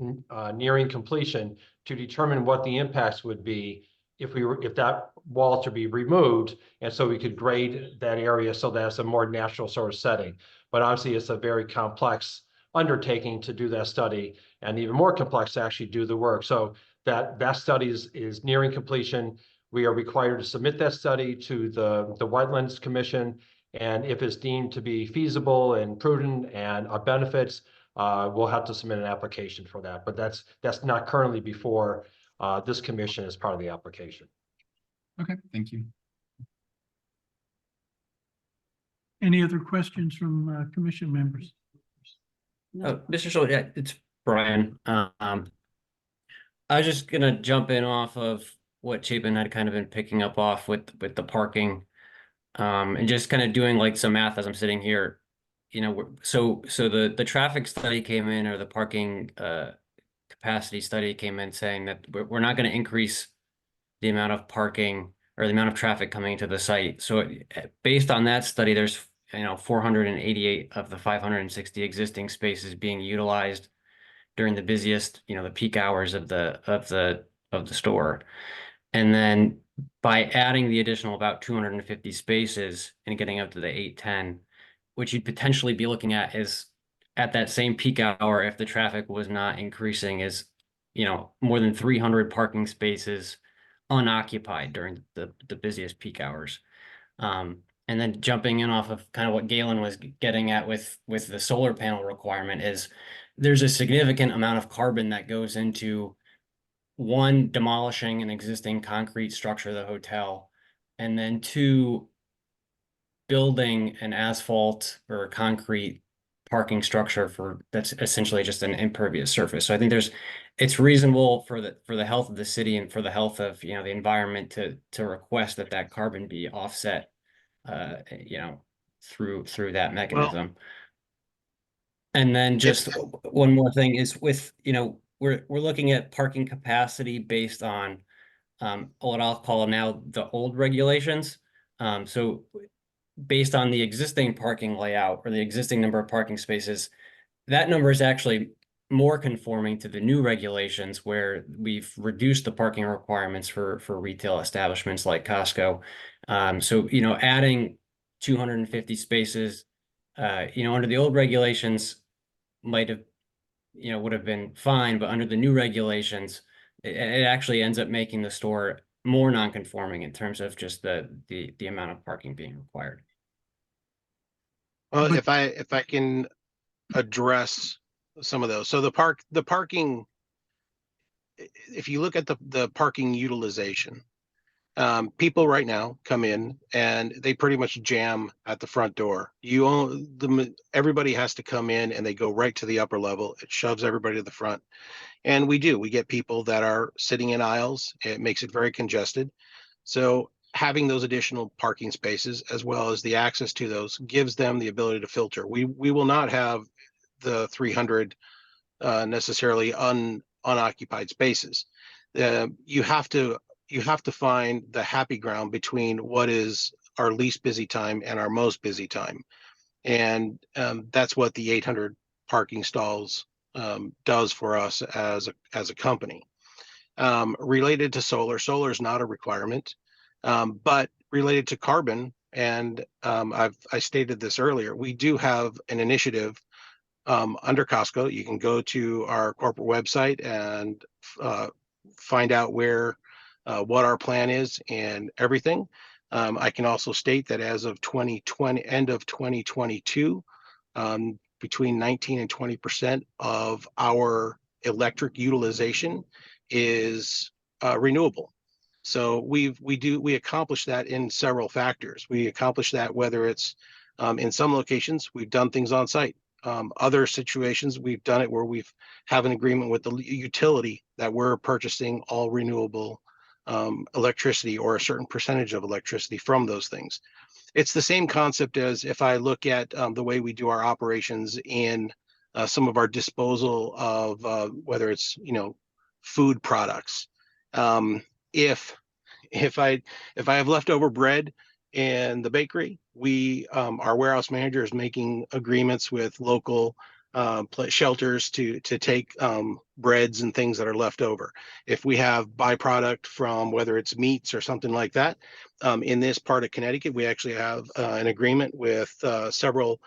S8: nearing completion to determine what the impacts would be if that wall to be removed. And so we could grade that area so that's a more natural sort of setting. But obviously it's a very complex undertaking to do that study, and even more complex to actually do the work. So that study is nearing completion. We are required to submit that study to the Wetlands Commission, and if it's deemed to be feasible and prudent and benefits, we'll have to submit an application for that. But that's not currently before this commission as part of the application.
S11: Okay, thank you.
S1: Any other questions from commission members?
S15: Mr. Schultz, yeah, it's Brian. I was just gonna jump in off of what Chapin had kind of been picking up off with the parking, and just kind of doing like some math as I'm sitting here. You know, so the traffic study came in, or the parking capacity study came in saying that we're not going to increase the amount of parking or the amount of traffic coming into the site. So based on that study, there's 488 of the 560 existing spaces being utilized during the busiest, the peak hours of the store. And then by adding the additional about 250 spaces and getting up to the 810, which you'd potentially be looking at is at that same peak hour, if the traffic was not increasing, is more than 300 parking spaces unoccupied during the busiest peak hours. And then jumping in off of kind of what Galen was getting at with the solar panel requirement is there's a significant amount of carbon that goes into, one, demolishing an existing concrete structure, the hotel, and then two, building an asphalt or concrete parking structure that's essentially just an impervious surface. So I think it's reasonable for the health of the city and for the health of the environment to request that carbon be offset through that mechanism. And then just one more thing is with we're looking at parking capacity based on what I'll call now the old regulations. So based on the existing parking layout or the existing number of parking spaces, that number is actually more conforming to the new regulations, where we've reduced the parking requirements for retail establishments like Costco. So adding 250 spaces, under the old regulations might have, would have been fine, but under the new regulations, it actually ends up making the store more non-conforming in terms of just the amount of parking being required.
S10: Well, if I can address some of those. So the parking, if you look at the parking utilization, people right now come in and they pretty much jam at the front door. Everybody has to come in and they go right to the upper level. It shoves everybody to the front. And we get people that are sitting in aisles. It makes it very congested. So having those additional parking spaces, as well as the access to those, gives them the ability to filter. We will not have the 300 necessarily unoccupied spaces. You have to find the happy ground between what is our least busy time and our most busy time. And that's what the 800 parking stalls does for us as a company. Related to solar is not a requirement, but related to carbon, And I stated this earlier, we do have an initiative under Costco. You can go to our corporate website and find out what our plan is and everything. I can also state that as of 2020, end of 2022, between 19 and 20% of our electric utilization is renewable. So we accomplish that in several factors. We accomplish that whether it's in some locations, we've done things on site. Other situations, we've done it where we've have an agreement with the utility that we're purchasing all renewable electricity or a certain percentage of electricity from those things. It's the same concept as if I look at the way we do our operations in some of our disposal of whether it's food products. If I have leftover bread in the bakery, our warehouse manager is making agreements with local shelters to take breads and things that are left over. If we have byproduct from whether it's meats or something like that, in this part of Connecticut, we actually have an agreement with several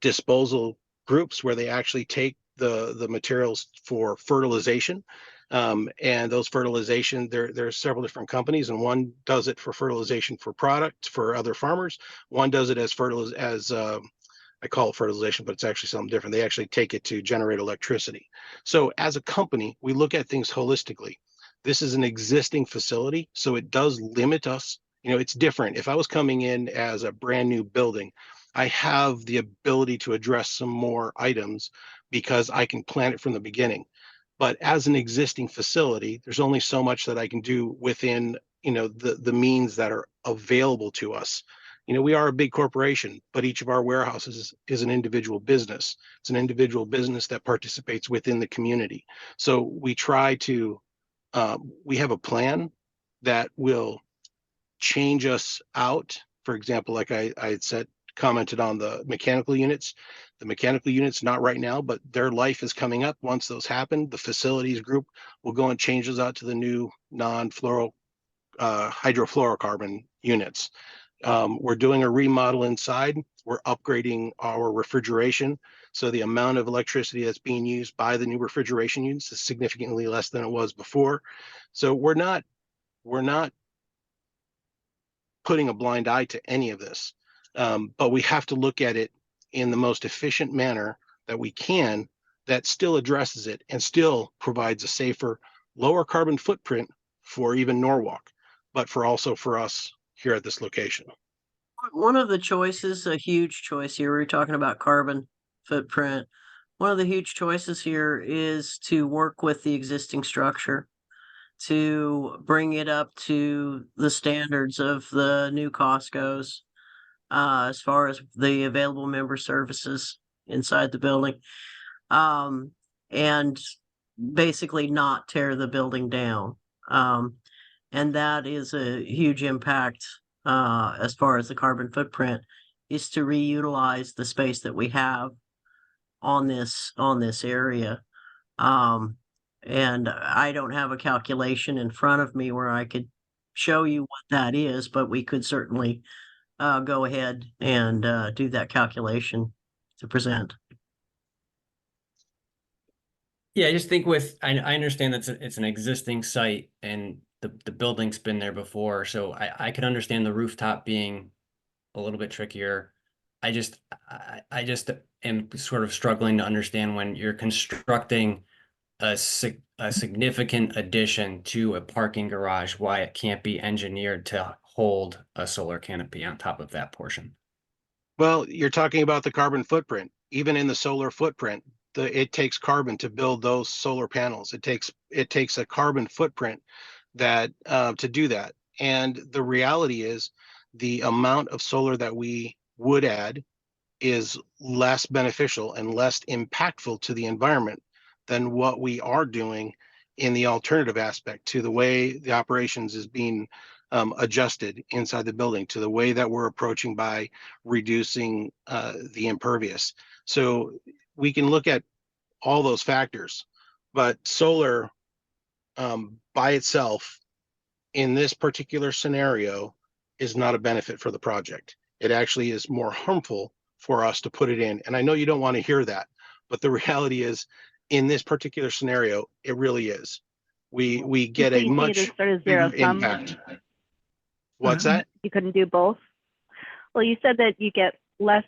S10: disposal groups where they actually take the materials for fertilization. And those fertilization, there's several different companies, and one does it for fertilization for product for other farmers. One does it as I call it fertilization, but it's actually something different. They actually take it to generate electricity. So as a company, we look at things holistically. This is an existing facility, so it does limit us. It's different. If I was coming in as a brand new building, I have the ability to address some more items because I can plan it from the beginning. But as an existing facility, there's only so much that I can do within, the means that are available to us. We are a big corporation, but each of our warehouses is an individual business. It's an individual business that participates within the community. So we try to, we have a plan that will change us out. For example, like I had commented on the mechanical units. The mechanical units, not right now, but their life is coming up. Once those happen, the facilities group will go and change those out to the new non-fluoro hydrofluorocarbon units. We're doing a remodel inside. We're upgrading our refrigeration. So the amount of electricity that's being used by the new refrigeration units is significantly less than it was before. So we're not putting a blind eye to any of this. But we have to look at it in the most efficient manner that we can that still addresses it and still provides a safer, lower carbon footprint for even Norwalk, but also for us here at this location.
S13: One of the choices, a huge choice here, we're talking about carbon footprint. One of the huge choices here is to work with the existing structure to bring it up to the standards of the new Costco's. As far as the available member services inside the building, and basically not tear the building down. And that is a huge impact as far as the carbon footprint is to reutilize the space that we have on this area. And I don't have a calculation in front of me where I could show you what that is, but we could certainly go ahead and do that calculation to present.
S15: Yeah, I just think I understand that it's an existing site and the building's been there before, so I can understand the rooftop being a little bit trickier. I just am sort of struggling to understand when you're constructing a significant addition to a parking garage, why it can't be engineered to hold a solar canopy on top of that portion.
S10: Well, you're talking about the carbon footprint. Even in the solar footprint, it takes carbon to build those solar panels. It takes a carbon footprint that to do that. And the reality is the amount of solar that we would add is less beneficial and less impactful to the environment than what we are doing in the alternative aspect to the way the operations is being adjusted inside the building, to the way that we're approaching by reducing the impervious. So we can look at all those factors, but solar by itself in this particular scenario is not a benefit for the project. It actually is more harmful for us to put it in. And I know you don't want to hear that, but the reality is, in this particular scenario, it really is. We get
S6: So
S10: a
S6: you see it
S10: much
S6: as sort of
S10: bigger
S6: zero sum?
S10: impact. What's that?
S6: You couldn't do both? Well, you said that you get less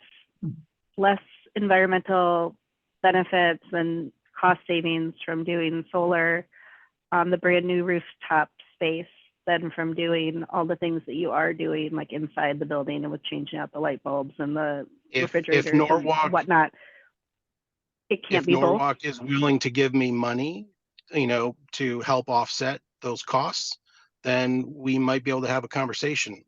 S6: environmental benefits and cost savings from doing solar on the brand new rooftop space than from doing all the things that you are doing, like inside the building and with changing out the light bulbs and the refrigerators
S10: Norwalk,
S6: and whatnot. It can't
S10: if
S6: be both.
S10: Norwalk is willing to give me money, to help offset those costs, then we might be able to have a conversation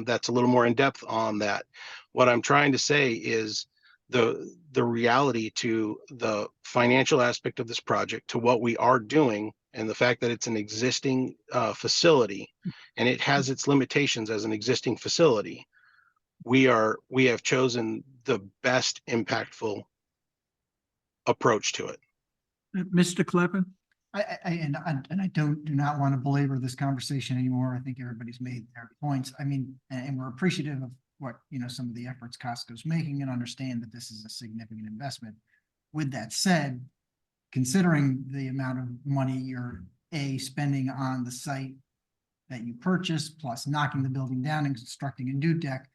S10: that's a little more in depth on that. What I'm trying to say is the reality to the financial aspect of this project, to what we are doing, and the fact that it's an existing facility and it has its limitations as an existing facility. We have chosen the best impactful approach to it.
S1: Mr. Kleppen?
S2: And I do not want to belabor this conversation anymore. I think everybody's made their points. I mean, and we're appreciative of what, some of the efforts Costco's making and understand that this is a significant investment. With that said, considering the amount of money you're spending on the site that you purchased, plus knocking the building down and constructing a new deck,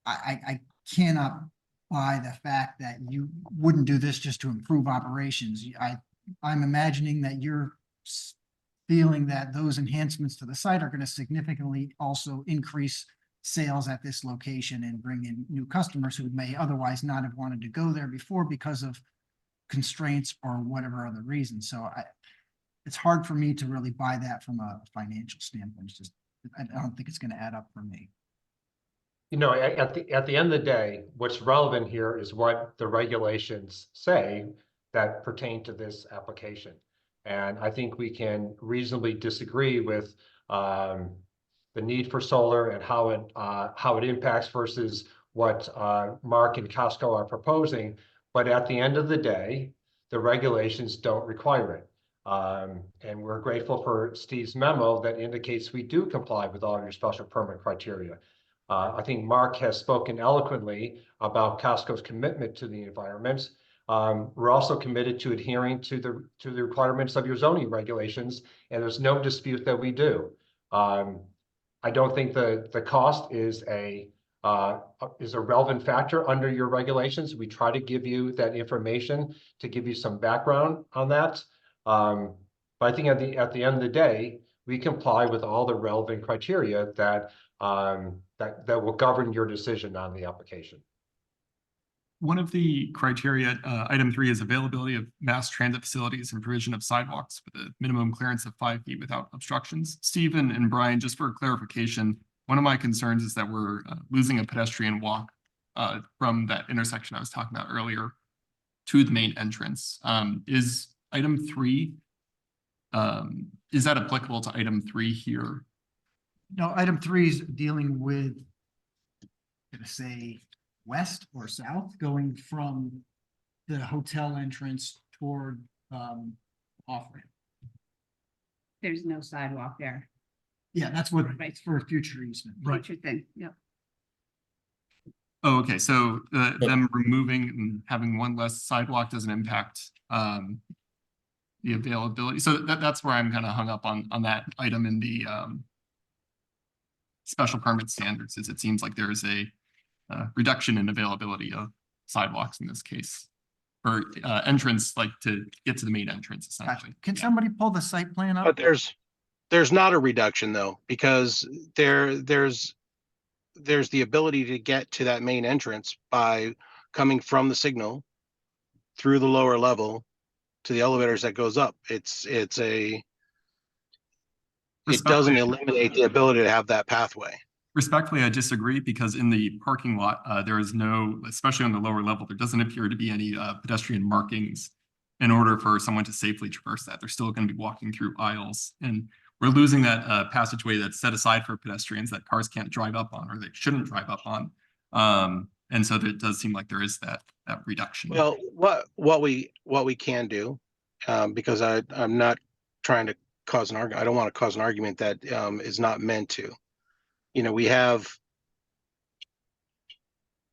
S2: I cannot buy the fact that you wouldn't do this just to improve operations. I'm imagining that you're feeling that those enhancements to the site are going to significantly also increase sales at this location and bring in new customers who may otherwise not have wanted to go there before because of constraints or whatever other reason. So it's hard for me to really buy that from a financial standpoint. It's just, I don't think it's going to add up for me.
S8: At the end of the day, what's relevant here is what the regulations say that pertain to this application. And I think we can reasonably disagree with the need for solar and how it impacts versus what Mark and Costco are proposing. But at the end of the day, the regulations don't require it. And we're grateful for Steve's memo that indicates we do comply with all of your special permit criteria. I think Mark has spoken eloquently about Costco's commitment to the environment. We're also committed to adhering to the requirements of your zoning regulations, and there's no dispute that we do. I don't think the cost is a relevant factor under your regulations. We try to give you that information to give you some background on that. But I think at the end of the day, we comply with all the relevant criteria that will govern your decision on the application.
S11: One of the criteria, item 3, is availability of mass transit facilities and provision of sidewalks with a minimum clearance of 5 feet without obstructions. Stephen and Brian, just for clarification, one of my concerns is that we're losing a pedestrian walk from that intersection I was talking about earlier to the main entrance. Is item 3, is that applicable to item 3 here?
S2: No, item 3 is dealing with, I'm gonna say, west or south, going from the hotel entrance toward off-ramp.
S14: There's no sidewalk there.
S2: Yeah, that's what,
S14: Right.
S2: for a future easement.
S14: Future thing, yep.
S11: Oh, okay, so them removing and having one less sidewalk doesn't impact the availability. So that's where I'm kind of hung up on that item in the special permit standards, is it seems like there is a reduction in availability of sidewalks in this case, or entrance, like to get to the main entrance essentially.
S2: Can somebody pull the site plan up?
S10: But there's not a reduction though, because there's the ability to get to that main entrance by coming from the signal through the lower level to the elevators that goes up. It doesn't eliminate the ability to have that pathway.
S11: Respectfully, I disagree, because in the parking lot, there is no, especially on the lower level, there doesn't appear to be any pedestrian markings in order for someone to safely traverse that. They're still going to be walking through aisles, and we're losing that passageway that's set aside for pedestrians that cars can't drive up on, or they shouldn't drive up on. And so it does seem like there is that reduction.
S10: Well, what we can do, because I'm not trying to cause an argument. I don't want to cause an argument that is not meant to. you know, we have.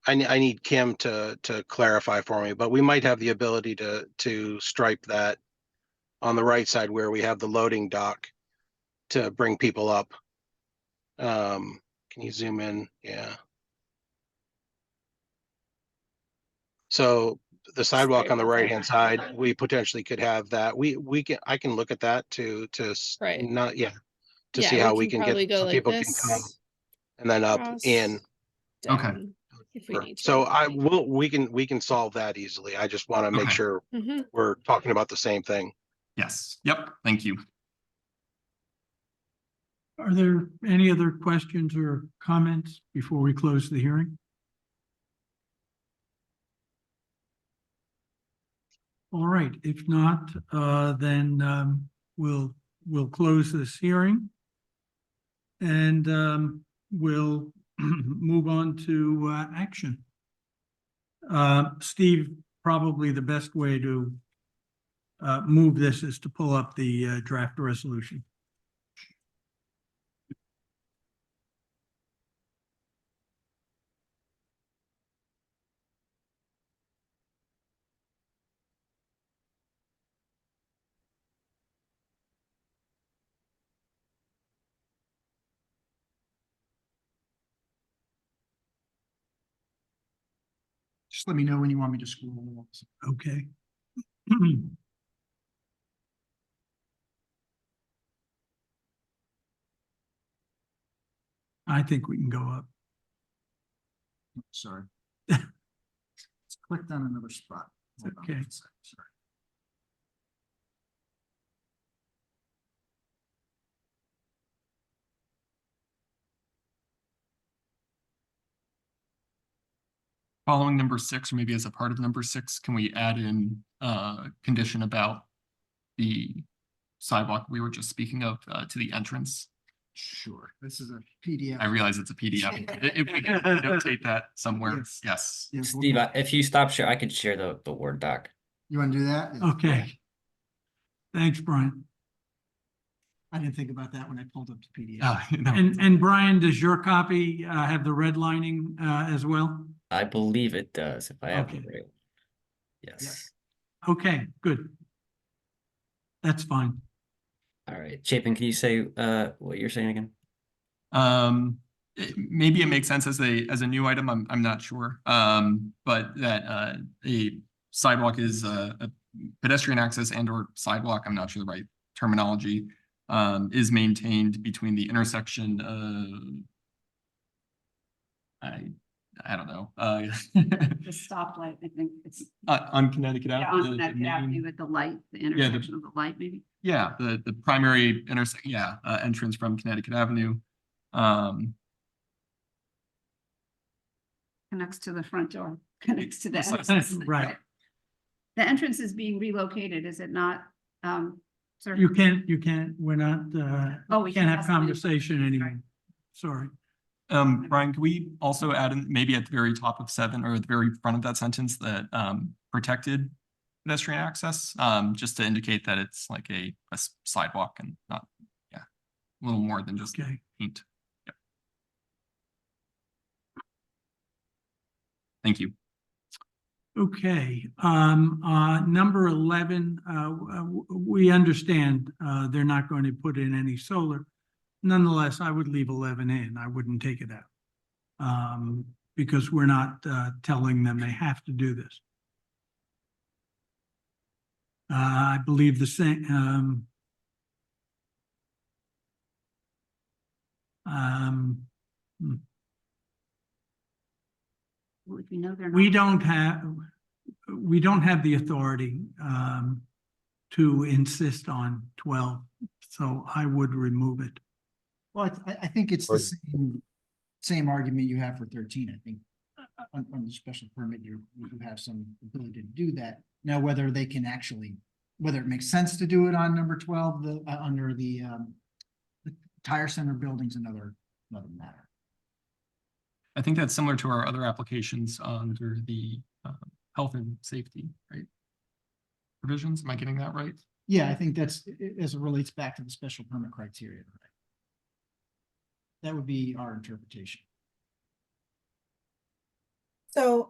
S10: I need Kim to clarify for me, but we might have the ability to stripe that on the right side where we have the loading dock to bring people up. Can you zoom in? Yeah. So the sidewalk on the right-hand side, we potentially could have that. I can look at that to
S9: Right.
S10: not, yeah, to
S9: Yeah,
S10: see how we can get,
S9: probably go
S10: so
S9: like
S10: people can come
S9: this,
S10: and then up
S9: cross,
S10: in.
S11: Okay.
S9: down, if we need to.
S10: So we can solve that easily. I just want to make
S11: Okay.
S10: sure
S9: Mhm.
S10: we're talking about the same thing.
S11: Yes, yep, thank you.
S1: Are there any other questions or comments before we close the hearing? All right, if not, then we'll close this hearing. And we'll move on to action. Steve, probably the best way to move this is to pull up the draft resolution.
S2: Just let me know when you want me to scroll.
S1: Okay. I think we can go up.
S2: Sorry. It's clicked on another spot. Hold on
S1: Okay.
S2: one sec, sorry.
S11: Following number 6, or maybe as a part of number 6, can we add in a condition about the sidewalk we were just speaking of to the entrance?
S2: Sure. This is a PDF.
S11: I realize it's a PDF. If we can notate that somewhere, yes.
S2: Yes,
S15: Steve, if you stop share, I could share the Word doc.
S2: You want to do that?
S1: Okay. Thanks, Brian.
S2: I didn't think about that when I pulled up the PDF.
S11: No.
S1: And Brian, does your copy have the redlining as well?
S15: I believe it does, if I have it
S1: Okay.
S15: right. Yes.
S1: Okay, good. That's fine.
S15: All right, Chapin, can you say what you're saying again?
S11: Maybe it makes sense as a new item. I'm not sure. But that a sidewalk is a pedestrian access and or sidewalk. I'm not sure the right terminology. Is maintained between the intersection of I don't know.
S14: The stoplight, I think it's.
S11: On Connecticut
S14: Yeah,
S11: Avenue.
S14: on Connecticut Avenue with the light, the intersection of the light, maybe.
S11: Yeah, the primary intersection, entrance from Connecticut Avenue.
S14: Connects to the front door, connects to the
S11: Precisely.
S14: entrance.
S1: Right.
S14: The entrance is being relocated, is it not? Sir?
S1: You can't, we're not,
S14: Oh, we
S1: can't
S14: can
S1: have
S14: ask them.
S1: conversation anymore. Sorry.
S11: Brian, can we also add in maybe at the very top of 7 or at the very front of that sentence that protected pedestrian access, just to indicate that it's like a sidewalk and not, a little more than just
S1: Okay.
S11: paint. Yep. Thank you.
S1: Okay, number 11, we understand they're not going to put in any solar. Nonetheless, I would leave 11 in. I wouldn't take it out. Because we're not telling them they have to do this. I believe the same.
S14: Well, if you know they're not.
S1: We don't have the authority to insist on 12, so I would remove it.
S2: Well, I think it's the same argument you have for 13. I think on the special permit, you have some ability to do that. Now, whether they can actually, whether it makes sense to do it on number 12, under the tire center building's another matter.
S11: I think that's similar to our other applications under the health and safety, right? Provisions, am I getting that right?
S2: Yeah, I think that's as it relates back to the special permit criteria. Right? That would be our interpretation.
S7: So,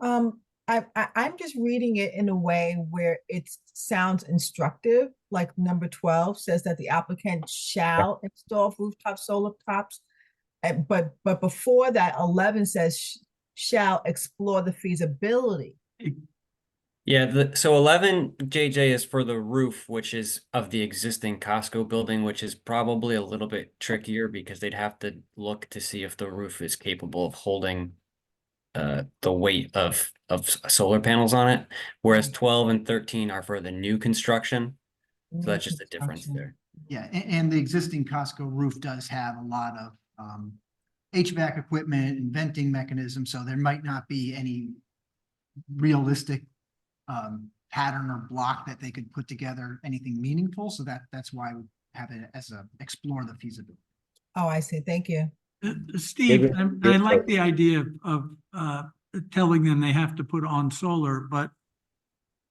S7: I'm just reading it in a way where it sounds instructive, like number 12 says that the applicant shall install rooftop solar tops. But before that, 11 says shall explore the feasibility.
S15: Yeah, so 11 JJ is for the roof, which is of the existing Costco building, which is probably a little bit trickier because they'd have to look to see if the roof is capable of holding the weight of solar panels on it, whereas 12 and 13 are for the new construction. So that's just a difference there.
S2: Yeah, and the existing Costco roof does have a lot of HVAC equipment and venting mechanisms, so there might not be any realistic pattern or block that they could put together anything meaningful. So that's why we have it as a explore the feasibility.
S7: Oh, I see. Thank you.
S1: Steve, I like the idea of telling them they have to put on solar, but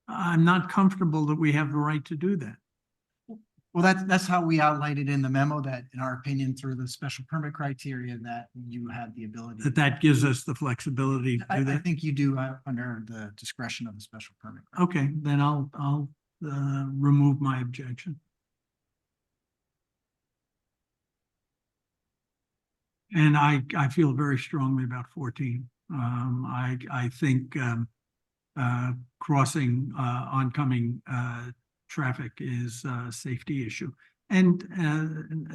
S1: I'm not comfortable that we have the right to do that.
S2: Well, that's how we outlined it in the memo, that in our opinion, through the special permit criteria, that you have the ability.
S1: That gives us the flexibility to do
S2: I
S1: that.
S2: think you do under the discretion of the special permit.
S1: Okay, then I'll remove my objection. And I feel very strongly about 14. I think crossing oncoming traffic is a safety issue and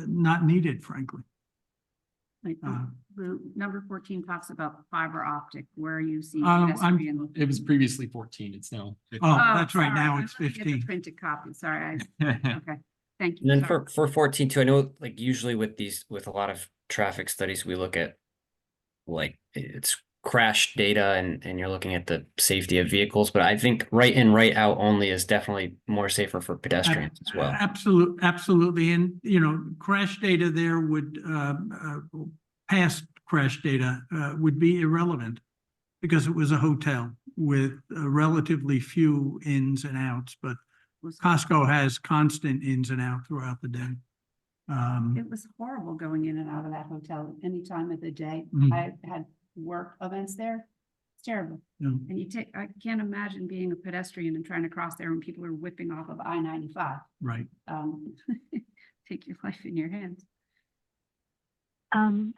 S1: not needed, frankly.
S14: Like, number 14 talks about fiber optic, where are you seeing
S1: I'm-
S14: pedestrian?
S11: It was previously 14, it's now. 15.
S1: Oh, that's right.
S14: sorry,
S1: Now
S14: I'm
S1: it's
S14: looking at the
S1: 15.
S14: Printed copy, sorry, okay, thank
S15: And
S14: you.
S15: then
S14: sorry.
S15: for 14 too, I know like usually with a lot of traffic studies, we look at like it's crash data and you're looking at the safety of vehicles, but I think right in, right out only is definitely more safer for pedestrians as well.
S1: Absolutely. And, crash data there would, past crash data would be irrelevant because it was a hotel with relatively few ins and outs, but Costco has constant ins and out throughout the day.
S14: It was horrible going in and out of that hotel any time of the day.
S1: Mhm.
S14: I had work events there. It's terrible.
S1: Yeah.
S14: And I can't imagine being a pedestrian and trying to cross there when people are whipping off of I-95.
S1: Right.
S14: Take your life in your hands.
S6: I'm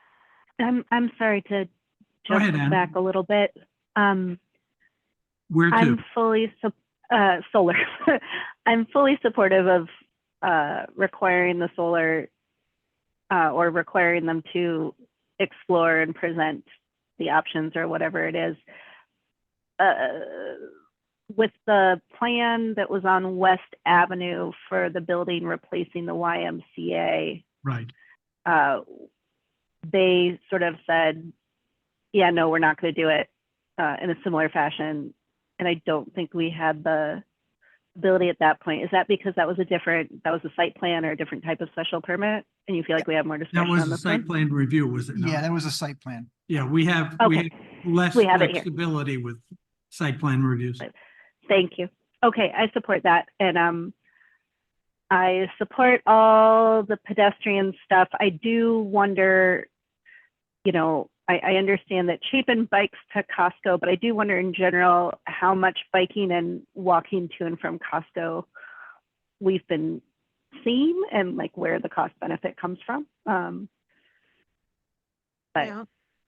S6: sorry to
S1: Go ahead,
S6: jump
S1: Ann.
S6: back a little bit.
S1: Where to?
S6: I'm fully solar. I'm fully supportive of requiring the solar or requiring them to explore and present the options or whatever it is. With the plan that was on West Avenue for the building replacing the YMCA,
S1: Right.
S6: they sort of said, yeah, no, we're not going to do it in a similar fashion. And I don't think we had the ability at that point. Is that because that was a site plan or a different type of special permit? And you feel like we have more
S1: That
S6: discretion
S1: was
S6: on
S1: a
S6: this
S1: site
S6: one?
S1: plan review, was it not?
S2: Yeah, that was a site plan.
S1: Yeah, we have
S6: Okay.
S1: less
S6: We have it here.
S1: flexibility with site plan reviews.
S6: Thank you. Okay, I support that. And I support all the pedestrian stuff. I do wonder, I understand that Chapin bikes to Costco, but I do wonder in general how much biking and walking to and from Costco we've been seeing and like where the cost benefit comes from. But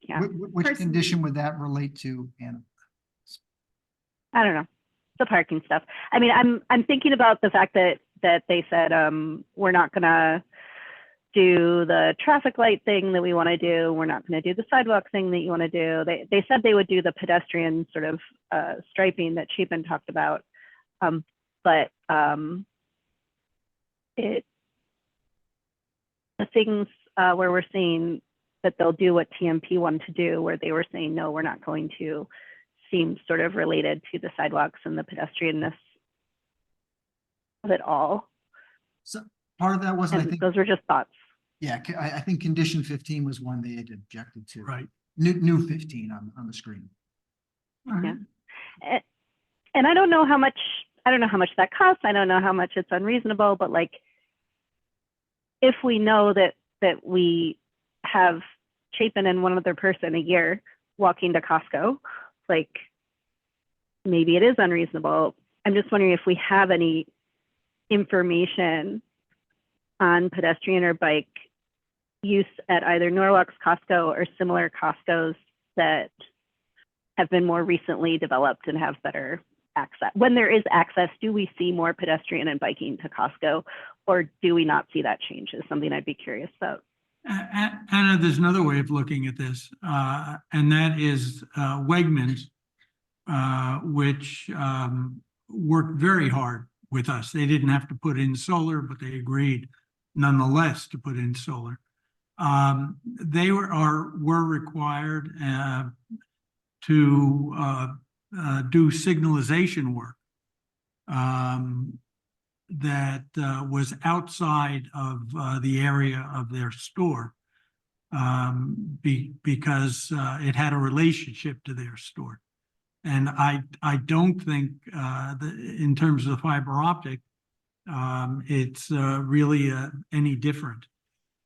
S6: yeah,
S2: Which condition would that relate to, Anna?
S6: I don't know, the parking stuff. I mean, I'm thinking about the fact that they said we're not gonna do the traffic light thing that we want to do. We're not going to do the sidewalk thing that you want to do. They said they would do the pedestrian sort of striping that Chapin talked about. But the things where we're seeing that they'll do what TMP wanted to do, where they were saying, no, we're not going to, seem sort of related to the sidewalks and the pedestrianness of it all.
S2: So part of that was, I
S6: And
S2: think,
S6: those were just thoughts.
S2: yeah, I think condition 15 was one they had objected to.
S1: Right.
S2: New 15 on the screen.
S6: Yeah. And I don't know how much that costs. I don't know how much it's unreasonable, but like, if we know that we have Chapin and one other person a year walking to Costco. Like, maybe it is unreasonable. I'm just wondering if we have any information on pedestrian or bike use at either Norwalk's Costco or similar Costcos that have been more recently developed and have better access. When there is access, do we see more pedestrian and biking to Costco, or do we not see that change? Is something I'd be curious about.
S1: Anna, there's another way of looking at this, and that is Wegmans, which worked very hard with us. They didn't have to put in solar, but they agreed nonetheless to put in solar. They were required to do signalization work that was outside of the area of their store because it had a relationship to their store. And I don't think that in terms of the fiber optic, it's really any different.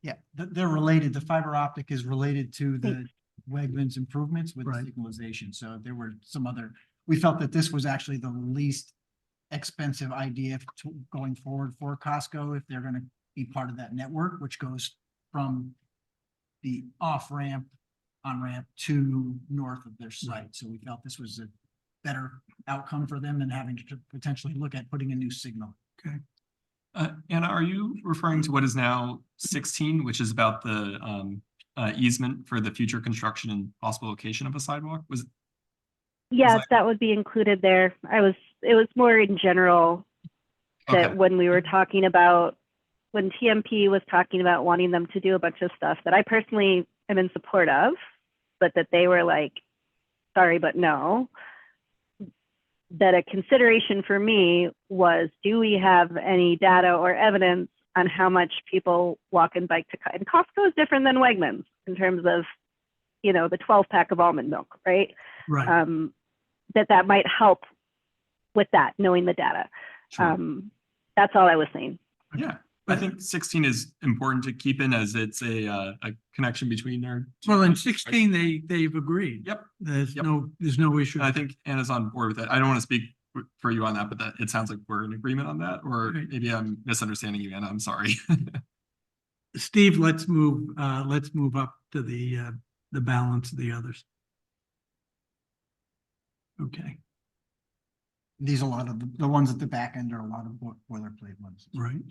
S2: Yeah, they're related. The fiber optic is related to the Wegmans improvements with the signalization. So there were some other, we felt that this was actually the least expensive idea going forward for Costco if they're going to be part of that network, which goes from the off-ramp, on-ramp to north of their site. So we felt this was a better outcome for them than having to potentially look at putting a new signal.
S1: Okay.
S11: Anna, are you referring to what is now 16, which is about the easement for the future construction and possible location of a sidewalk?
S6: Yeah, that would be included there. It was more in general that when we were talking about, when TMP was talking about wanting them to do a bunch of stuff that I personally am in support of, but that they were like, sorry, but no, that a consideration for me was, do we have any data or evidence on how much people walk and bike to, and Costco is different than Wegmans in terms of, you know, the 12-pack of almond milk, right?
S1: Right.
S6: That might help with that, knowing the data.
S1: Sure.
S6: That's all I was saying.
S11: Yeah, I think 16 is important to keep in as it's a connection between our.
S1: Well, in 16, they've agreed.
S11: Yep.
S1: There's no issue.
S11: I think Anna's on board with it. I don't want to speak for you on that, but it sounds like we're in agreement on that, or maybe I'm misunderstanding you, Anna. I'm sorry.
S1: Steve, let's move up to the balance of the others. Okay.
S2: These are a lot of the ones at the back end are a lot of boilerplate ones.
S1: Right.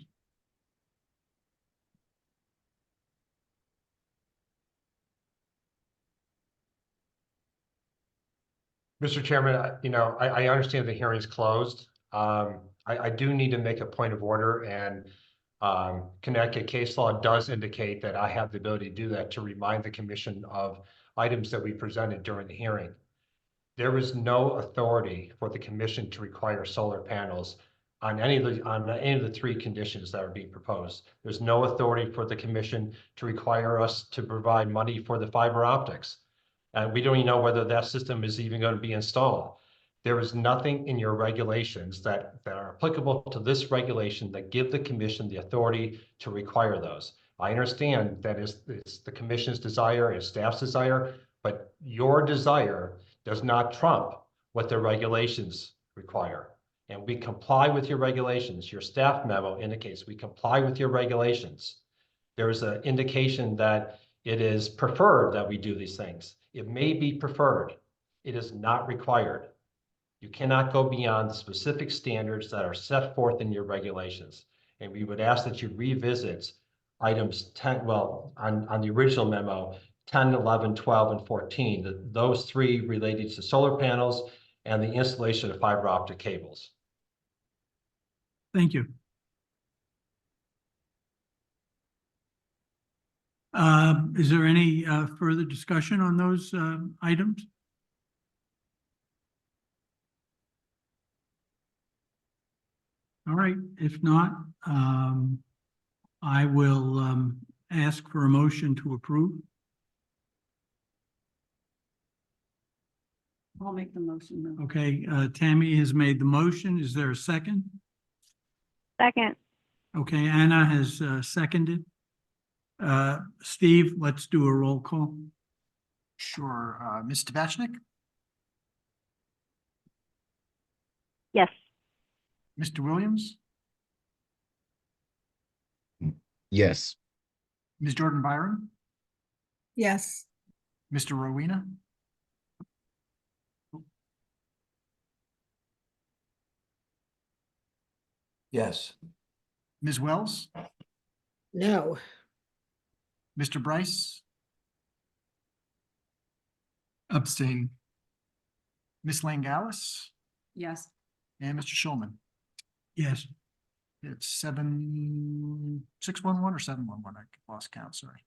S8: Mr. Chairman, I understand the hearing's closed. I do need to make a point of order, and Connecticut case law does indicate that I have the ability to do that, to remind the commission of items that we presented during the hearing. There is no authority for the commission to require solar panels on any of the three conditions that are being proposed. There's no authority for the commission to require us to provide money for the fiber optics. And we don't even know whether that system is even going to be installed. There is nothing in your regulations that are applicable to this regulation that give the commission the authority to require those. I understand that it's the commission's desire and staff's desire, but your desire does not trump what the regulations require. And we comply with your regulations. Your staff memo indicates we comply with your regulations. There's an indication that it is preferred that we do these things. It may be preferred. It is not required. You cannot go beyond the specific standards that are set forth in your regulations. And we would ask that you revisit items 10, well, on the original memo, 10, 11, 12, and 14, those three related to solar panels and the installation of fiber optic cables.
S1: Thank you. Is there any further discussion on those items? All right, if not, I will ask for a motion to approve.
S14: I'll make the motion. Then.
S1: Okay, Tammy has made the motion. Is there a second?
S6: Second.
S1: Okay, Anna has seconded. Steve, let's do a roll call.
S2: Sure, Ms. Tabachnik,
S6: Yes.
S2: Mr. Williams,
S4: Yes.
S2: Ms. Jordan Byron,
S7: Yes.
S2: Mr. Rowena,
S4: Yes.
S2: Ms. Wells,
S3: No.
S2: Mr. Bryce,
S11: Abstain.
S2: Ms. Langallis,
S14: Yes.
S2: and Mr. Schulman.
S1: Yes.
S2: It's 7-6-1-1 or 7-1-1. I lost count, sorry.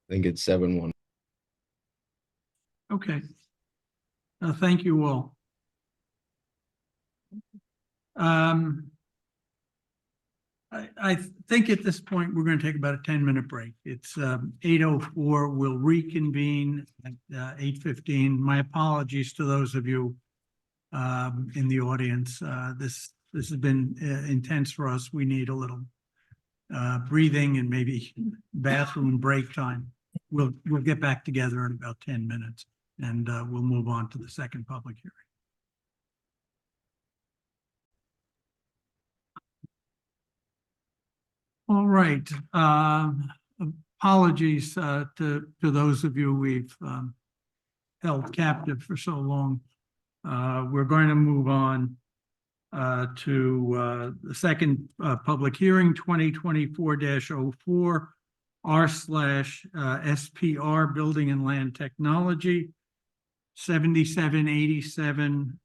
S4: I think it's 7-1.
S1: Okay. Thank you all. I think at this point, we're going to take about a 10-minute break. It's 8:04. We'll reconvene at 8:15. My apologies to those of you in the audience. This has been intense for us. We need a little breathing and maybe bathroom break time. We'll get back together in about 10 minutes and we'll move on to the second public hearing. All right. Apologies to those of you we've held captive for so long. We're going to move on to the second public hearing, 2024-04, R/SPR Building and Land Technology, 7787,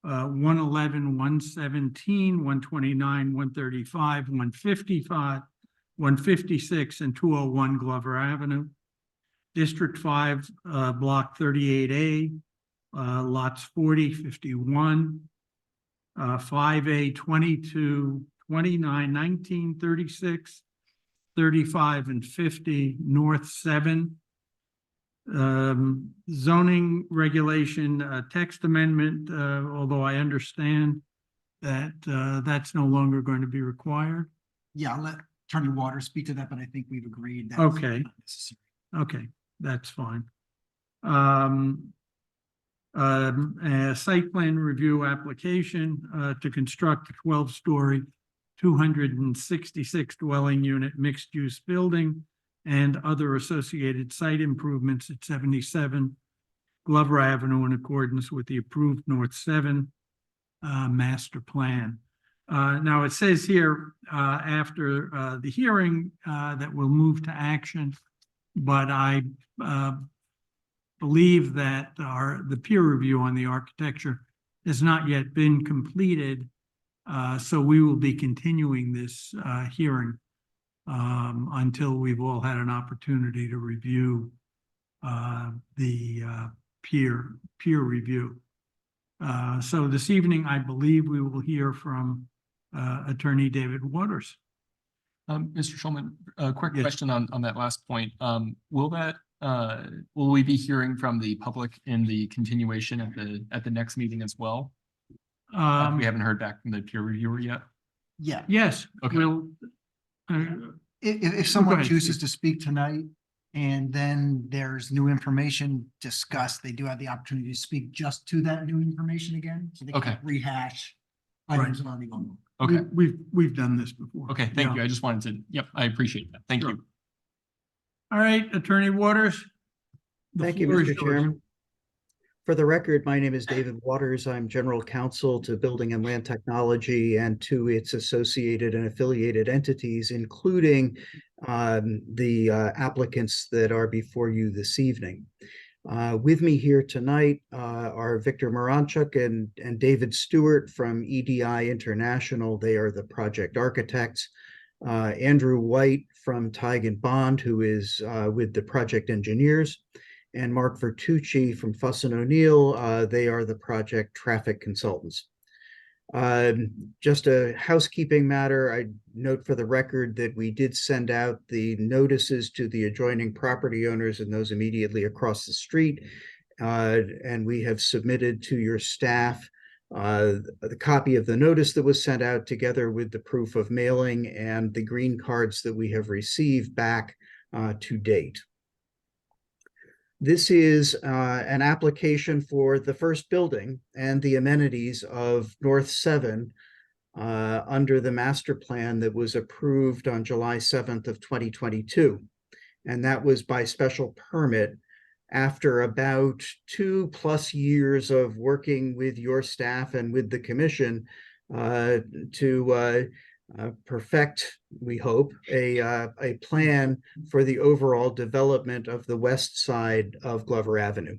S1: 111, 117, 129, 135, 155, 156, and 201 Glover Avenue. District 5, Block 38A, lots 40, 51, 5A, 22, 29, 19, 36, 35, and 50, North 7. Zoning regulation text amendment, although I understand that that's no longer going to be required.
S2: Yeah, I'll let Attorney Waters speak to that, but I think we've agreed that.
S1: Okay. Okay, that's fine. A site plan review application to construct a 12-story, 266 dwelling unit mixed-use building and other associated site improvements at 77 Glover Avenue in accordance with the approved North 7 master plan. Now it says here after the hearing that we'll move to action, but I believe that the peer review on the architecture has not yet been completed. So we will be continuing this hearing until we've all had an opportunity to review the peer review. So this evening, I believe we will hear from Attorney David Waters.
S11: Mr. Schulman, a quick
S1: Yes.
S11: question on that last point. Will we be hearing from the public in the continuation at the next meeting as well? We haven't heard back from the peer reviewer yet.
S2: Yeah,
S1: Yes,
S11: Okay.
S1: we'll.
S2: if someone
S1: ahead,
S2: chooses
S1: Steve.
S2: to speak tonight and then there's new information discussed, they do have the opportunity to speak just to that new information again. So they
S11: Okay.
S2: can't rehash items that are already going on.
S11: Okay.
S1: We've done this before.
S11: Okay, thank
S1: Yeah.
S11: you. I just wanted to, yep, I appreciate that. Thank
S1: Sure.
S11: you.
S1: All right, Attorney Waters. the
S16: Thank you,
S1: floor is
S16: Mr.
S1: yours.
S16: Chairman. For the record, my name is David Waters. I'm General Counsel to Building and Land Technology and to its associated and affiliated entities, including the applicants that are before you this evening. With me here tonight are Victor Moranchuk and David Stewart from EDI International. They are the project architects. Andrew White from Tighe & Bond, who is with the project engineers, and Mark Vertucci from Fuss & O'Neill. They are the project traffic consultants. Just a housekeeping matter, I note for the record that we did send out the notices to the adjoining property owners and those immediately across the street. And we have submitted to your staff the copy of the notice that was sent out together with the proof of mailing and the green cards that we have received back to date. This is an application for the first building and the amenities of North 7 under the master plan that was approved on July 7th of 2022. And that was by special permit after about 2+ years of working with your staff and with the commission to perfect, we hope, a plan for the overall development of the west side of Glover Avenue.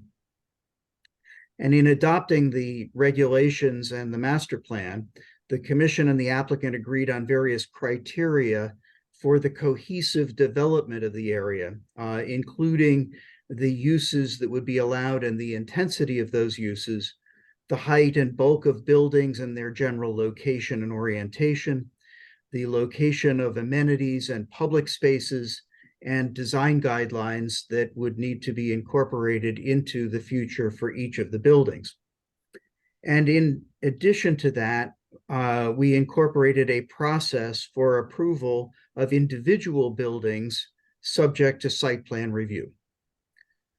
S16: And in adopting the regulations and the master plan, the commission and the applicant agreed on various criteria for the cohesive development of the area, including the uses that would be allowed and the intensity of those uses, the height and bulk of buildings and their general location and orientation, the location of amenities and public spaces, and design guidelines that would need to be incorporated into the future for each of the buildings. And in addition to that, we incorporated a process for approval of individual buildings subject to site plan review.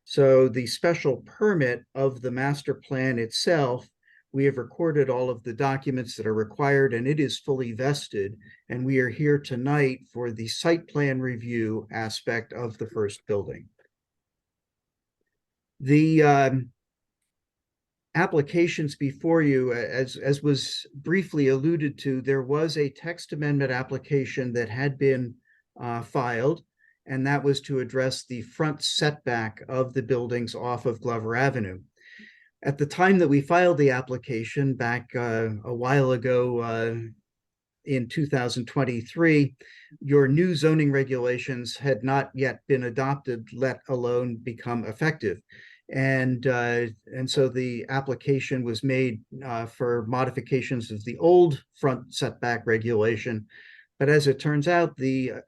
S16: So the special permit of the master plan itself, we have recorded all of the documents that are required, and it is fully vested. And we are here tonight for the site plan review aspect of the first building. The applications before you, as was briefly alluded to, there was a text amendment application that had been filed, and that was to address the front setback of the buildings off of Glover Avenue. At the time that we filed the application back a while ago in 2023, your new zoning regulations had not yet been adopted, let alone become effective. And so the application was made for modifications of the old front setback regulation. But as it turns out,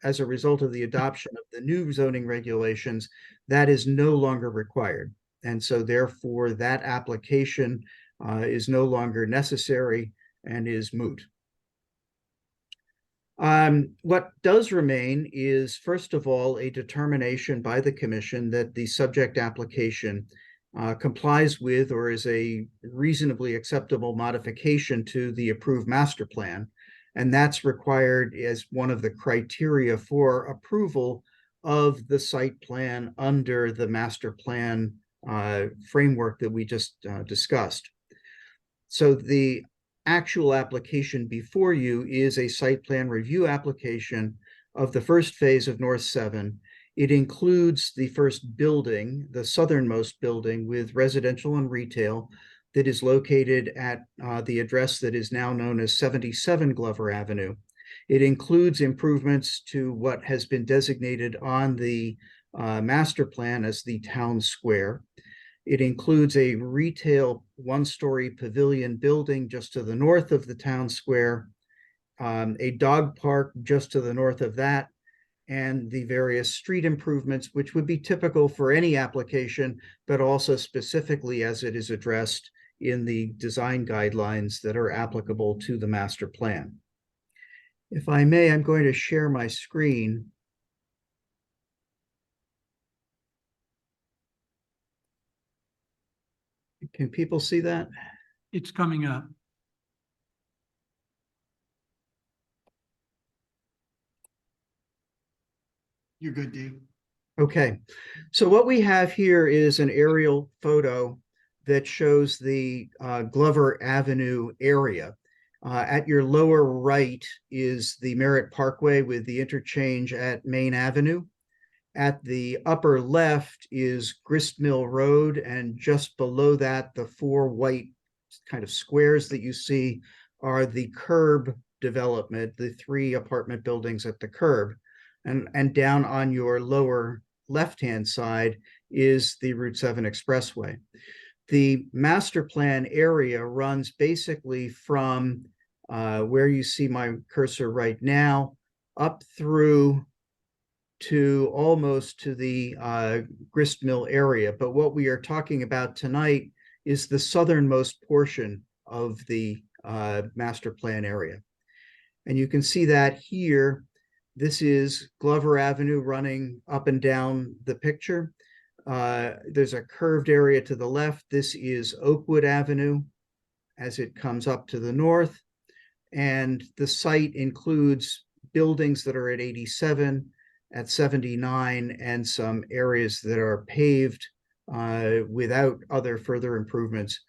S16: as a result of the adoption of the new zoning regulations, that is no longer required. And so therefore, that application is no longer necessary and is moot. What does remain is, first of all, a determination by the commission that the subject application complies with or is a reasonably acceptable modification to the approved master plan. And that's required as one of the criteria for approval of the site plan under the master plan framework that we just discussed. So the actual application before you is a site plan review application of the first phase of North 7. It includes the first building, the southernmost building with residential and retail, that is located at the address that is now known as 77 Glover Avenue. It includes improvements to what has been designated on the master plan as the town square. It includes a retail one-story pavilion building just to the north of the town square, a dog park just to the north of that, and the various street improvements, which would be typical for any application, but also specifically as it is addressed in the design guidelines that are applicable to the master plan. If I may, I'm going to share my screen. Can people see that?
S1: It's coming up.
S2: You're good, Dave.
S16: Okay, so what we have here is an aerial photo that shows the Glover Avenue area. At your lower right is the Merritt Parkway with the interchange at Main Avenue. At the upper left is Grist Mill Road, and just below that, the 4 white kind of squares that you see are the curb development, the 3 apartment buildings at the curb. And down on your lower left-hand side is the Route 7 Expressway. The master plan area runs basically from where you see my cursor right now up through to almost to the Grist Mill area. But what we are talking about tonight is the southernmost portion of the master plan area. And you can see that here. This is Glover Avenue running up and down the picture. There's a curved area to the left. This is Oakwood Avenue as it comes up to the north. And the site includes buildings that are at 87, at 79, and some areas that are paved without other further improvements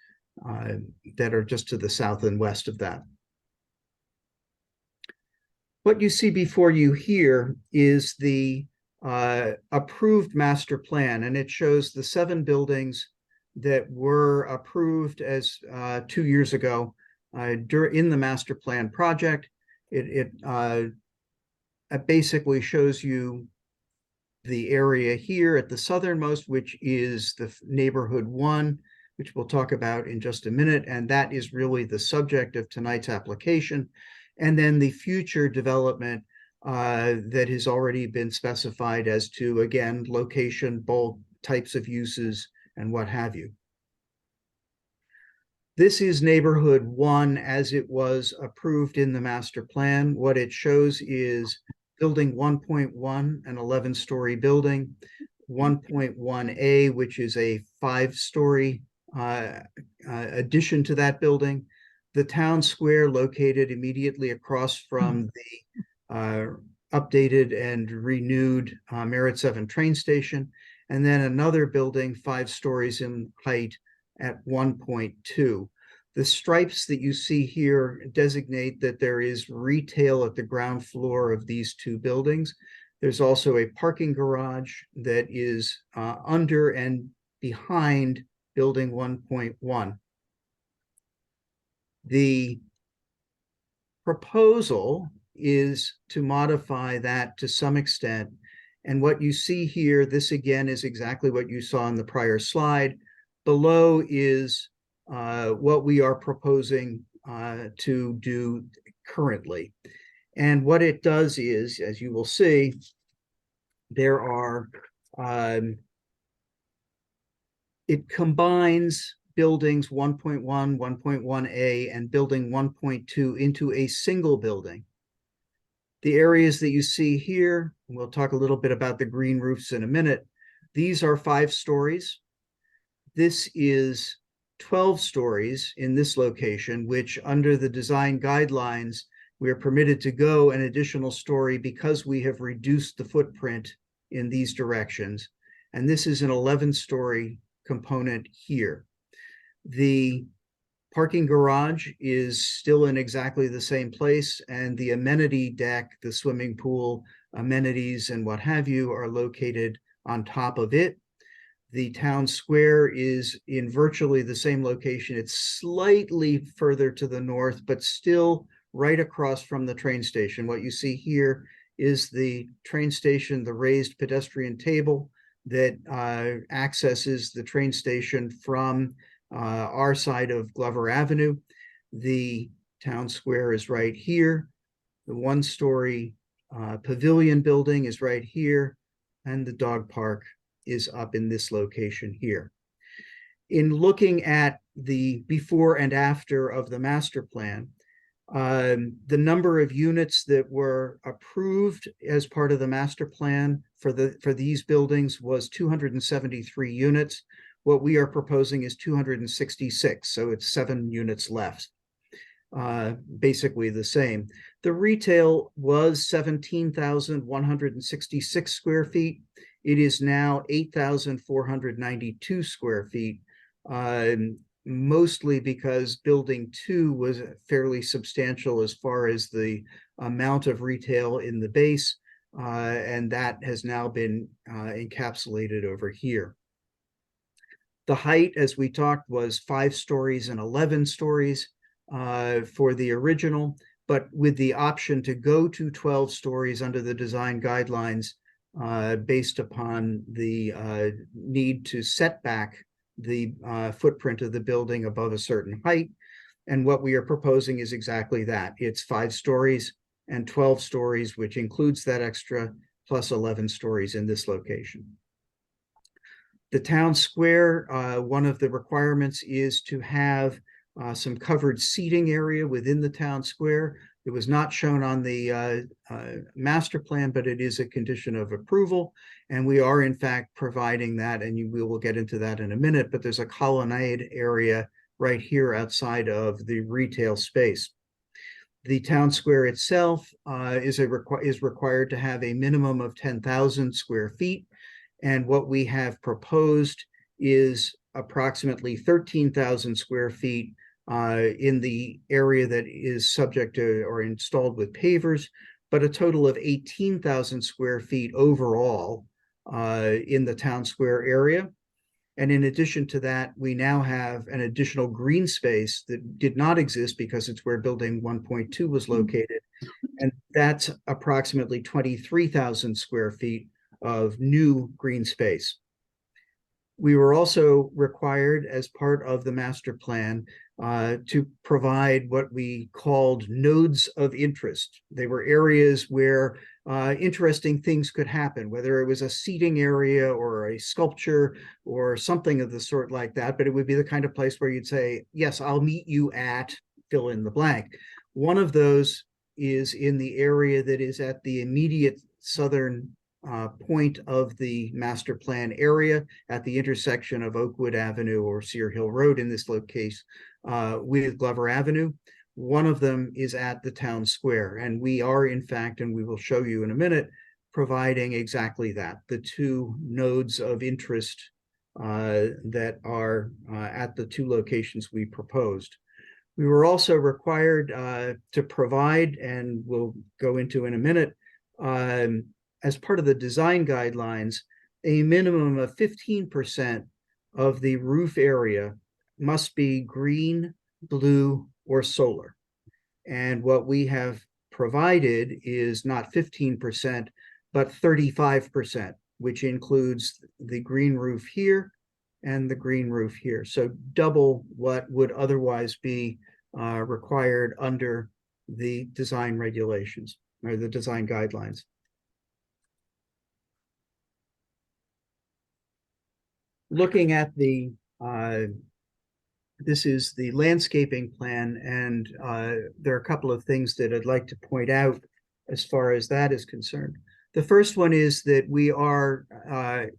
S16: that are just to the south and west of that. What you see before you here is the approved master plan, and it shows the 7 buildings that were approved as 2 years ago in the master plan project. It basically shows you the area here at the southernmost, which is the neighborhood 1, which we'll talk about in just a minute, and that is really the subject of tonight's application. And then the future development that has already been specified as to, again, location, bulk, types of uses, and what have you. This is neighborhood 1 as it was approved in the master plan. What it shows is building 1.1, an 11-story building, 1.1A, which is a 5-story addition to that building, the town square located immediately across from the updated and renewed Merit 7 train station, and then another building 5 stories in height at 1.2. The stripes that you see here designate that there is retail at the ground floor of these 2 buildings. There's also a parking garage that is under and behind building 1.1. The proposal is to modify that to some extent. And what you see here, this again is exactly what you saw in the prior slide. Below is what we are proposing to do currently. And what it does is, as you will see, there are, it combines buildings 1.1, 1.1A, and building 1.2 into a single building. The areas that you see here, and we'll talk a little bit about the green roofs in a minute, these are 5 stories. This is 12 stories in this location, which under the design guidelines, we are permitted to go an additional story because we have reduced the footprint in these directions. And this is an 11-story component here. The parking garage is still in exactly the same place, and the amenity deck, the swimming pool, amenities, and what have you are located on top of it. The town square is in virtually the same location. It's slightly further to the north, but still right across from the train station. What you see here is the train station, the raised pedestrian table that accesses the train station from our side of Glover Avenue. The town square is right here. The 1-story pavilion building is right here, and the dog park is up in this location here. In looking at the before and after of the master plan, the number of units that were approved as part of the master plan for these buildings was 273 units. What we are proposing is 266, so it's 7 units left. Basically the same. The retail was 17,166 square feet. It is now 8,492 square feet, mostly because building 2 was fairly substantial as far as the amount of retail in the base, and that has now been encapsulated over here. The height, as we talked, was 5 stories and 11 stories for the original, but with the option to go to 12 stories under the design guidelines based upon the need to set back the footprint of the building above a certain height. And what we are proposing is exactly that. It's 5 stories and 12 stories, which includes that extra, plus 11 stories in this location. The town square, one of the requirements is to have some covered seating area within the town square. It was not shown on the master plan, but it is a condition of approval. And we are in fact providing that, and we will get into that in a minute, but there's a colonnade area right here outside of the retail space. The town square itself is required to have a minimum of 10,000 square feet. And what we have proposed is approximately 13,000 square feet in the area that is subject to or installed with pavers, but a total of 18,000 square feet overall in the town square area. And in addition to that, we now have an additional green space that did not exist because it's where building 1.2 was located. And that's approximately 23,000 square feet of new green space. We were also required as part of the master plan to provide what we called nodes of interest. They were areas where interesting things could happen, whether it was a seating area or a sculpture or something of the sort like that, but it would be the kind of place where you'd say, yes, I'll meet you at fill in the blank. One of those is in the area that is at the immediate southern point of the master plan area at the intersection of Oakwood Avenue or Sear Hill Road in this case with Glover Avenue. One of them is at the town square, and we are in fact, and we will show you in a minute, providing exactly that, the two nodes of interest that are at the two locations we proposed. We were also required to provide, and we'll go into in a minute, as part of the design guidelines, a minimum of 15% of the roof area must be green, blue, or solar. And what we have provided is not 15%, but 35%, which includes the green roof here and the green roof here. So double what would otherwise be required under the design regulations or the design guidelines. Looking at the, this is the landscaping plan, and there are a couple of things that I'd like to point out as far as that is concerned. The first one is that we are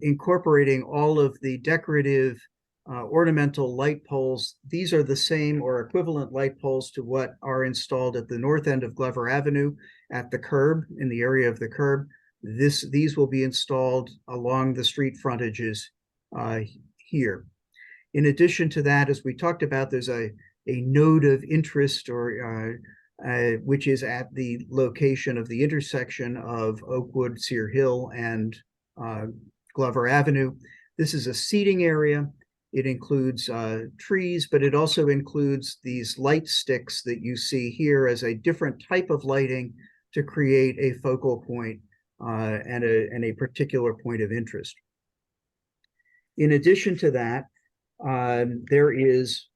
S16: incorporating all of the decorative ornamental light poles. These are the same or equivalent light poles to what are installed at the north end of Glover Avenue at the curb, in the area of the curb. These will be installed along the street frontages here. In addition to that, as we talked about, there's a node of interest or which is at the location of the intersection of Oakwood, Sear Hill, and Glover Avenue. This is a seating area. It includes trees, but it also includes these light sticks that you see here as a different type of lighting to create a focal point and a particular point of interest. In addition to that, there is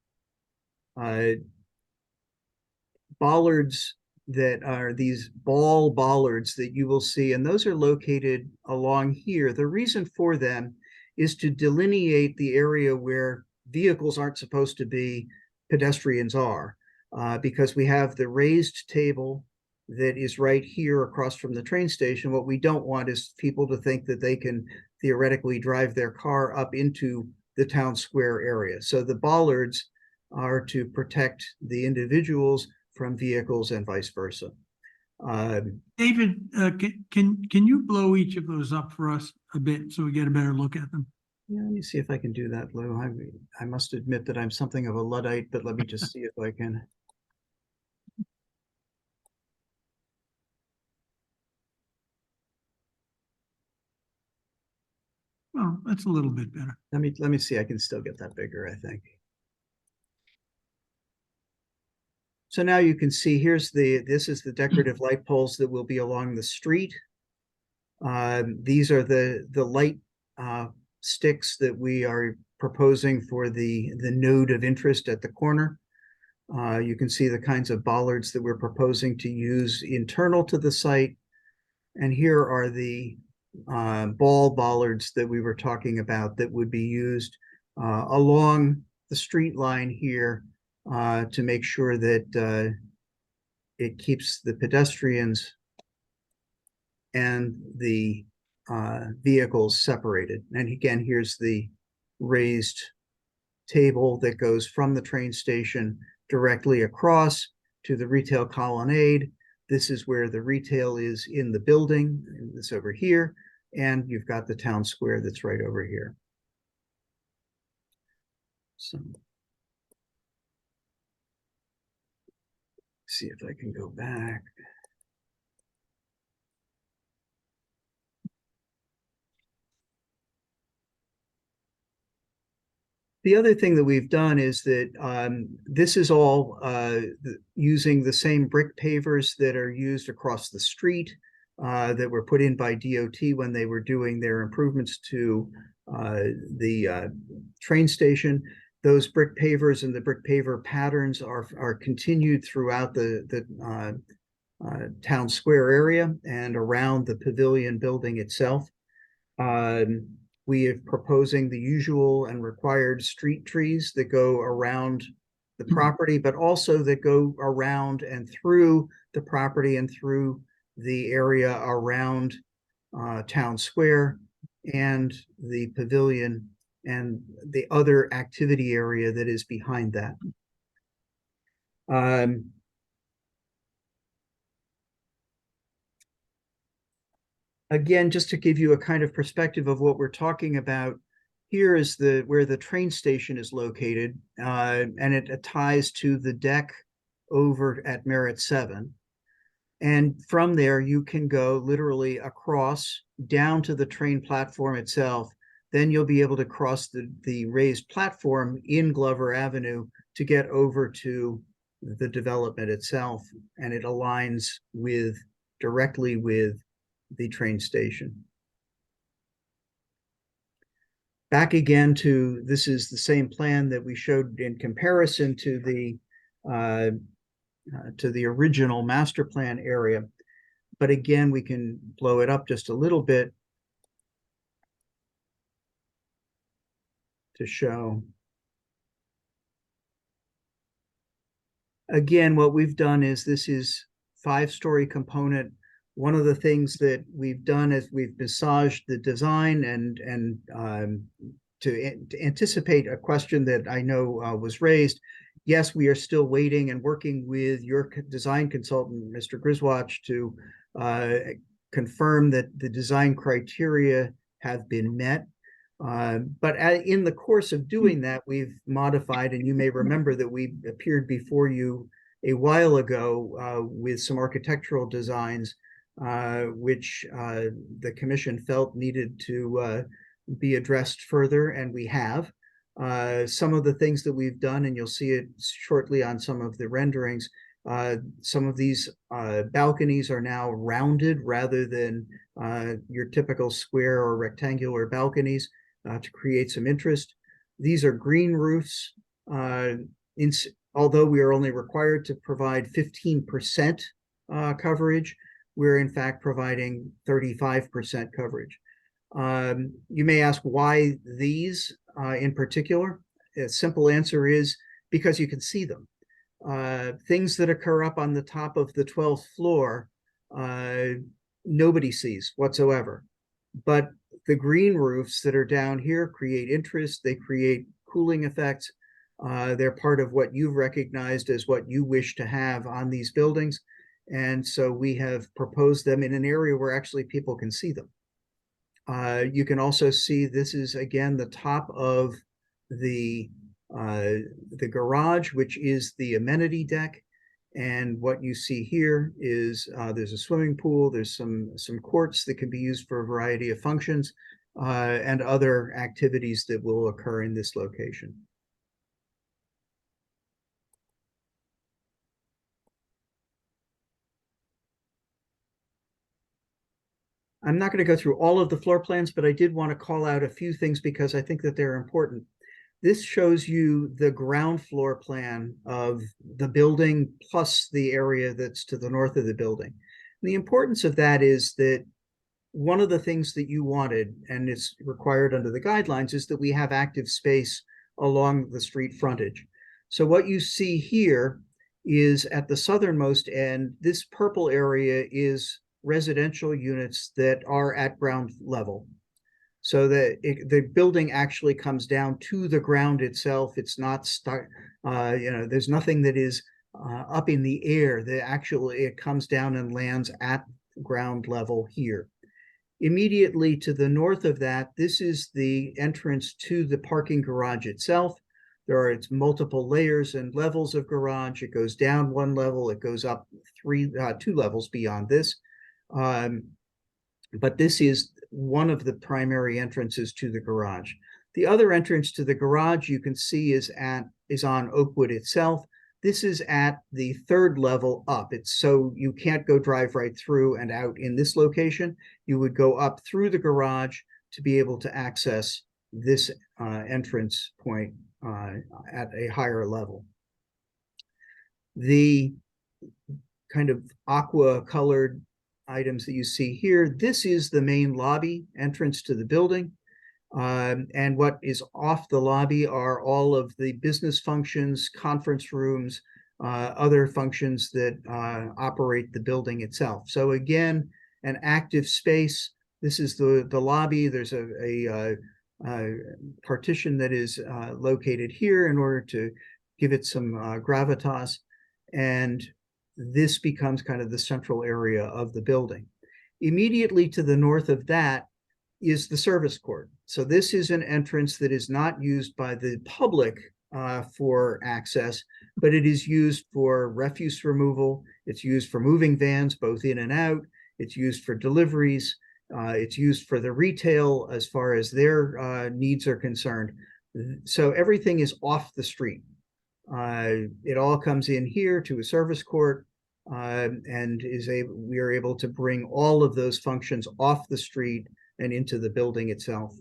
S16: bollards that are these ball bollards that you will see, and those are located along here. The reason for them is to delineate the area where vehicles aren't supposed to be, pedestrians are, because we have the raised table that is right here across from the train station. What we don't want is people to think that they can theoretically drive their car up into the town square area. So the bollards are to protect the individuals from vehicles and vice versa.
S1: David, can you blow each of those up for us a bit so we get a better look at them?
S16: Yeah, let me see if I can do that, Lou. I must admit that I'm something of a Luddite, but let me just see if I can.
S1: Well, that's a little bit better.
S16: Let me see. I can still get that bigger, I think. So now you can see this is the decorative light poles that will be along the street. These are the light sticks that we are proposing for the node of interest at the corner. You can see the kinds of bollards that we're proposing to use internal to the site. And here are the ball bollards that we were talking about that would be used along the street line here to make sure that it keeps the pedestrians and the vehicles separated. And again, here's the raised table that goes from the train station directly across to the retail colonnade. This is where the retail is in the building, and this over here, and you've got the town square that's right over here. So, see if I can go back. The other thing that we've done is that this is all using the same brick pavers that are used across the street that were put in by DOT when they were doing their improvements to the train station. Those brick pavers and the brick paver patterns are continued throughout the town square area and around the pavilion building itself. We are proposing the usual and required street trees that go around the property, but also that go around and through the property and through the area around town square and the pavilion and the other activity area that is behind that. Again, just to give you a kind of perspective of what we're talking about, here is where the train station is located, and it ties to the deck over at Merit 7. And from there, you can go literally across down to the train platform itself. Then you'll be able to cross the raised platform in Glover Avenue to get over to the development itself. And it aligns directly with the train station. Back again to, this is the same plan that we showed in comparison to the original master plan area. But again, we can blow it up just a little bit to show. Again, what we've done is this is 5-story component. One of the things that we've done is we've massaged the design and to anticipate a question that I know was raised. Yes, we are still waiting and working with your design consultant, Mr. Griswatch, to confirm that the design criteria have been met. But in the course of doing that, we've modified, and you may remember that we appeared before you a while ago with some architectural designs which the commission felt needed to be addressed further, and we have. Some of the things that we've done, and you'll see it shortly on some of the renderings, some of these balconies are now rounded rather than your typical square or rectangular balconies to create some interest. These are green roofs. Although we are only required to provide 15% coverage, we're in fact providing 35% coverage. You may ask why these in particular. A simple answer is because you can see them. Things that occur up on the top of the 12th floor, nobody sees whatsoever. But the green roofs that are down here create interest, they create cooling effects. They're part of what you've recognized as what you wish to have on these buildings. And so we have proposed them in an area where actually people can see them. You can also see this is, again, the top of the garage, which is the amenity deck. And what you see here is there's a swimming pool, there's some courts that can be used for a variety of functions and other activities that will occur in this location. I'm not going to go through all of the floor plans, but I did want to call out a few things because I think that they're important. This shows you the ground floor plan of the building plus the area that's to the north of the building. And the importance of that is that one of the things that you wanted, and it's required under the guidelines, is that we have active space along the street frontage. So what you see here is at the southernmost end, this purple area is residential units that are at ground level. So the building actually comes down to the ground itself. It's not there's nothing that is up in the air. It comes down and lands at ground level here. Immediately to the north of that, this is the entrance to the parking garage itself. There are multiple layers and levels of garage. It goes down one level, it goes up two levels beyond this. But this is one of the primary entrances to the garage. The other entrance to the garage you can see is on Oakwood itself. This is at the third level up. So you can't go drive right through and out in this location. You would go up through the garage to be able to access this entrance point at a higher level. The kind of aqua colored items that you see here, this is the main lobby entrance to the building. And what is off the lobby are all of the business functions, conference rooms, other functions that operate the building itself. So again, an active space. This is the lobby. There's a partition that is located here in order to give it some gravitas. And this becomes kind of the central area of the building. Immediately to the north of that is the service court. So this is an entrance that is not used by the public for access, but it is used for refuse removal. It's used for moving vans, both in and out. It's used for deliveries. It's used for the retail as far as their needs are concerned. So everything is off the street. It all comes in here to a service court, and we are able to bring all of those functions off the street and into the building itself.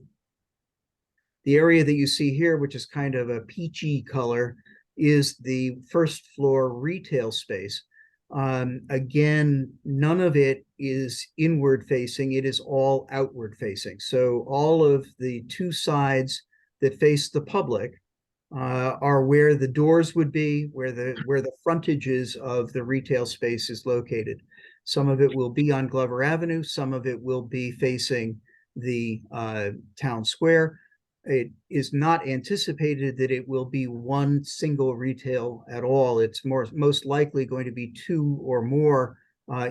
S16: The area that you see here, which is kind of a peachy color, is the first floor retail space. Again, none of it is inward facing, it is all outward facing. So all of the two sides that face the public are where the doors would be, where the frontages of the retail space is located. Some of it will be on Glover Avenue, some of it will be facing the town square. It is not anticipated that it will be one single retail at all. It's most likely going to be two or more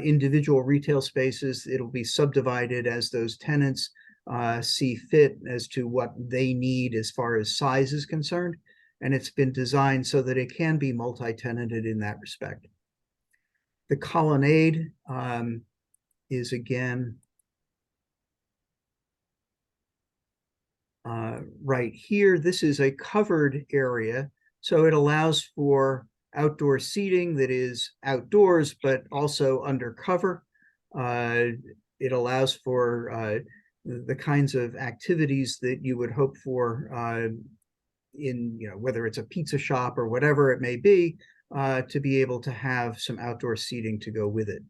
S16: individual retail spaces. It'll be subdivided as those tenants see fit as to what they need as far as size is concerned. And it's been designed so that it can be multi-tenanted in that respect. The colonnade is again right here. This is a covered area, so it allows for outdoor seating that is outdoors, but also under cover. It allows for the kinds of activities that you would hope for in, whether it's a pizza shop or whatever it may be, to be able to have some outdoor seating to go with it.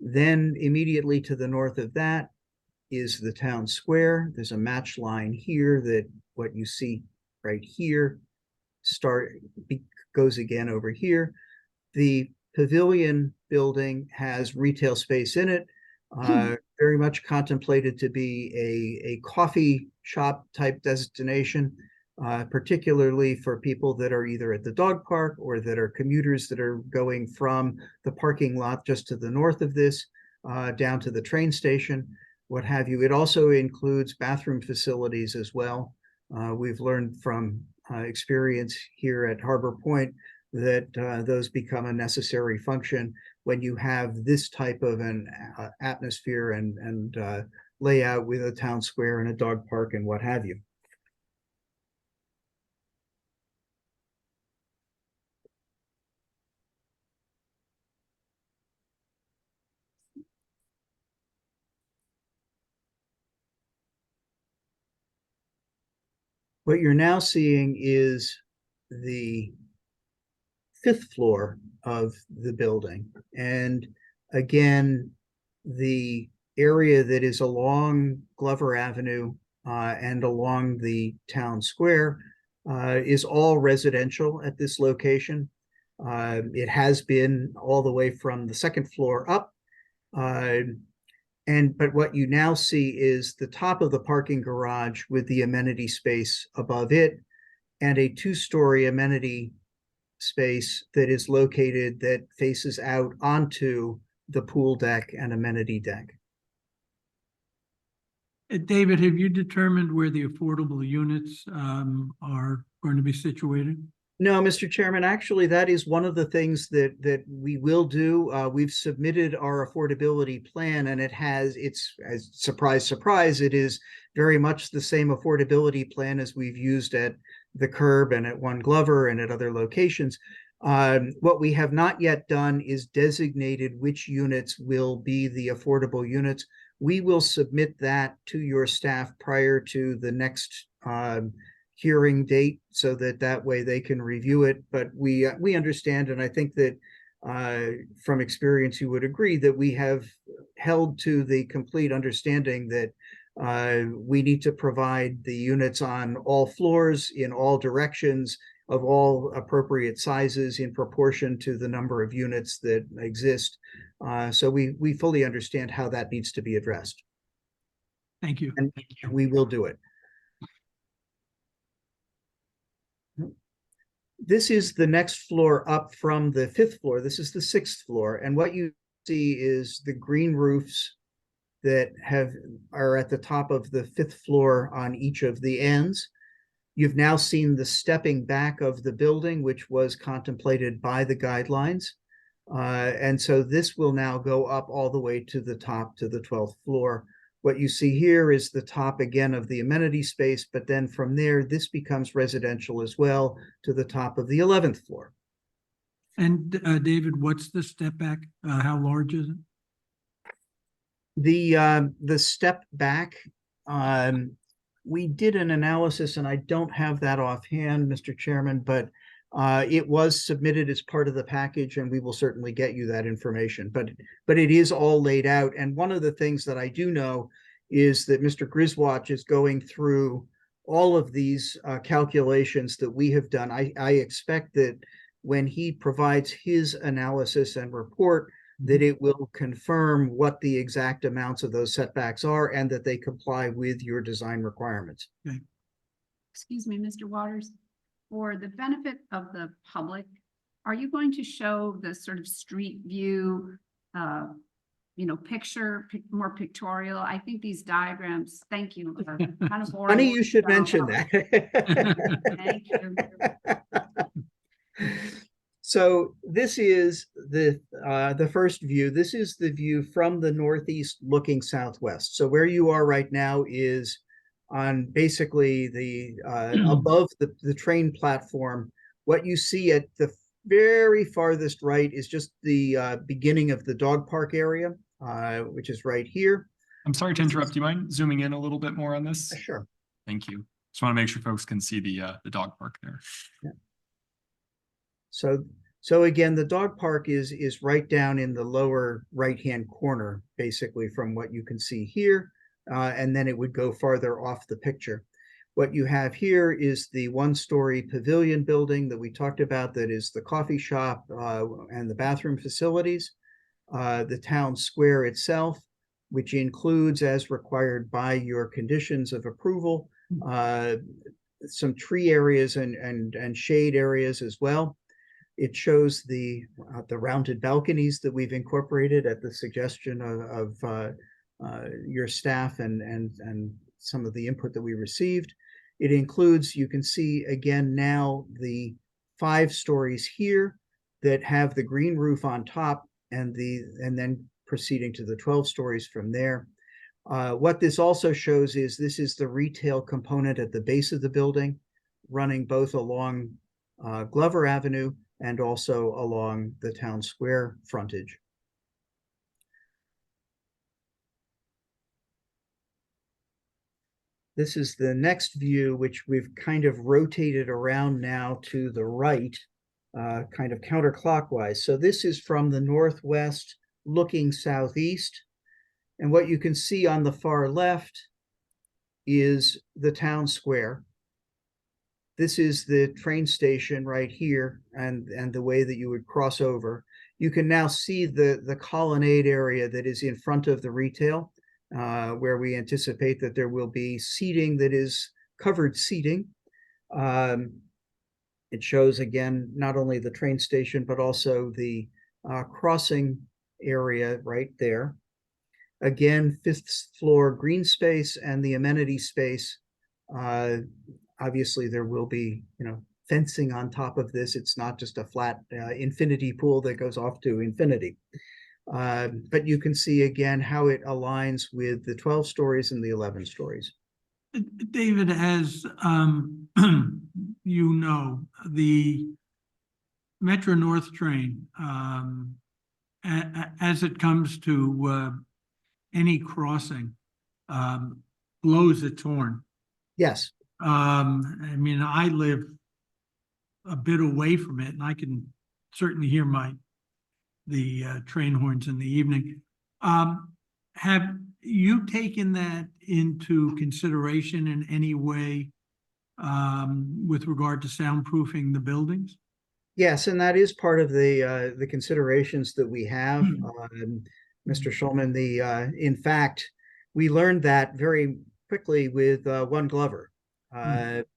S16: Then immediately to the north of that is the town square. There's a match line here that what you see right here goes again over here. The pavilion building has retail space in it, very much contemplated to be a coffee shop type destination, particularly for people that are either at the dog park or that are commuters that are going from the parking lot just to the north of this down to the train station, what have you. It also includes bathroom facilities as well. We've learned from experience here at Harbor Point that those become a necessary function when you have this type of an atmosphere and layout with a town square and a dog park and what have you. What you're now seeing is the 5th floor of the building. And again, the area that is along Glover Avenue and along the town square is all residential at this location. It has been all the way from the second floor up. But what you now see is the top of the parking garage with the amenity space above it, and a two-story amenity space that is located that faces out onto the pool deck and amenity deck.
S1: David, have you determined where the affordable units are going to be situated?
S16: No, Mr. Chairman, actually, that is one of the things that we will do. We've submitted our affordability plan, and it's as surprise, surprise, it is very much the same affordability plan as we've used at the Curb and at One Glover and at other locations. What we have not yet done is designated which units will be the affordable units. We will submit that to your staff prior to the next hearing date, so that way they can review it. But we understand, and I think that from experience you would agree, that we have held to the complete understanding that we need to provide the units on all floors in all directions of all appropriate sizes in proportion to the number of units that exist. So we fully understand how that needs to be addressed.
S1: Thank you.
S16: And we will do it. This is the next floor up from the 5th floor. This is the 6th floor. And what you see is the green roofs that are at the top of the 5th floor on each of the ends. You've now seen the stepping back of the building, which was contemplated by the guidelines. And so this will now go up all the way to the top, to the 12th floor. What you see here is the top again of the amenity space, but then from there, this becomes residential as well to the top of the 11th floor.
S1: And David, what's the step back? How large is it?
S16: The step back, we did an analysis, and I don't have that offhand, Mr. Chairman, but it was submitted as part of the package, and we will certainly get you that information. But it is all laid out. And one of the things that I do know is that Mr. Griswold is going through all of these calculations that we have done. I expect that when he provides his analysis and report, that it will confirm what the exact amounts of those setbacks are and that they comply with your design requirements.
S1: Okay.
S14: Excuse me, Mr. Waters, for the benefit of the public, are you going to show the sort of street view, picture, more pictorial? I think these diagrams, thank you, are kind of boring.
S16: Funny you should mention that.
S14: Thank you.
S16: So this is the first view. This is the view from the northeast looking southwest. So where you are right now is on basically the above the train platform. What you see at the very farthest right is just the beginning of the dog park area, which is right here.
S11: I'm sorry to interrupt. Do you mind zooming in a little bit more on this?
S16: Sure.
S11: Thank you. Just want to make sure folks can see the dog park there.
S16: Yeah. So again, the dog park is right down in the lower right-hand corner, basically from what you can see here, and then it would go farther off the picture. What you have here is the one-story pavilion building that we talked about, that is the coffee shop and the bathroom facilities, the town square itself, which includes, as required by your conditions of approval, some tree areas and shade areas as well. It shows the rounded balconies that we've incorporated at the suggestion of your staff and some of the input that we received. It includes, you can see again now, the 5 stories here that have the green roof on top, and then proceeding to the 12 stories from there. What this also shows is this is the retail component at the base of the building, running both along Glover Avenue and also along the town square frontage. This is the next view, which we've kind of rotated around now to the right, kind of counterclockwise. So this is from the northwest looking southeast. And what you can see on the far left is the town square. This is the train station right here and the way that you would cross over. You can now see the colonnade area that is in front of the retail, where we anticipate that there will be seating that is covered seating. It shows again, not only the train station, but also the crossing area right there. Again, 5th floor green space and the amenity space. Obviously, there will be, fencing on top of this. It's not just a flat infinity pool that goes off to infinity. But you can see again how it aligns with the 12 stories and the 11 stories.
S1: David, as you know, the Metro North train, as it comes to any crossing, blows its horn.
S16: Yes.
S1: I mean, I live a bit away from it, and I can certainly hear the train horns in the evening. Have you taken that into consideration in any way with regard to soundproofing the buildings?
S16: Yes, and that is part of the considerations that we have, Mr. Schulman. In fact, we learned that very quickly with One Glover,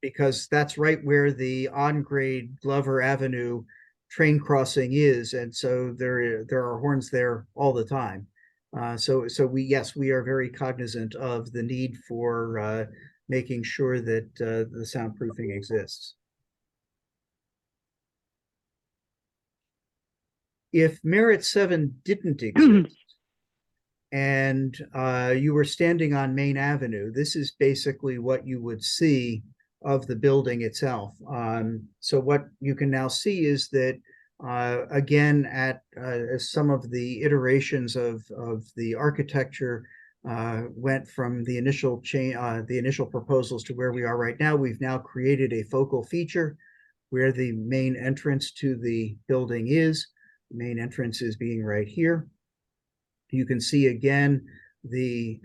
S16: because that's right where the on-grade Glover Avenue train crossing is, and so there are horns there all the time. So we are very cognizant of the need for making sure that the soundproofing exists. If Merit 7 didn't exist and you were standing on Main Avenue, this is basically what you would see of the building itself. So what you can now see is that again, at some of the iterations of the architecture went from the initial proposals to where we are right now. We've now created a focal feature where the main entrance to the building is. The main entrance is being right here. You can see again the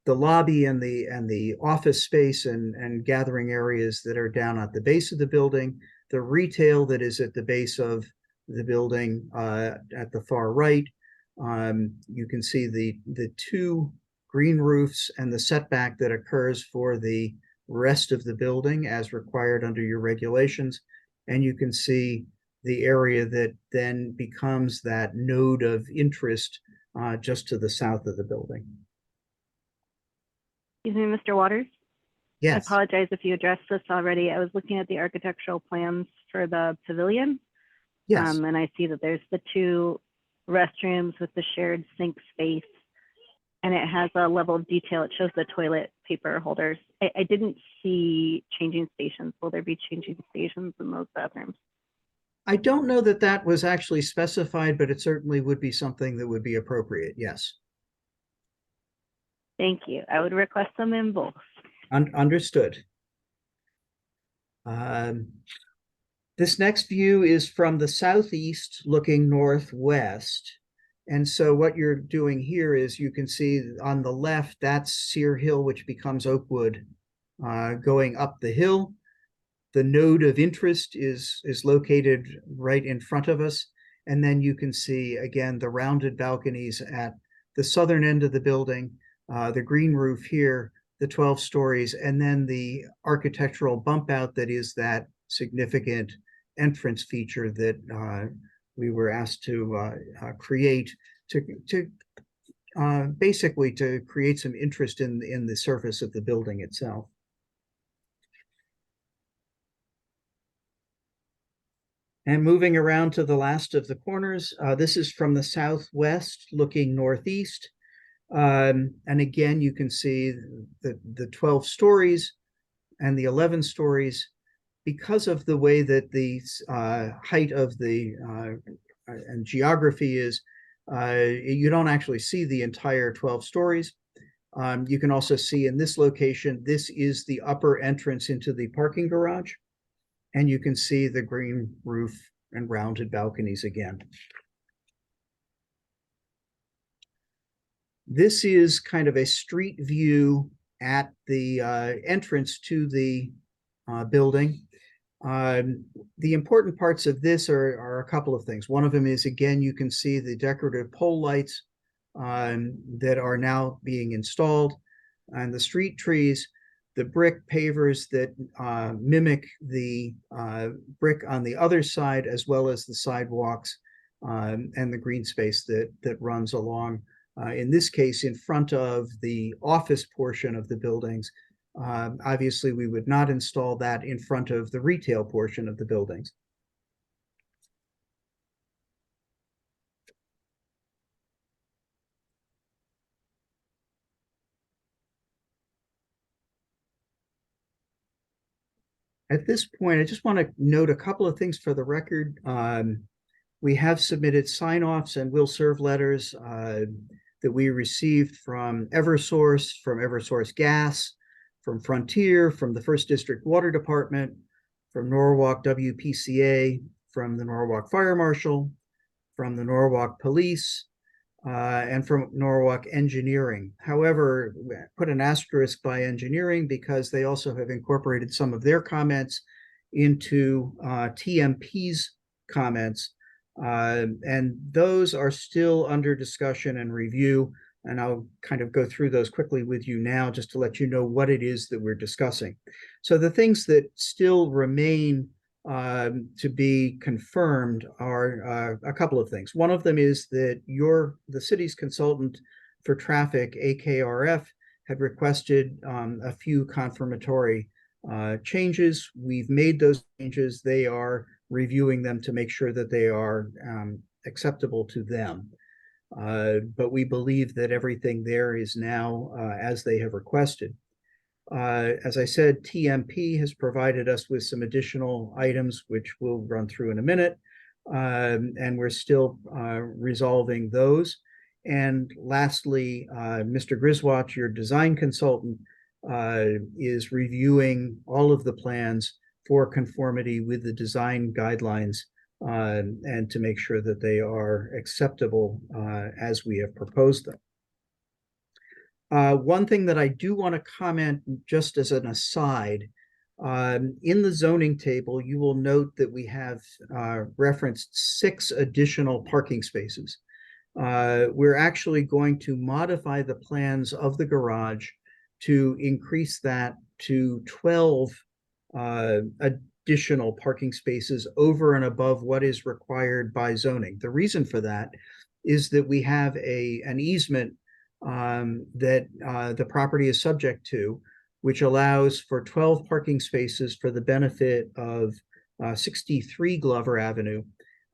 S16: lobby and the office space and gathering areas that are down at the base of the building. The retail that is at the base of the building at the far right. You can see the two green roofs and the setback that occurs for the rest of the building as required under your regulations. And you can see the area that then becomes that node of interest just to the south of the building.
S6: Excuse me, Mr. Waters?
S16: Yes.
S6: I apologize if you addressed this already. I was looking at the architectural plans for the pavilion.
S16: Yes.
S6: And I see that there's the two restrooms with the shared sink space, and it has a level of detail. It shows the toilet paper holders. I didn't see changing stations. Will there be changing stations in those bathrooms?
S16: I don't know that that was actually specified, but it certainly would be something that would be appropriate. Yes.
S6: Thank you. I would request them in both.
S16: Understood. This next view is from the southeast looking northwest. And so what you're doing here is you can see on the left, that's Sear Hill, which becomes Oakwood, going up the hill. The node of interest is located right in front of us. And then you can see, again, the rounded balconies at the southern end of the building, the green roof here, the 12 stories, and then the architectural bump out that is that significant entrance feature that we were asked to create to basically to create some interest in the surface of the building itself. And moving around to the last of the corners, this is from the southwest looking northeast. And again, you can see the 12 stories and the 11 stories. Because of the way that the height of the and geography is, you don't actually see the entire 12 stories. You can also see in this location, this is the upper entrance into the parking garage. And you can see the green roof and rounded balconies again. This is kind of a street view at the entrance to the building. The important parts of this are a couple of things. One of them is, again, you can see the decorative pole lights that are now being installed, and the street trees, the brick pavers that mimic the brick on the other side, as well as the sidewalks and the green space that runs along, in this case, in front of the office portion of the buildings. Obviously, we would not install that in front of the retail portion of the buildings. At this point, I just want to note a couple of things for the record. We have submitted sign-offs and will serve letters that we received from Eversource Gas, from Frontier, from the First District Water Department, from Norwalk WPCA, from the Norwalk Fire Marshal, from the Norwalk Police, and from Norwalk Engineering. However, put an asterisk by engineering because they also have incorporated some of their comments into TMP's comments. And those are still under discussion and review. And I'll kind of go through those quickly with you now just to let you know what it is that we're discussing. So the things that still remain to be confirmed are a couple of things. One of them is that the city's consultant for traffic, AKRF, had requested a few confirmatory changes. We've made those changes. They are reviewing them to make sure that they are acceptable to them. But we believe that everything there is now as they have requested. As I said, TMP has provided us with some additional items, which we'll run through in a minute, and we're still resolving those. And lastly, Mr. Griswold, your design consultant, is reviewing all of the plans for conformity with the design guidelines and to make sure that they are acceptable as we have proposed them. One thing that I do want to comment just as an aside, in the zoning table, you will note that we have referenced 6 additional parking spaces. We're actually going to modify the plans of the garage to increase that to 12 additional parking spaces over and above what is required by zoning. The reason for that is that we have an easement that the property is subject to, which allows for 12 parking spaces for the benefit of 63 Glover Avenue.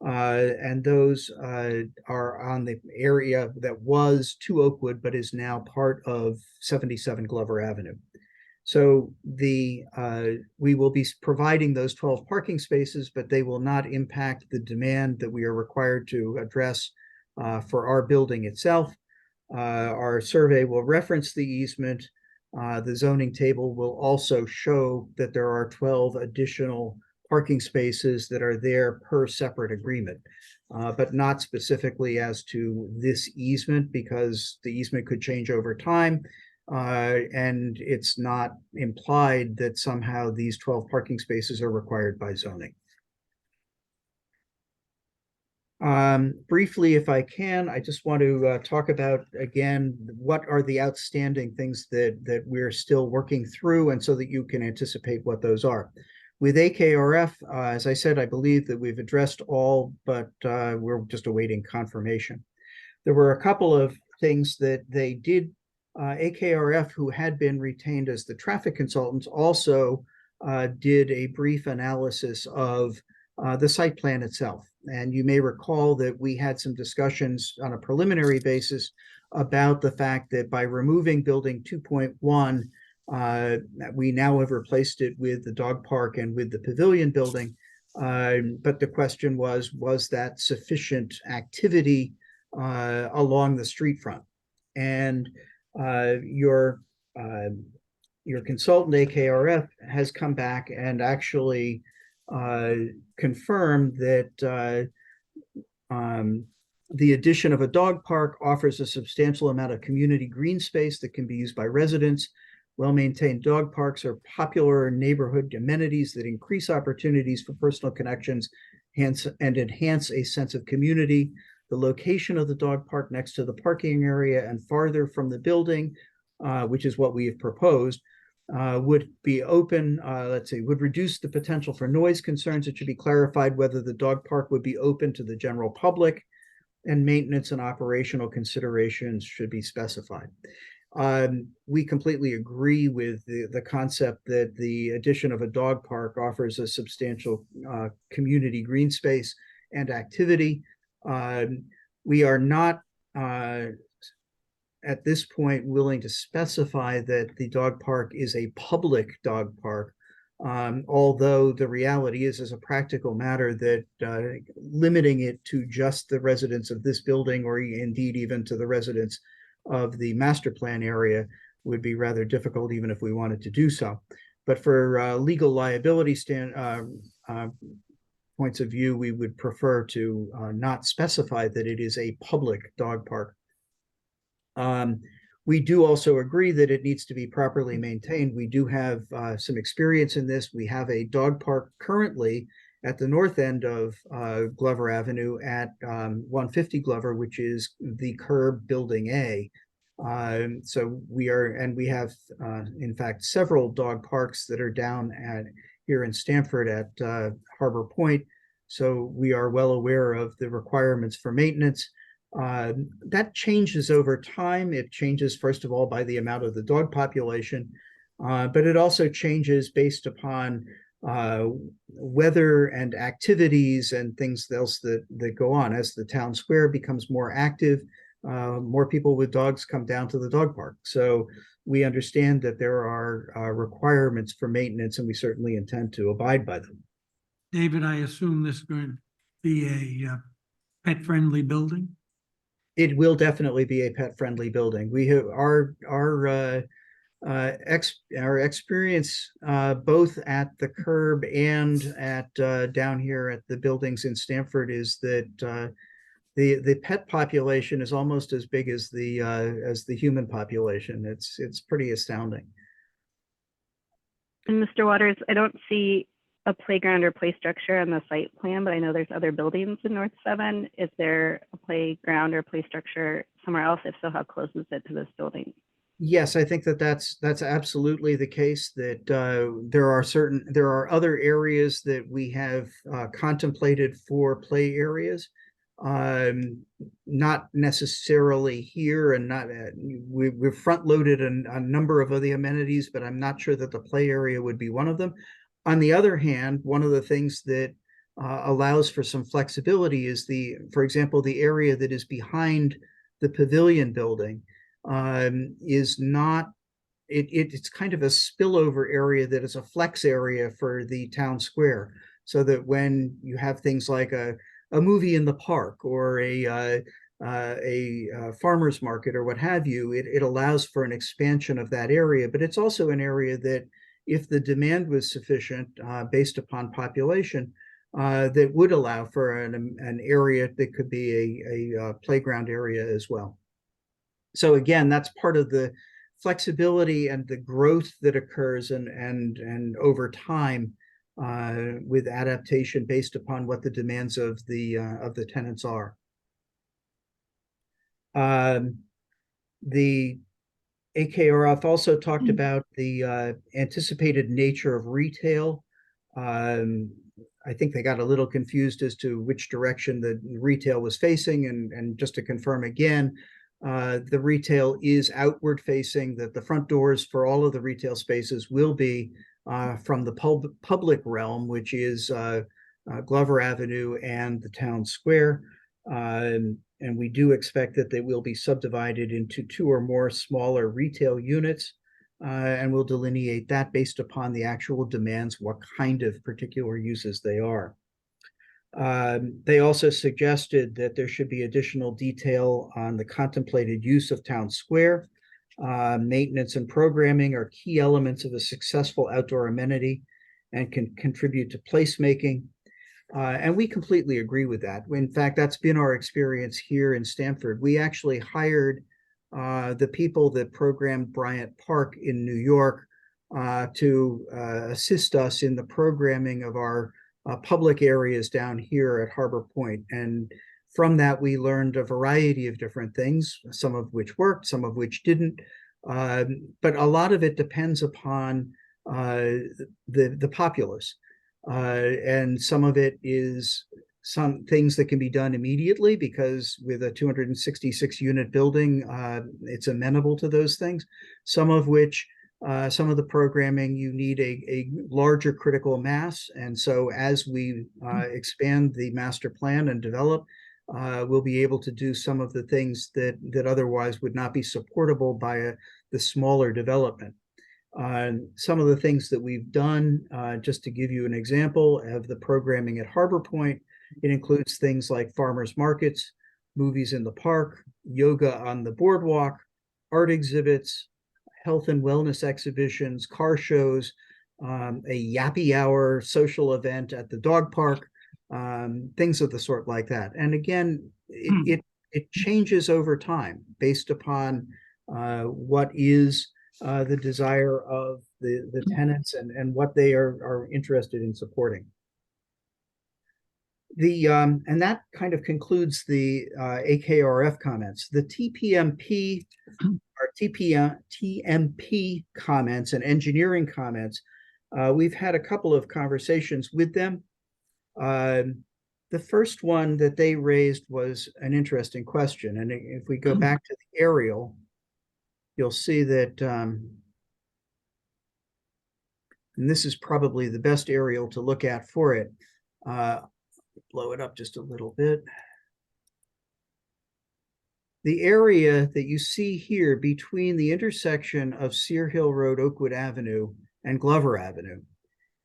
S16: And those are on the area that was 2 Oakwood, but is now part of 77 Glover Avenue. So we will be providing those 12 parking spaces, but they will not impact the demand that we are required to address for our building itself. Our survey will reference the easement. The zoning table will also show that there are 12 additional parking spaces that are there per separate agreement, but not specifically as to this easement because the easement could change over time. And it's not implied that somehow these 12 parking spaces are required by zoning. Briefly, if I can, I just want to talk about, again, what are the outstanding things that we're still working through, and so that you can anticipate what those are. With AKRF, as I said, I believe that we've addressed all, but we're just awaiting confirmation. There were a couple of things that they did. AKRF, who had been retained as the traffic consultants, also did a brief analysis of the site plan itself. And you may recall that we had some discussions on a preliminary basis about the fact that by removing building 2.1, we now have replaced it with the dog park and with the pavilion building. But the question was that sufficient activity along the street front? And your consultant, AKRF, has come back and actually confirmed that the addition of a dog park offers a substantial amount of community green space that can be used by residents. Well-maintained dog parks are popular neighborhood amenities that increase opportunities for personal connections and enhance a sense of community. The location of the dog park next to the parking area and farther from the building, which is what we have proposed, would be open, would reduce the potential for noise concerns. It should be clarified whether the dog park would be open to the general public, and maintenance and operational considerations should be specified. We completely agree with the concept that the addition of a dog park offers a substantial community green space and activity. We are not at this point willing to specify that the dog park is a public dog park, although the reality is, as a practical matter, that limiting it to just the residents of this building, or indeed even to the residents of the master plan area, would be rather difficult, even if we wanted to do so. But for legal liability points of view, we would prefer to not specify that it is a public dog park. We do also agree that it needs to be properly maintained. We do have some experience in this. We have a dog park currently at the north end of Glover Avenue at 150 Glover, which is the Curb Building A. So we have, in fact, several dog parks that are down here in Stamford at Harbor Point. So we are well aware of the requirements for maintenance. That changes over time. It changes, first of all, by the amount of the dog population, but it also changes based upon weather and activities and things else that go on. As the town square becomes more active, more people with dogs come down to the dog park. So we understand that there are requirements for maintenance, and we certainly intend to abide by them.
S1: David, I assume this is going to be a pet-friendly building?
S16: It will definitely be a pet-friendly building. We have our experience both at the Curb and at down here at the buildings in Stamford is that the pet population is almost as big as the human population. It's pretty astounding.
S6: And Mr. Waters, I don't see a playground or play structure on the site plan, but I know there's other buildings in North 7. Is there a playground or play structure somewhere else? If so, how close is it to this building?
S16: Yes, I think that's absolutely the case, that there are other areas that we have contemplated for play areas, not necessarily here, and not we've front loaded a number of other amenities, but I'm not sure that the play area would be one of them. On the other hand, one of the things that allows for some flexibility is for example, the area that is behind the pavilion building is not, it's kind of a spillover area that is a flex area for the town square, so that when you have things like a movie in the park or a farmer's market or what have you, it allows for an expansion of that area. But it's also an area that, if the demand was sufficient based upon population, that would allow for an area that could be a playground area as well. So again, that's part of the flexibility and the growth that occurs and over time with adaptation based upon what the demands of the tenants are. The AKRF also talked about the anticipated nature of retail. I think they got a little confused as to which direction the retail was facing, and just to confirm again, the retail is outward facing, that the front doors for all of the retail spaces will be from the public realm, which is Glover Avenue and the town square. And we do expect that they will be subdivided into 2 or more smaller retail units, and we'll delineate that based upon the actual demands, what kind of particular uses they are. They also suggested that there should be additional detail on the contemplated use of town square. Maintenance and programming are key elements of a successful outdoor amenity and can contribute to placemaking. And we completely agree with that. In fact, that's been our experience here in Stamford. We actually hired the people that programmed Bryant Park in New York to assist us in the programming of our public areas down here at Harbor Point. And from that, we learned a variety of different things, some of which worked, some of which didn't. But a lot of it depends upon the populace. And some of it is some things that can be done immediately, because with a 266 unit building, it's amenable to those things. Some of which, some of the programming, you need a larger critical mass. And so as we expand the master plan and develop, we'll be able to do some of the things that otherwise would not be supportable by the smaller development. Some of the things that we've done, just to give you an example of the programming at Harbor Point, it includes things like farmers markets, movies in the park, yoga on the boardwalk, art exhibits, health and wellness exhibitions, car shows, a yappy hour social event at the dog park, things of the sort like that. And again, it changes over time based upon what is the desire of the tenants and what they are interested in supporting. And that kind of concludes the AKRF comments. The TPMP or TMP comments and engineering comments, we've had a couple of conversations with them. The first one that they raised was an interesting question. And if we go back to the aerial, you'll see that, and this is probably the best aerial to look at for it. Blow it up just a little bit. The area that you see here between the intersection of Sear Hill Road, Oakwood Avenue, and Glover Avenue,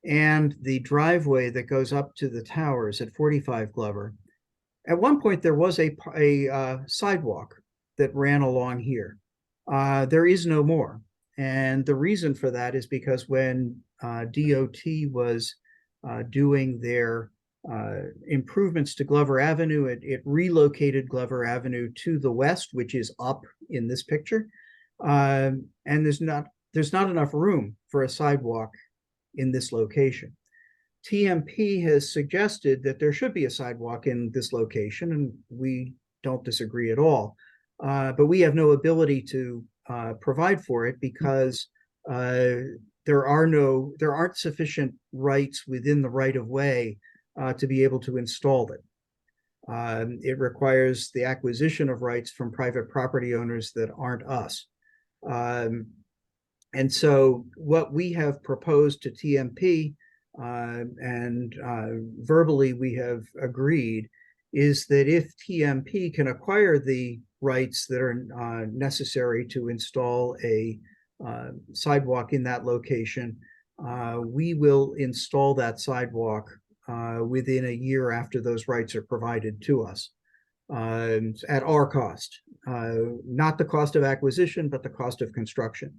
S16: and the driveway that goes up to the towers at 45 Glover, at one point there was a sidewalk that ran along here. There is no more. And the reason for that is because when DOT was doing their improvements to Glover Avenue, it relocated Glover Avenue to the west, which is up in this picture. And there's not enough room for a sidewalk in this location. TMP has suggested that there should be a sidewalk in this location, and we don't disagree at all. But we have no ability to provide for it because there aren't sufficient rights within the right of way to be able to install it. It requires the acquisition of rights from private property owners that aren't us. And so what we have proposed to TMP, and verbally we have agreed, is that if TMP can acquire the rights that are necessary to install a sidewalk in that location, we will install that sidewalk within a year after those rights are provided to us at our cost, not the cost of acquisition, but the cost of construction.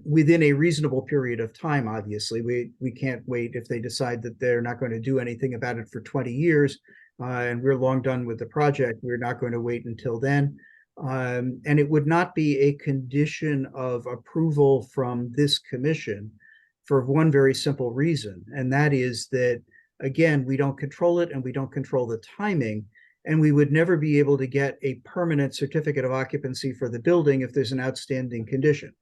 S16: Within a reasonable period of time, obviously. We can't wait if they decide that they're not going to do anything about it for 20 years and we're long done with the project. We're not going to wait until then. And it would not be a condition of approval from this commission for one very simple reason. And that is that, again, we don't control it and we don't control the timing. And we would never be able to get a permanent certificate of occupancy for the building if there's an outstanding condition.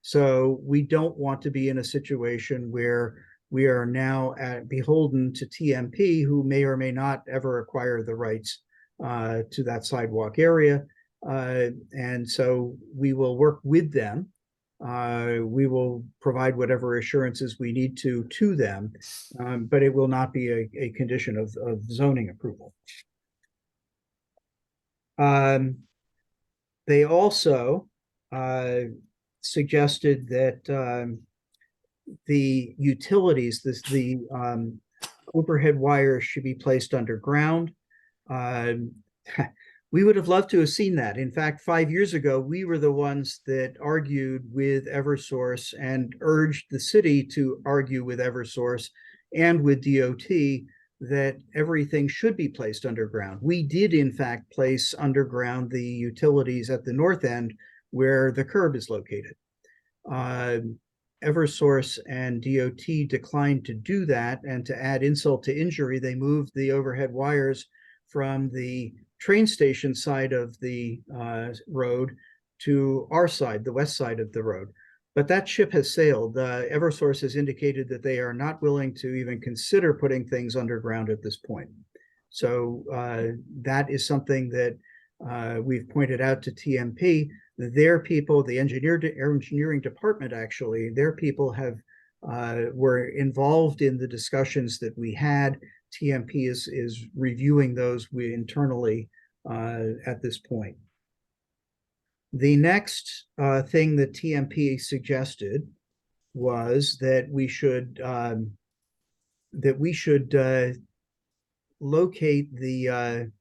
S16: So we don't want to be in a situation where we are now beholden to TMP, who may or may not ever acquire the rights to that sidewalk area. And so we will work with them. We will provide whatever assurances we need to them, but it will not be a condition of zoning approval. They also suggested that the utilities, the overhead wires should be placed underground. We would have loved to have seen that. In fact, 5 years ago, we were the ones that argued with Eversource and urged the city to argue with Eversource and with DOT that everything should be placed underground. We did in fact place underground the utilities at the north end where the curb is located. Eversource and DOT declined to do that, and to add insult to injury, they moved the overhead wires from the train station side of the road to our side, the west side of the road. But that ship has sailed. Eversource has indicated that they are not willing to even consider putting things underground at this point. So that is something that we've pointed out to TMP. Their people, the engineering department, actually, their people have were involved in the discussions that we had. TMP is reviewing those internally at this point. The next thing that TMP suggested was that we should locate the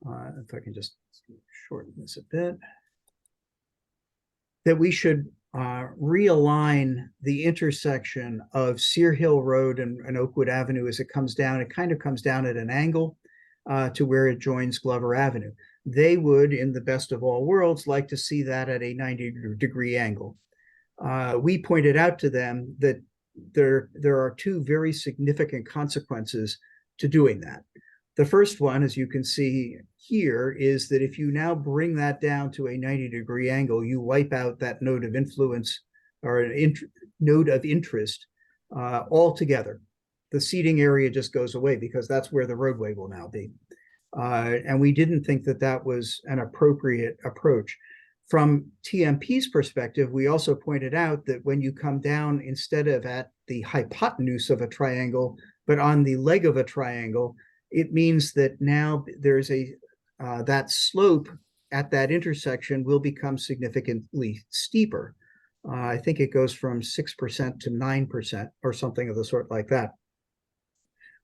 S16: if I can just shorten this a bit, that we should realign the intersection of Sear Hill Road and Oakwood Avenue as it comes down. It kind of comes down at an angle to where it joins Glover Avenue. They would, in the best of all worlds, like to see that at a 90-degree angle. We pointed out to them that there are two very significant consequences to doing that. The first one, as you can see here, is that if you now bring that down to a 90-degree angle, you wipe out that node of influence or an node of interest altogether. The seating area just goes away because that's where the roadway will now be. And we didn't think that that was an appropriate approach. From TMP's perspective, we also pointed out that when you come down, instead of at the hypotenuse of a triangle, but on the leg of a triangle, it means that now there's that slope at that intersection will become significantly steeper. I think it goes from 6% to 9% or something of the sort like that.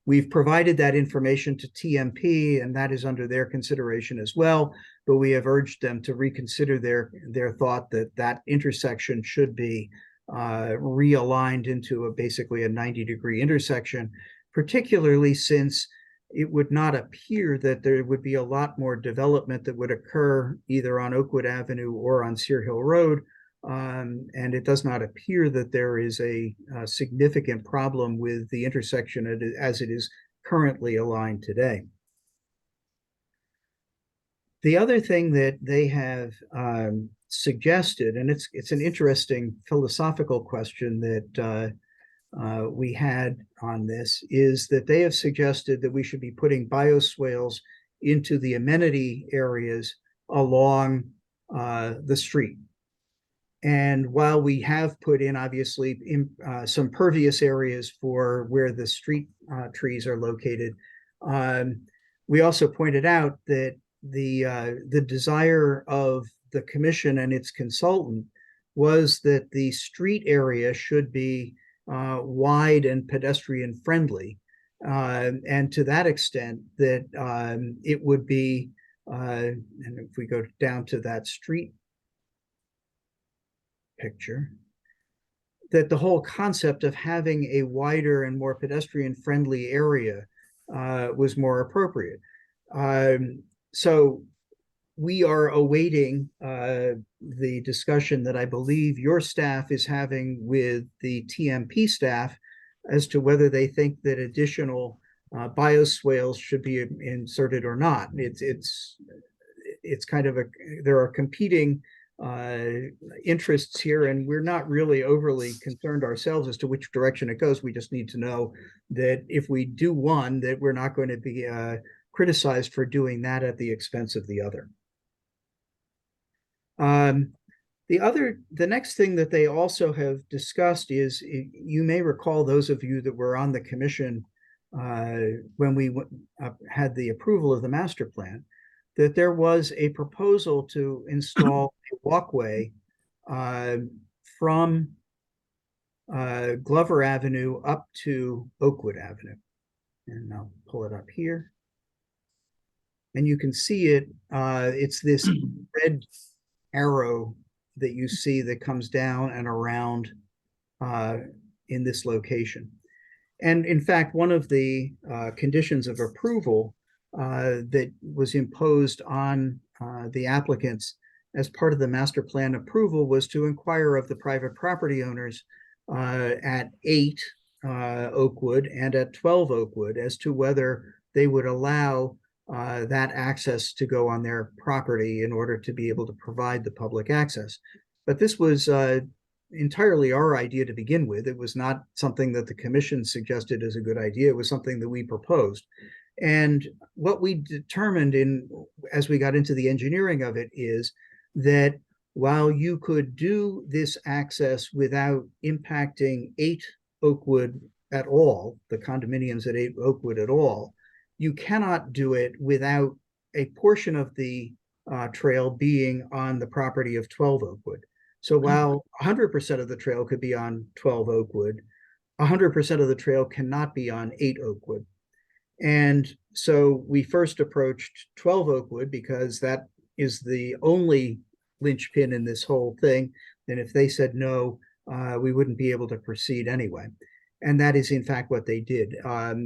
S16: We've provided that information to TMP, and that is under their consideration as well, but we have urged them to reconsider their thought that that intersection should be realigned into basically a 90-degree intersection, particularly since it would not appear that there would be a lot more development that would occur either on Oakwood Avenue or on Sear Hill Road. And it does not appear that there is a significant problem with the intersection as it is currently aligned today. The other thing that they have suggested, and it's an interesting philosophical question that we had on this, is that they have suggested that we should be putting bioswales into the amenity areas along the street. And while we have put in, obviously, some pervious areas for where the street trees are located, we also pointed out that the desire of the commission and its consultant was that the street area should be wide and pedestrian friendly. And to that extent that it would be, and if we go down to that street picture, that the whole concept of having a wider and more pedestrian friendly area was more appropriate. So we are awaiting the discussion that I believe your staff is having with the TMP staff as to whether they think that additional bioswales should be inserted or not. It's kind of there are competing interests here, and we're not really overly concerned ourselves as to which direction it goes. We just need to know that if we do one, that we're not going to be criticized for doing that at the expense of the other. The next thing that they also have discussed is, you may recall, those of you that were on the commission when we had the approval of the master plan, that there was a proposal to install a walkway from Glover Avenue up to Oakwood Avenue. And I'll pull it up here. And you can see it, it's this red arrow that you see that comes down and around in this location. And in fact, one of the conditions of approval that was imposed on the applicants as part of the master plan approval was to inquire of the private property owners at 8 Oakwood and at 12 Oakwood as to whether they would allow that access to go on their property in order to be able to provide the public access. But this was entirely our idea to begin with. It was not something that the commission suggested as a good idea. It was something that we proposed. And what we determined as we got into the engineering of it is that while you could do this access without impacting 8 Oakwood at all, the condominiums at 8 Oakwood at all, you cannot do it without a portion of the trail being on the property of 12 Oakwood. So while 100% of the trail could be on 12 Oakwood, 100% of the trail cannot be on 8 Oakwood. And so we first approached 12 Oakwood because that is the only linchpin in this whole thing. And if they said no, we wouldn't be able to proceed anyway. And that is in fact what they did.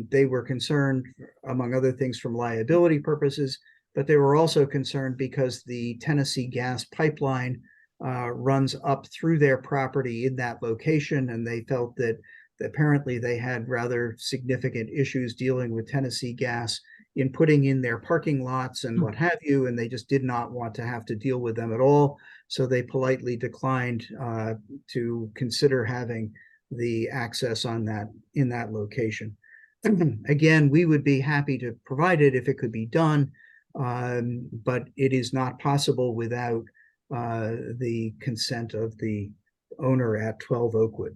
S16: They were concerned, among other things, from liability purposes, but they were also concerned because the Tennessee gas pipeline runs up through their property in that location, and they felt that apparently they had rather significant issues dealing with Tennessee gas in putting in their parking lots and what have you, and they just did not want to have to deal with them at all. So they politely declined to consider having the access on that in that location. Again, we would be happy to provide it if it could be done, but it is not possible without the consent of the owner at 12 Oakwood.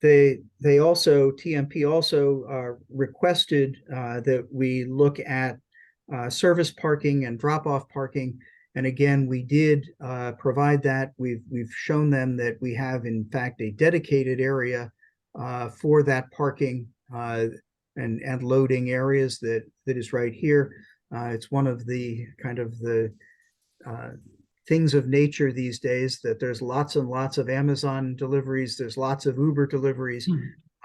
S16: They also, TMP also requested that we look at service parking and drop-off parking. And again, we did provide that. We've shown them that we have, in fact, a dedicated area for that parking and loading areas that is right here. It's one of the kind of the things of nature these days that there's lots and lots of Amazon deliveries, there's lots of Uber deliveries,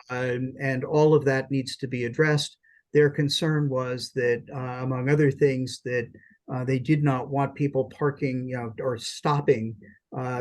S16: and all of that needs to be addressed. Their concern was that, among other things, that they did not want people parking, or stopping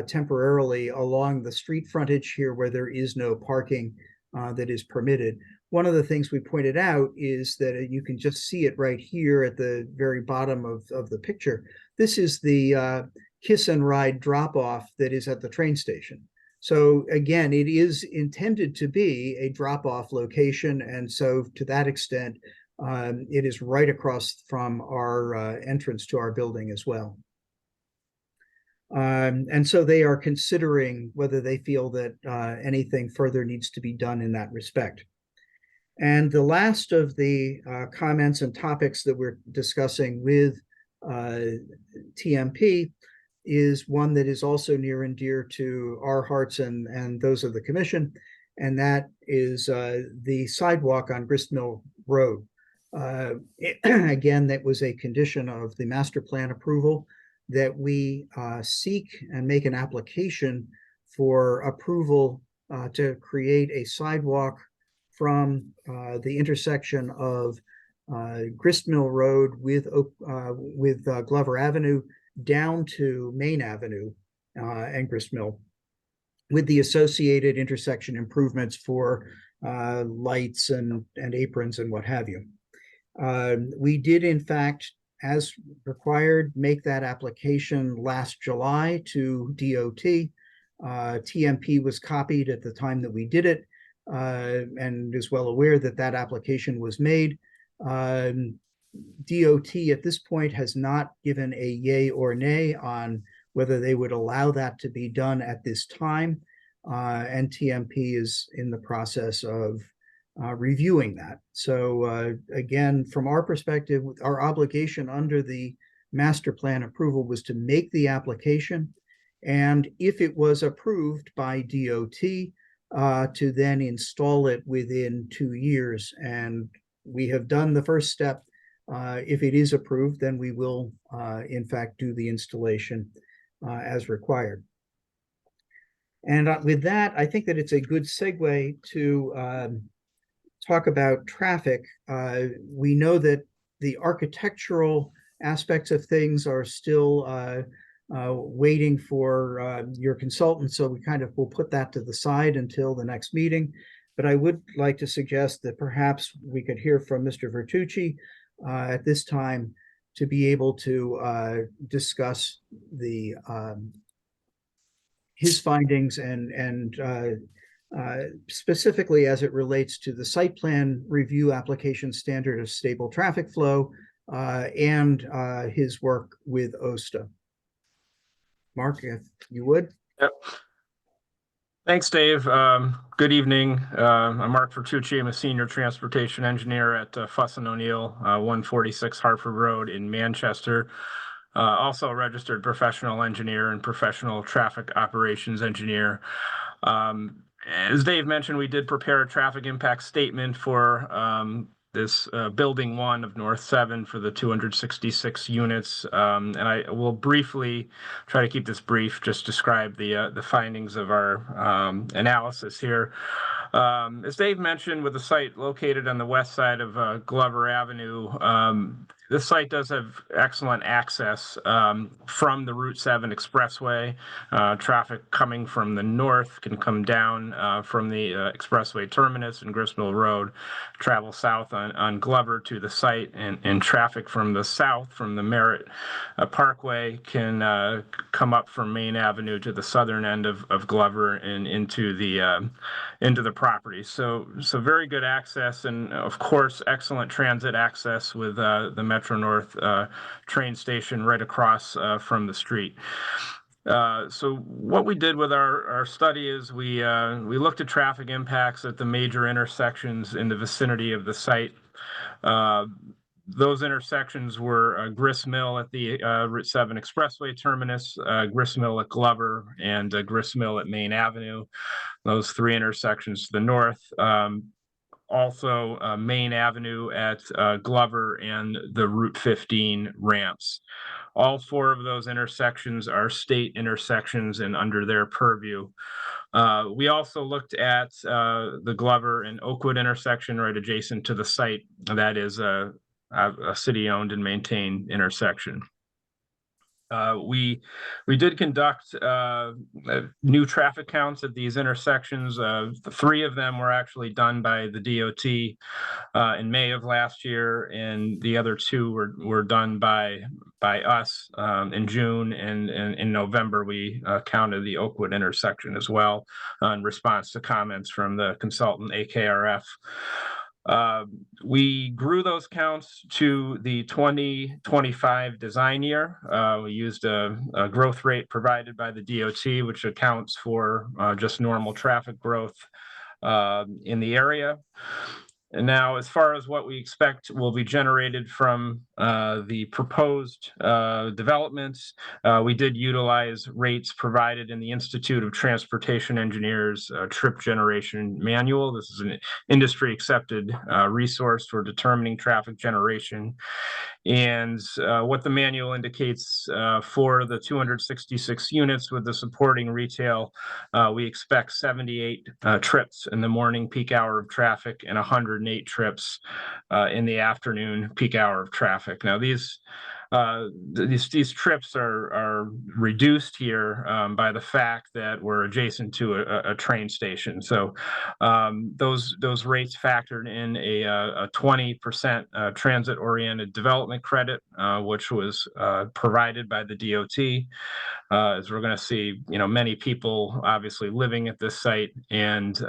S16: temporarily along the street frontage here where there is no parking that is permitted. One of the things we pointed out is that you can just see it right here at the very bottom of the picture. This is the kiss and ride drop-off that is at the train station. So again, it is intended to be a drop-off location. And so to that extent, it is right across from our entrance to our building as well. And so they are considering whether they feel that anything further needs to be done in that respect. And the last of the comments and topics that we're discussing with TMP is one that is also near and dear to our hearts and those of the commission, and that is the sidewalk on Gristmill Road. Again, that was a condition of the master plan approval that we seek and make an application for approval to create a sidewalk from the intersection of Gristmill Road with Glover Avenue down to Main Avenue and Gristmill, with the associated intersection improvements for lights and aprons and what have you. We did, in fact, as required, make that application last July to DOT. TMP was copied at the time that we did it, and is well aware that that application was made. DOT at this point has not given a yay or nay on whether they would allow that to be done at this time. And TMP is in the process of reviewing that. So again, from our perspective, our obligation under the master plan approval was to make the application. And if it was approved by DOT, to then install it within 2 years. And we have done the first step. If it is approved, then we will, in fact, do the installation as required. And with that, I think that it's a good segue to talk about traffic. We know that the architectural aspects of things are still waiting for your consultant, so we kind of will put that to the side until the next meeting. But I would like to suggest that perhaps we could hear from Mr. Vertucci at this time to be able to discuss the his findings and specifically as it relates to the site plan review application standard of stable traffic flow and his work with OSTA. Mark, if you would.
S17: Yep. Thanks, Dave. Good evening. I'm Mark Vertucci. I'm a senior transportation engineer at Fuss & O'Neill, 146 Hartford Road in Manchester. Also a registered professional engineer and professional traffic operations engineer. As Dave mentioned, we did prepare a traffic impact statement for this building 1 of North 7 for the 266 units. And I will briefly try to keep this brief, just describe the findings of our analysis here. As Dave mentioned, with the site located on the west side of Glover Avenue, this site does have excellent access from the Route 7 expressway. Traffic coming from the north can come down from the expressway terminus in Gristmill Road, travel south on Glover to the site, and traffic from the south, from the Merritt Parkway, can come up from Main Avenue to the southern end of Glover and into the property. So very good access, and of course excellent transit access with the Metro North train station right across from the street. So what we did with our study is we looked at traffic impacts at the major intersections in the vicinity of the site. Those intersections were Gristmill at the Route 7 Expressway terminus, Gristmill at Glover, and Gristmill at Main Avenue. Those 3 intersections to the north. Also Main Avenue at Glover and the Route 15 ramps. All 4 of those intersections are state intersections and under their purview. We also looked at the Glover and Oakwood intersection right adjacent to the site. That is a city-owned and maintained intersection. We did conduct new traffic counts at these intersections. 3 of them were actually done by the DOT in May of last year, and the other 2 were done by us in June, and in November we counted the Oakwood intersection as well in response to comments from the consultant AKRF. We grew those counts to the 2025 design year. We used a growth rate provided by the DOT, which accounts for just normal traffic growth in the area. And now, as far as what we expect will be generated from the proposed developments, we did utilize rates provided in the Institute of Transportation Engineers trip generation manual. This is an industry accepted resource for determining traffic generation. And what the manual indicates for the 266 units with the supporting retail, we expect 78 trips in the morning peak hour of traffic and 108 trips in the afternoon peak hour of traffic. Now these trips are reduced here by the fact that we're adjacent to a train station. So those rates factored in a 20% transit-oriented development credit, which was provided by the DOT. As we're going to see, many people obviously living at this site and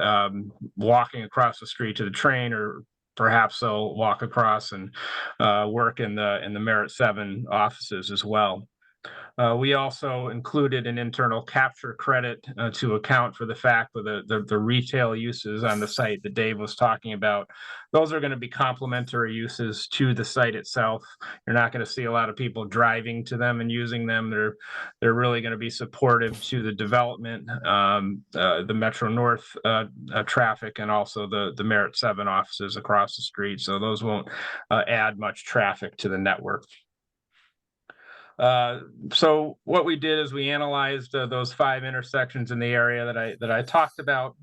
S17: walking across the street to the train, or perhaps they'll walk across and work in the Merritt 7 offices as well. We also included an internal capture credit to account for the fact that the retail uses on the site that Dave was talking about. Those are going to be complementary uses to the site itself. You're not going to see a lot of people driving to them and using them. They're really going to be supportive to the development, the Metro North traffic, and also the Merritt 7 offices across the street. So those won't add much traffic to the network. So what we did is we analyzed those 5 intersections in the area that I talked about.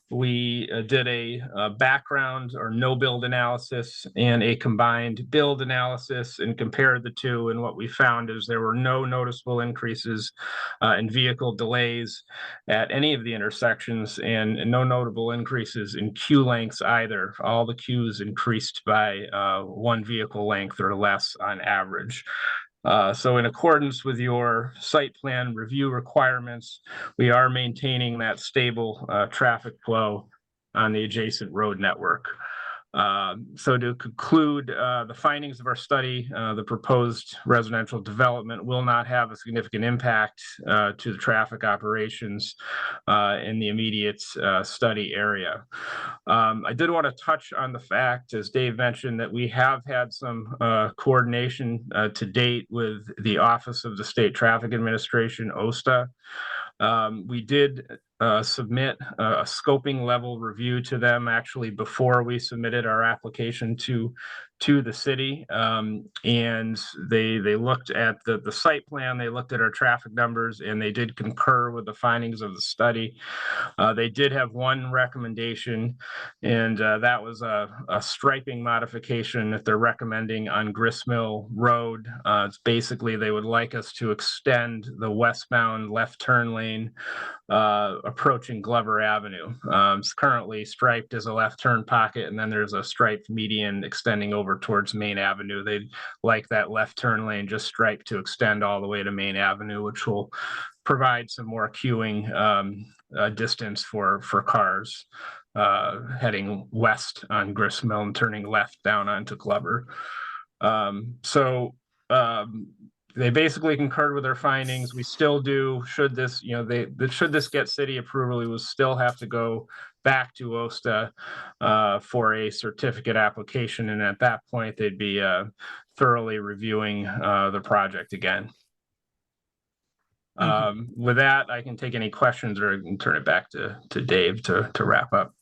S17: We did a background or no build analysis and a combined build analysis and compared the two. And what we found is there were no noticeable increases in vehicle delays at any of the intersections and no notable increases in queue lengths either. All the queues increased by 1 vehicle length or less on average. So in accordance with your site plan review requirements, we are maintaining that stable traffic flow on the adjacent road network. So to conclude the findings of our study, the proposed residential development will not have a significant impact to the traffic operations in the immediate study area. I did want to touch on the fact, as Dave mentioned, that we have had some coordination to date with the Office of the State Traffic Administration, OSTA. We did submit a scoping level review to them actually before we submitted our application to the city. And they looked at the site plan, they looked at our traffic numbers, and they did concur with the findings of the study. They did have one recommendation, and that was a striping modification that they're recommending on Gristmill Road. It's basically they would like us to extend the westbound left turn lane approaching Glover Avenue. It's currently striped as a left turn pocket, and then there's a striped median extending over towards Main Avenue. They'd like that left turn lane just striped to extend all the way to Main Avenue, which will provide some more queuing distance for cars heading west on Gristmill and turning left down onto Glover. They basically concurred with their findings. We still do, should this, should this get city approval, we will still have to go back to OSTA for a certificate application. And at that point, they'd be thoroughly reviewing the project again. With that, I can take any questions or I can turn it back to Dave to wrap up.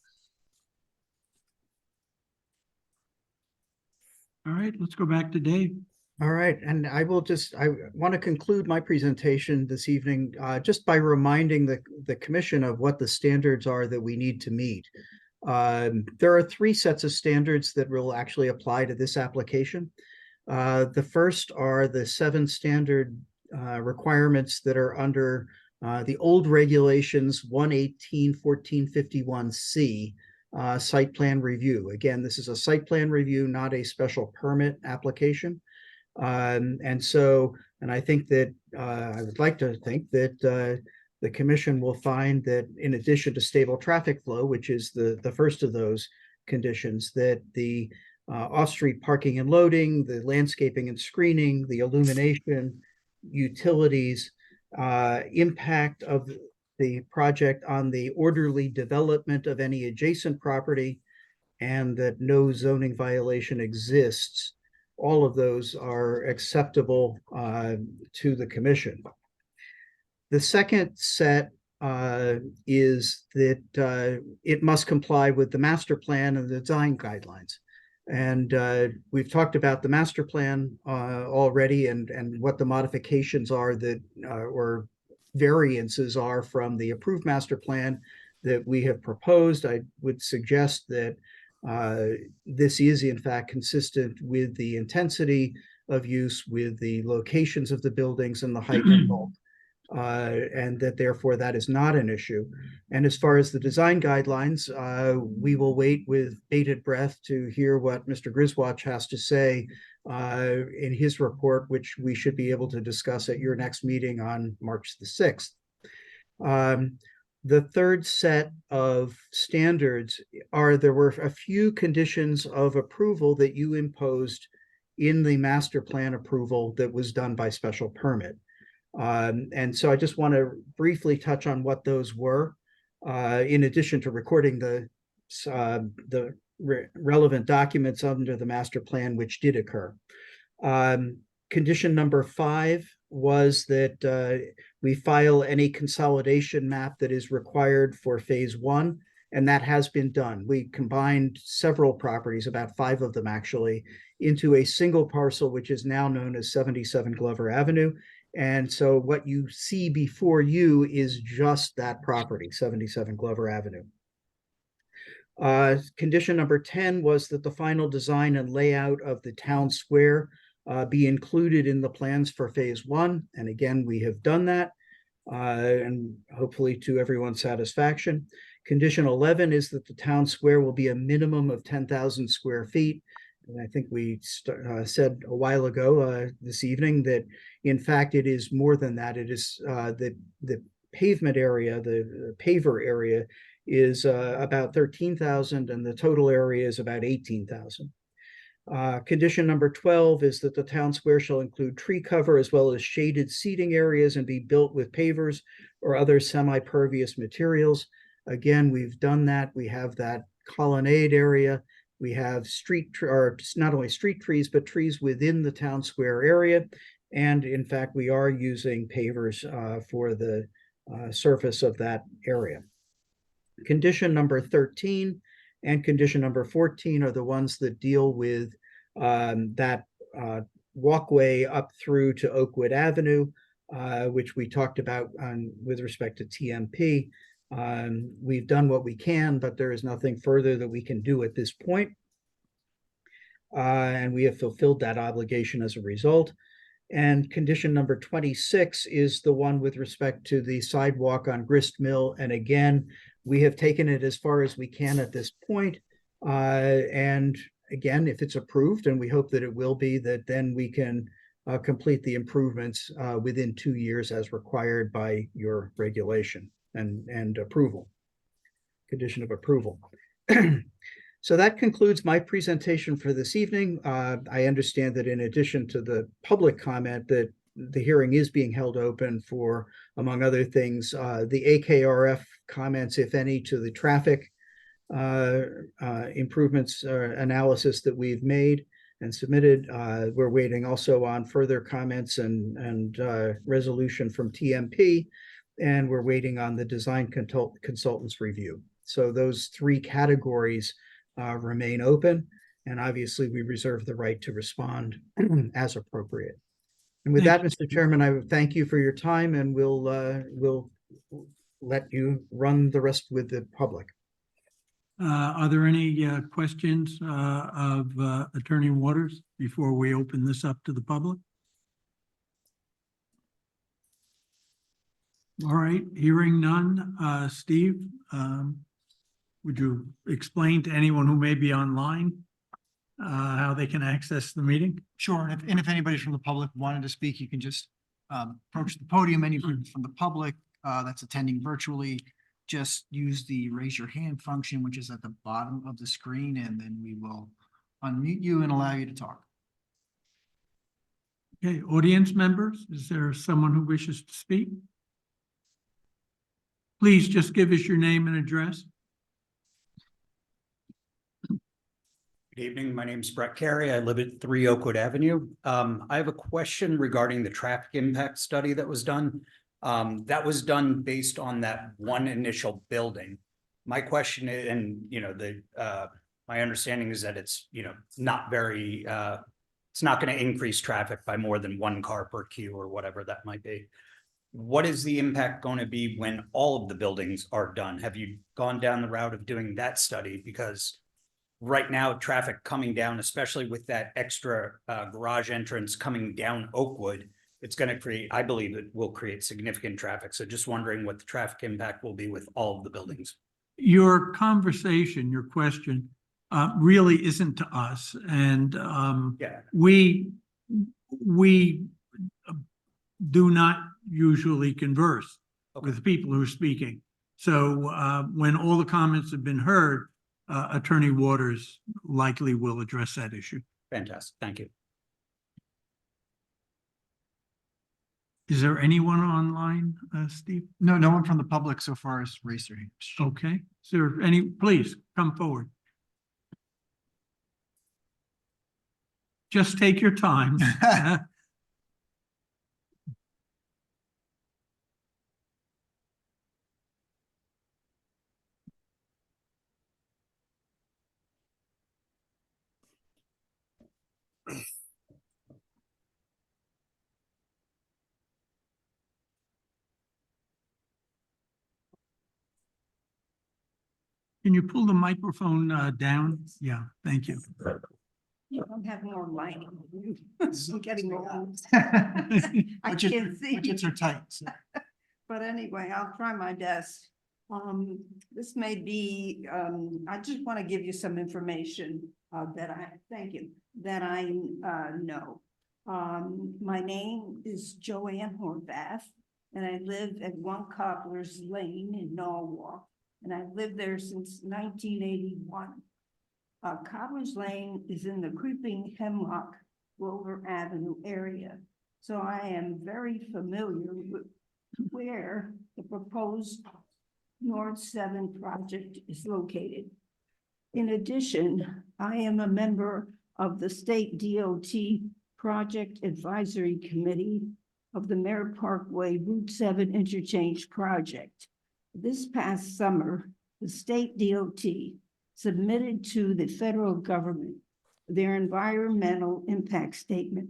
S1: All right, let's go back to Dave.
S16: All right, and I want to conclude my presentation this evening just by reminding the commission of what the standards are that we need to meet. There are 3 sets of standards that will actually apply to this application. The first are the 7 standard requirements that are under the old regulations 118-1451C. Site plan review. Again, this is a site plan review, not a special permit application. And I think that I would like to think that the commission will find that in addition to stable traffic flow, which is the first of those conditions, that the off-street parking and loading, the landscaping and screening, the illumination, utilities, impact of the project on the orderly development of any adjacent property, and that no zoning violation exists. All of those are acceptable to the commission. The second set is that it must comply with the master plan and the design guidelines. And we've talked about the master plan already and what the modifications are that or variances are from the approved master plan that we have proposed. I would suggest that this is in fact consistent with the intensity of use, with the locations of the buildings and the height and bulk, and that therefore that is not an issue. And as far as the design guidelines, we will wait with bated breath to hear what Mr. Griswold has to say in his report, which we should be able to discuss at your next meeting on March the 6th. The third set of standards there were a few conditions of approval that you imposed in the master plan approval that was done by special permit. And so I just want to briefly touch on what those were, in addition to recording the relevant documents under the master plan, which did occur. Condition number 5 was that we file any consolidation map that is required for phase 1 and that has been done. We combined several properties, about 5 of them actually, into a single parcel, which is now known as 77 Glover Avenue. And so what you see before you is just that property, 77 Glover Avenue. Condition number 10 was that the final design and layout of the town square be included in the plans for phase 1. And again, we have done that, and hopefully to everyone's satisfaction. Condition 11 is that the town square will be a minimum of 10,000 square feet. And I think we said a while ago this evening that in fact it is more than that. It is the pavement area, the paver area is about 13,000 and the total area is about 18,000. Condition number 12 is that the town square shall include tree cover as well as shaded seating areas and be built with pavers or other semi-pervious materials. Again, we've done that. We have that colonnade area. We have or not only street trees, but trees within the town square area. And in fact, we are using pavers for the surface of that area. Condition number 13 and condition number 14 are the ones that deal with that walkway up through to Oakwood Avenue, which we talked about with respect to TMP. We've done what we can, but there is nothing further that we can do at this point. And we have fulfilled that obligation as a result. And condition number 26 is the one with respect to the sidewalk on Grist Mill. And again, we have taken it as far as we can at this point. And again, if it's approved, and we hope that it will be, that then we can complete the improvements within 2 years as required by your regulation and approval, condition of approval. So that concludes my presentation for this evening. I understand that in addition to the public comment, that the hearing is being held open for, among other things, the AKRF comments, if any, to the traffic improvements analysis that we've made and submitted. We're waiting also on further comments and resolution from TMP, and we're waiting on the design consultants review. So those 3 categories remain open, and obviously we reserve the right to respond as appropriate. And with that, Mr. Chairman, I would thank you for your time, and we'll let you run the rest with the public.
S1: Are there any questions of Attorney Waters before we open this up to the public? All right, hearing none. Steve, would you explain to anyone who may be online how they can access the meeting?
S2: Sure, and if anybody from the public wanted to speak, you can just approach the podium. Anyone from the public that's attending virtually, just use the raise your hand function, which is at the bottom of the screen, and then we will unmute you and allow you to talk.
S1: Okay, audience members, is there someone who wishes to speak? Please just give us your name and address.
S18: Good evening. My name is Brett Carey. I live at 3 Oakwood Avenue. I have a question regarding the traffic impact study that was done. That was done based on that one initial building. My question is, and my understanding is that it's not very it's not going to increase traffic by more than 1 car per queue or whatever that might be. What is the impact going to be when all of the buildings are done? Have you gone down the route of doing that study? Because right now, traffic coming down, especially with that extra garage entrance coming down Oakwood, it's going to create, I believe it will create significant traffic. So just wondering what the traffic impact will be with all of the buildings.
S1: Your conversation, your question really isn't to us. And
S18: Yeah.
S1: we do not usually converse with people who are speaking. So when all the comments have been heard, Attorney Waters likely will address that issue.
S18: Fantastic. Thank you.
S1: Is there anyone online, Steve?
S2: No, no one from the public so far has raised their hand.
S1: Okay. Is there any? Please come forward. Just take your time. Can you pull the microphone down? Yeah, thank you.
S19: You don't have more lighting. I'm getting old. I can't see.
S2: Budgets are tight. So.
S19: But anyway, I'll try my best. This may be, I just want to give you some information thank you, that I know. My name is Joanne Horvath, and I live at 1 Cobblers Lane in Norwalk, and I've lived there since 1981. Cobblers Lane is in the Creeping Hemlock Grover Avenue area, so I am very familiar with where the proposed North 7 project is located. In addition, I am a member of the State DOT Project Advisory Committee of the Merritt Parkway Route 7 Interchange Project. This past summer, the State DOT submitted to the federal government their environmental impact statement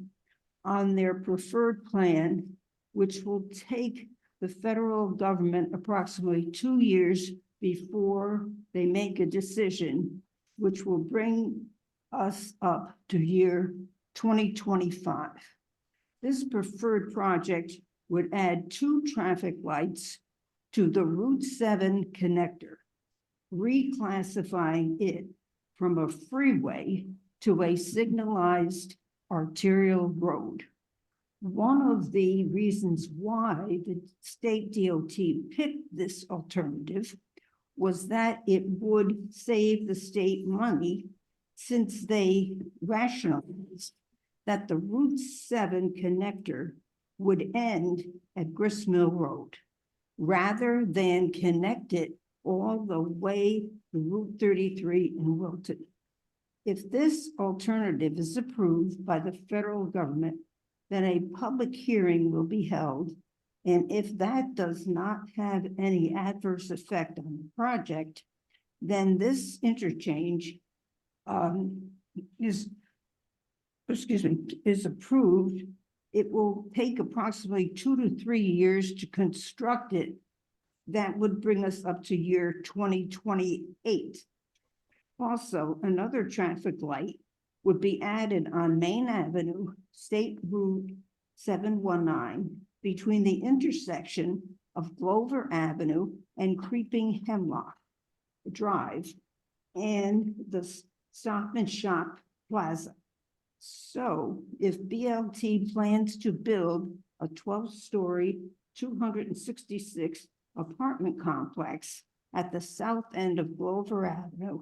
S19: on their preferred plan, which will take the federal government approximately 2 years before they make a decision, which will bring us up to year 2025. This preferred project would add 2 traffic lights to the Route 7 connector, reclassifying it from a freeway to a signalized arterial road. One of the reasons why the state DOT picked this alternative was that it would save the state money, since they rationalized that the Route 7 connector would end at Grist Mill Road, rather than connect it all the way to Route 33 in Wilton. If this alternative is approved by the federal government, then a public hearing will be held. And if that does not have any adverse effect on the project, then this interchange is approved. It will take approximately 2 to 3 years to construct it. That would bring us up to year 2028. Also, another traffic light would be added on Main Avenue, State Route 719, between the intersection of Glover Avenue and Creeping Hemlock Drive and the Stop and Shop Plaza. So if BLT plans to build a 12-story, 266 apartment complex at the south end of Glover Avenue,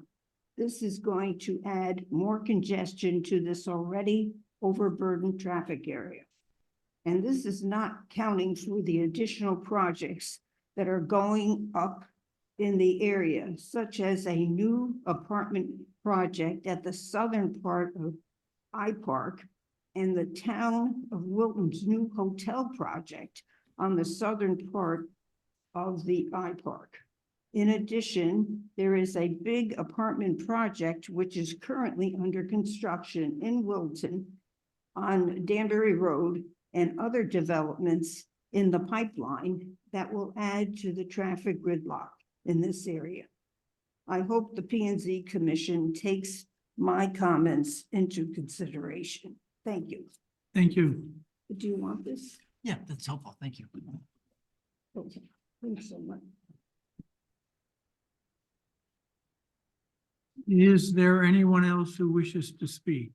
S19: this is going to add more congestion to this already overburdened traffic area. And this is not counting for the additional projects that are going up in the area, such as a new apartment project at the southern part of I-Park and the town of Wilton's new hotel project on the southern part of the I-Park. In addition, there is a big apartment project which is currently under construction in Wilton on Danbury Road, and other developments in the pipeline that will add to the traffic gridlock in this area. I hope the P&Z Commission takes my comments into consideration. Thank you.
S1: Thank you.
S19: Do you want this?
S2: Yeah, that's helpful. Thank you.
S19: Okay, thanks so much.
S1: Is there anyone else who wishes to speak?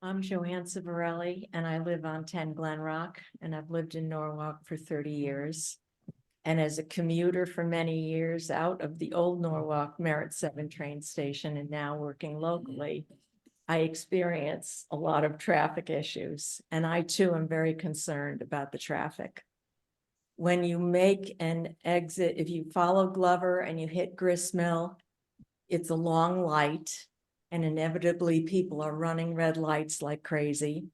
S20: I'm Joanne Civarelli, and I live on 10 Glen Rock, and I've lived in Norwalk for 30 years. And as a commuter for many years out of the old Norwalk Merritt 7 train station and now working locally, I experience a lot of traffic issues, and I too am very concerned about the traffic. When you make an exit, if you follow Glover and you hit Grist Mill, it's a long light. And inevitably people are running red lights like crazy.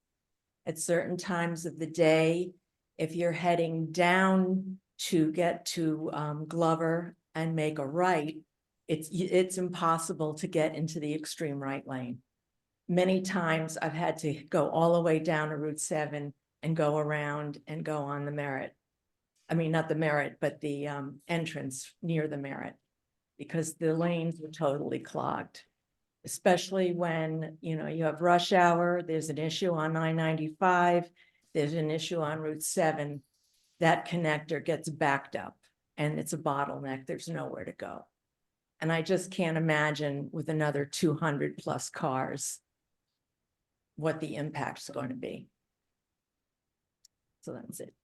S20: At certain times of the day, if you're heading down to get to Glover and make a right, it's impossible to get into the extreme right lane. many times I've had to go all the way down to Route 7 and go around and go on the Merritt. I mean, not the Merritt, but the entrance near the Merritt, because the lanes were totally clogged. Especially when, you know, you have rush hour, there's an issue on I-95, there's an issue on Route 7. That connector gets backed up and it's a bottleneck. There's nowhere to go. And I just can't imagine with another 200 plus cars what the impact's going to be. So that's it.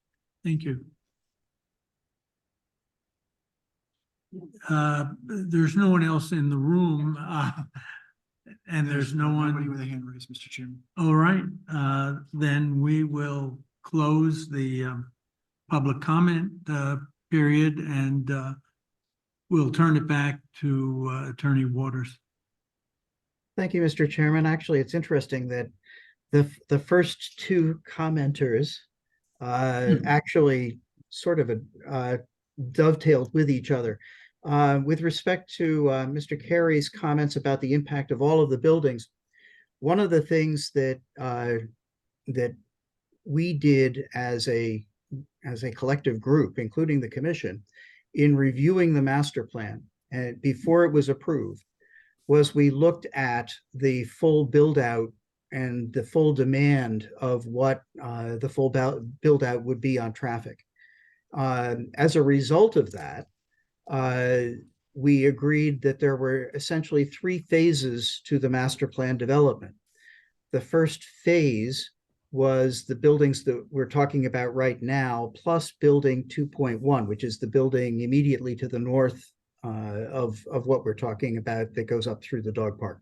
S1: Thank you. There's no one else in the room, and there's no
S2: Nobody
S1: one.
S2: with a hand raised, Mr. Chairman.
S1: All right, then we will close the public comment period, and we'll turn it back to Attorney Waters.
S16: Thank you, Mr. Chairman. Actually, it's interesting that the first two commenters actually sort of dovetailed with each other. With respect to Mr. Carey's comments about the impact of all of the buildings, one of the things that that we did as a collective group, including the commission, in reviewing the master plan and before it was approved, was we looked at the full build out and the full demand of what the full build out would be on traffic. As a result of that, we agreed that there were essentially 3 phases to the master plan development. The first phase was the buildings that we're talking about right now, plus building 2.1, which is the building immediately to the north of what we're talking about that goes up through the dog park.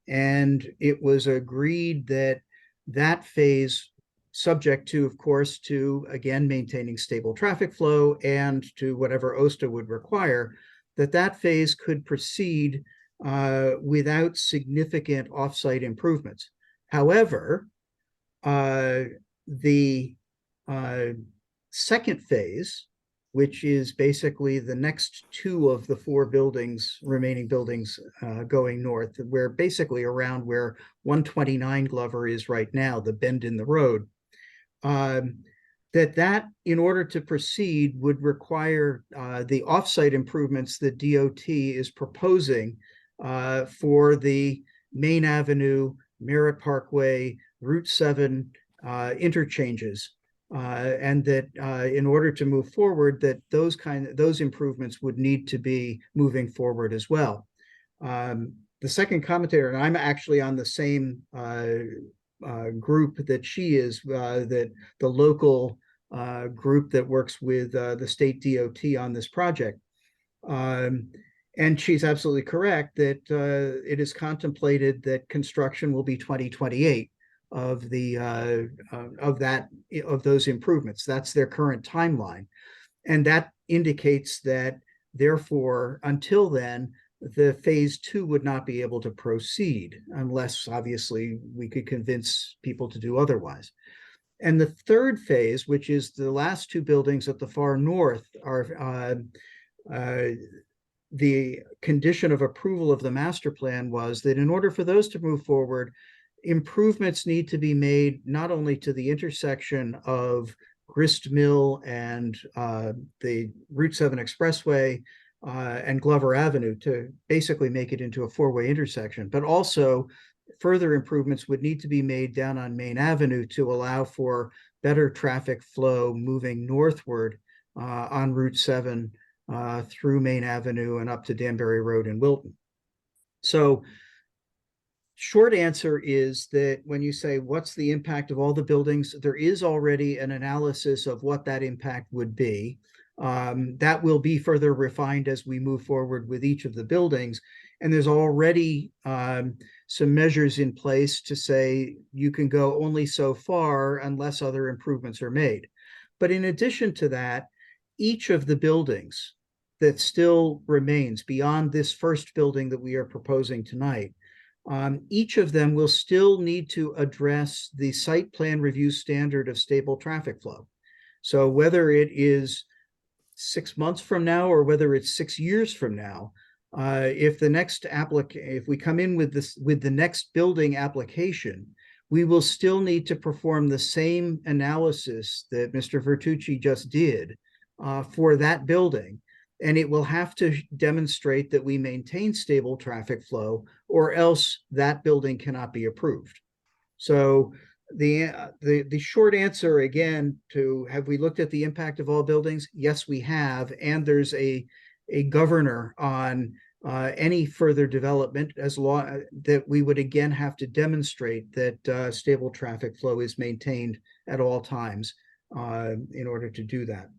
S16: And it was agreed that that phase, subject to, of course, to, again, maintaining stable traffic flow and to whatever OSTA would require, that phase could proceed without significant offsite improvements. However, the second phase, which is basically the next 2 of the 4 buildings, remaining buildings going north, where basically around where 129 Glover is right now, the bend in the road, that in order to proceed would require the offsite improvements that DOT is proposing for the Main Avenue, Merritt Parkway, Route 7 interchanges, and that in order to move forward, that those improvements would need to be moving forward as well. The second commentator, and I'm actually on the same group that she is, that the local group that works with the state DOT on this project. And she's absolutely correct that it is contemplated that construction will be 2028 of those improvements. That's their current timeline. And that indicates that, therefore, until then, the phase 2 would not be able to proceed unless, obviously, we could convince people to do otherwise. And the third phase, which is the last 2 buildings at the far north, are the condition of approval of the master plan was that in order for those to move forward, improvements need to be made not only to the intersection of Grist Mill and the Route 7 Expressway and Glover Avenue to basically make it into a 4-way intersection, but also further improvements would need to be made down on Main Avenue to allow for better traffic flow moving northward on Route 7 through Main Avenue and up to Danbury Road in Wilton. So short answer is that when you say, what's the impact of all the buildings, there is already an analysis of what that impact would be. That will be further refined as we move forward with each of the buildings. And there's already some measures in place to say you can go only so far unless other improvements are made. But in addition to that, each of the buildings that still remains beyond this first building that we are proposing tonight, each of them will still need to address the site plan review standard of stable traffic flow. So whether it is 6 months from now or whether it's 6 years from now, If we come in with the next building application, we will still need to perform the same analysis that Mr. Vertucci just did for that building. And it will have to demonstrate that we maintain stable traffic flow, or else that building cannot be approved. So the short answer, again, to have we looked at the impact of all buildings? Yes, we have. And there's a governor on any further development as long that we would again have to demonstrate that stable traffic flow is maintained at all times in order to do that.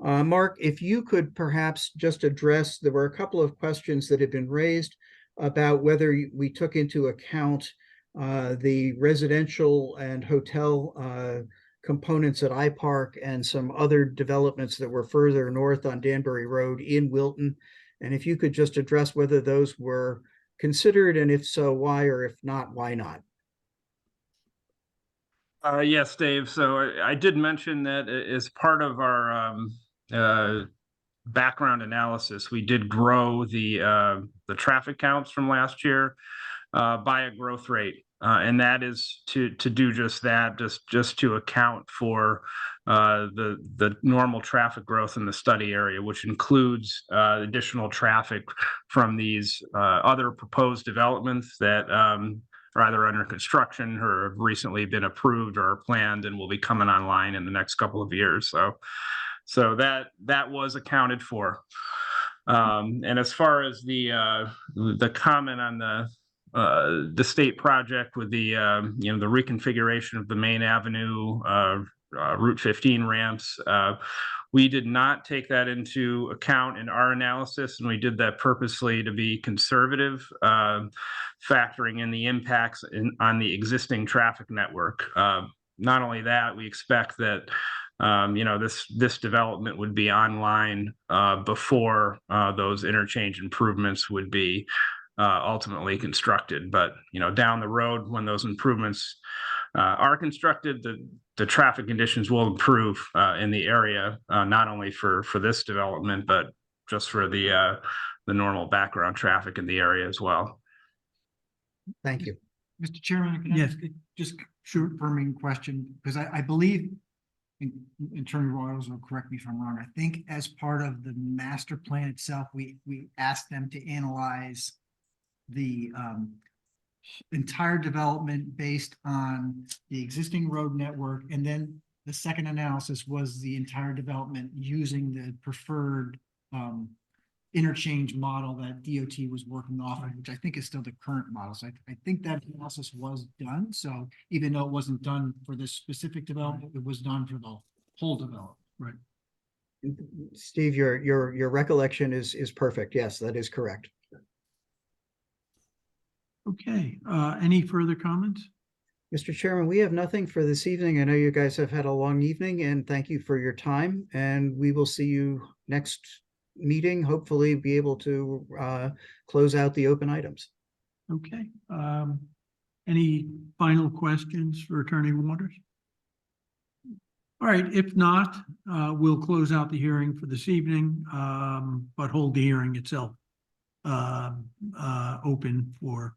S16: Mark, if you could perhaps just address, there were a couple of questions that had been raised about whether we took into account the residential and hotel components at iPark and some other developments that were further north on Danbury Road in Wilton. And if you could just address whether those were considered, and if so, why, or if not, why not?
S17: Yes, Dave. So I did mention that as part of our background analysis, we did grow the traffic counts from last year by a growth rate. And that is to do just that, just to account for the normal traffic growth in the study area, which includes additional traffic from these other proposed developments that are either under construction or have recently been approved or are planned and will be coming online in the next couple of years. So that was accounted for. And as far as the comment on the state project with the the reconfiguration of the main avenue, Route 15 ramps, we did not take that into account in our analysis, and we did that purposely to be conservative, factoring in the impacts on the existing traffic network. Not only that, we expect that this development would be online before those interchange improvements would be ultimately constructed. But down the road, when those improvements are constructed, the traffic conditions will improve in the area, not only for this development, but just for the normal background traffic in the area as well.
S16: Thank you.
S2: Mr. Chairman, can I
S1: Yes,
S2: just just confirming question, because I believe Attorney Royals will correct me if I'm wrong. I think as part of the master plan itself, we asked them to analyze the entire development based on the existing road network, and then the second analysis was the entire development using the preferred interchange model that DOT was working off of, which I think is still the current model. So I think that analysis was done. So even though it wasn't done for this specific development, it was done for the whole development.
S1: Right.
S16: Steve, your recollection is perfect. Yes, that is correct.
S1: Okay, any further comments?
S16: Mr. Chairman, we have nothing for this evening. I know you guys have had a long evening, and thank you for your time. And we will see you next meeting, hopefully be able to close out the open items.
S1: Okay, any final questions for Attorney Waters? All right, if not, we'll close out the hearing for this evening, but hold the hearing itself open for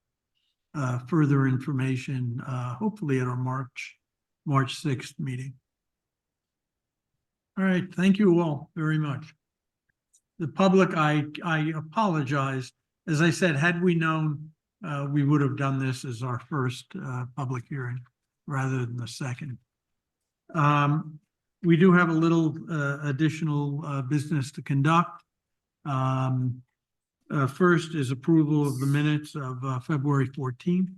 S1: further information, hopefully at our March 6th meeting. All right, thank you all very much. The public, I apologize. As I said, had we known, we would have done this as our first public hearing rather than the second. We do have a little additional business to conduct. First is approval of the minutes of February 14th.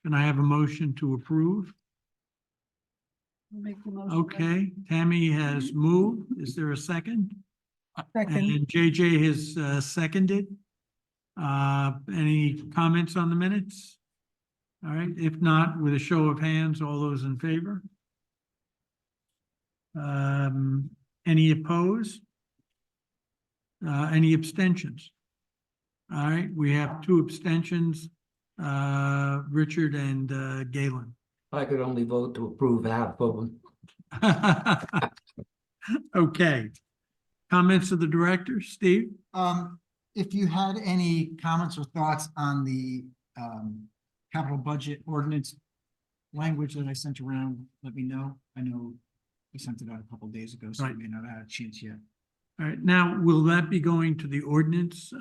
S1: Can I have a motion to approve?
S19: Make the motion.
S1: Okay, Tammy has moved. Is there a second? And JJ has seconded. Any comments on the minutes? All right, if not, with a show of hands, all those in favor? Any opposed? Any abstentions? All right, we have 2 abstentions, Richard and Galen.
S21: I could only vote to approve half of them.
S1: Okay. Comments of the director, Steve?
S2: if you had any comments or thoughts on the capital budget ordinance language that I sent around, let me know. I know we sent it out a couple days ago, so
S1: Right.
S2: we may not have had a chance yet.
S1: All right, now, will that be going to the ordinance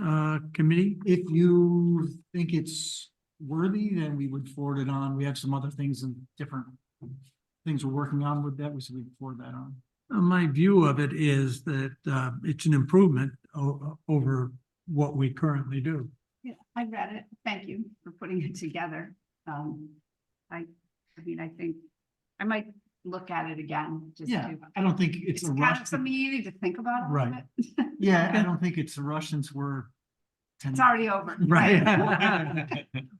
S1: committee?
S2: If you think it's worthy, then we would forward it on. We have some other things and different things we're working on with that. We said we'd forward that on.
S1: My view of it is that it's an improvement over what we currently do.
S14: Yeah, I read it. Thank you for putting it together. I mean, I think I might look at it again. Just
S2: Yeah,
S14: to,
S2: I don't think it's
S14: it's
S2: a
S14: kind
S2: rush.
S14: of something you need to think about a little
S2: Right.
S14: bit.
S2: Yeah, I don't think it's a rush since we're.
S14: It's already over.
S2: Right.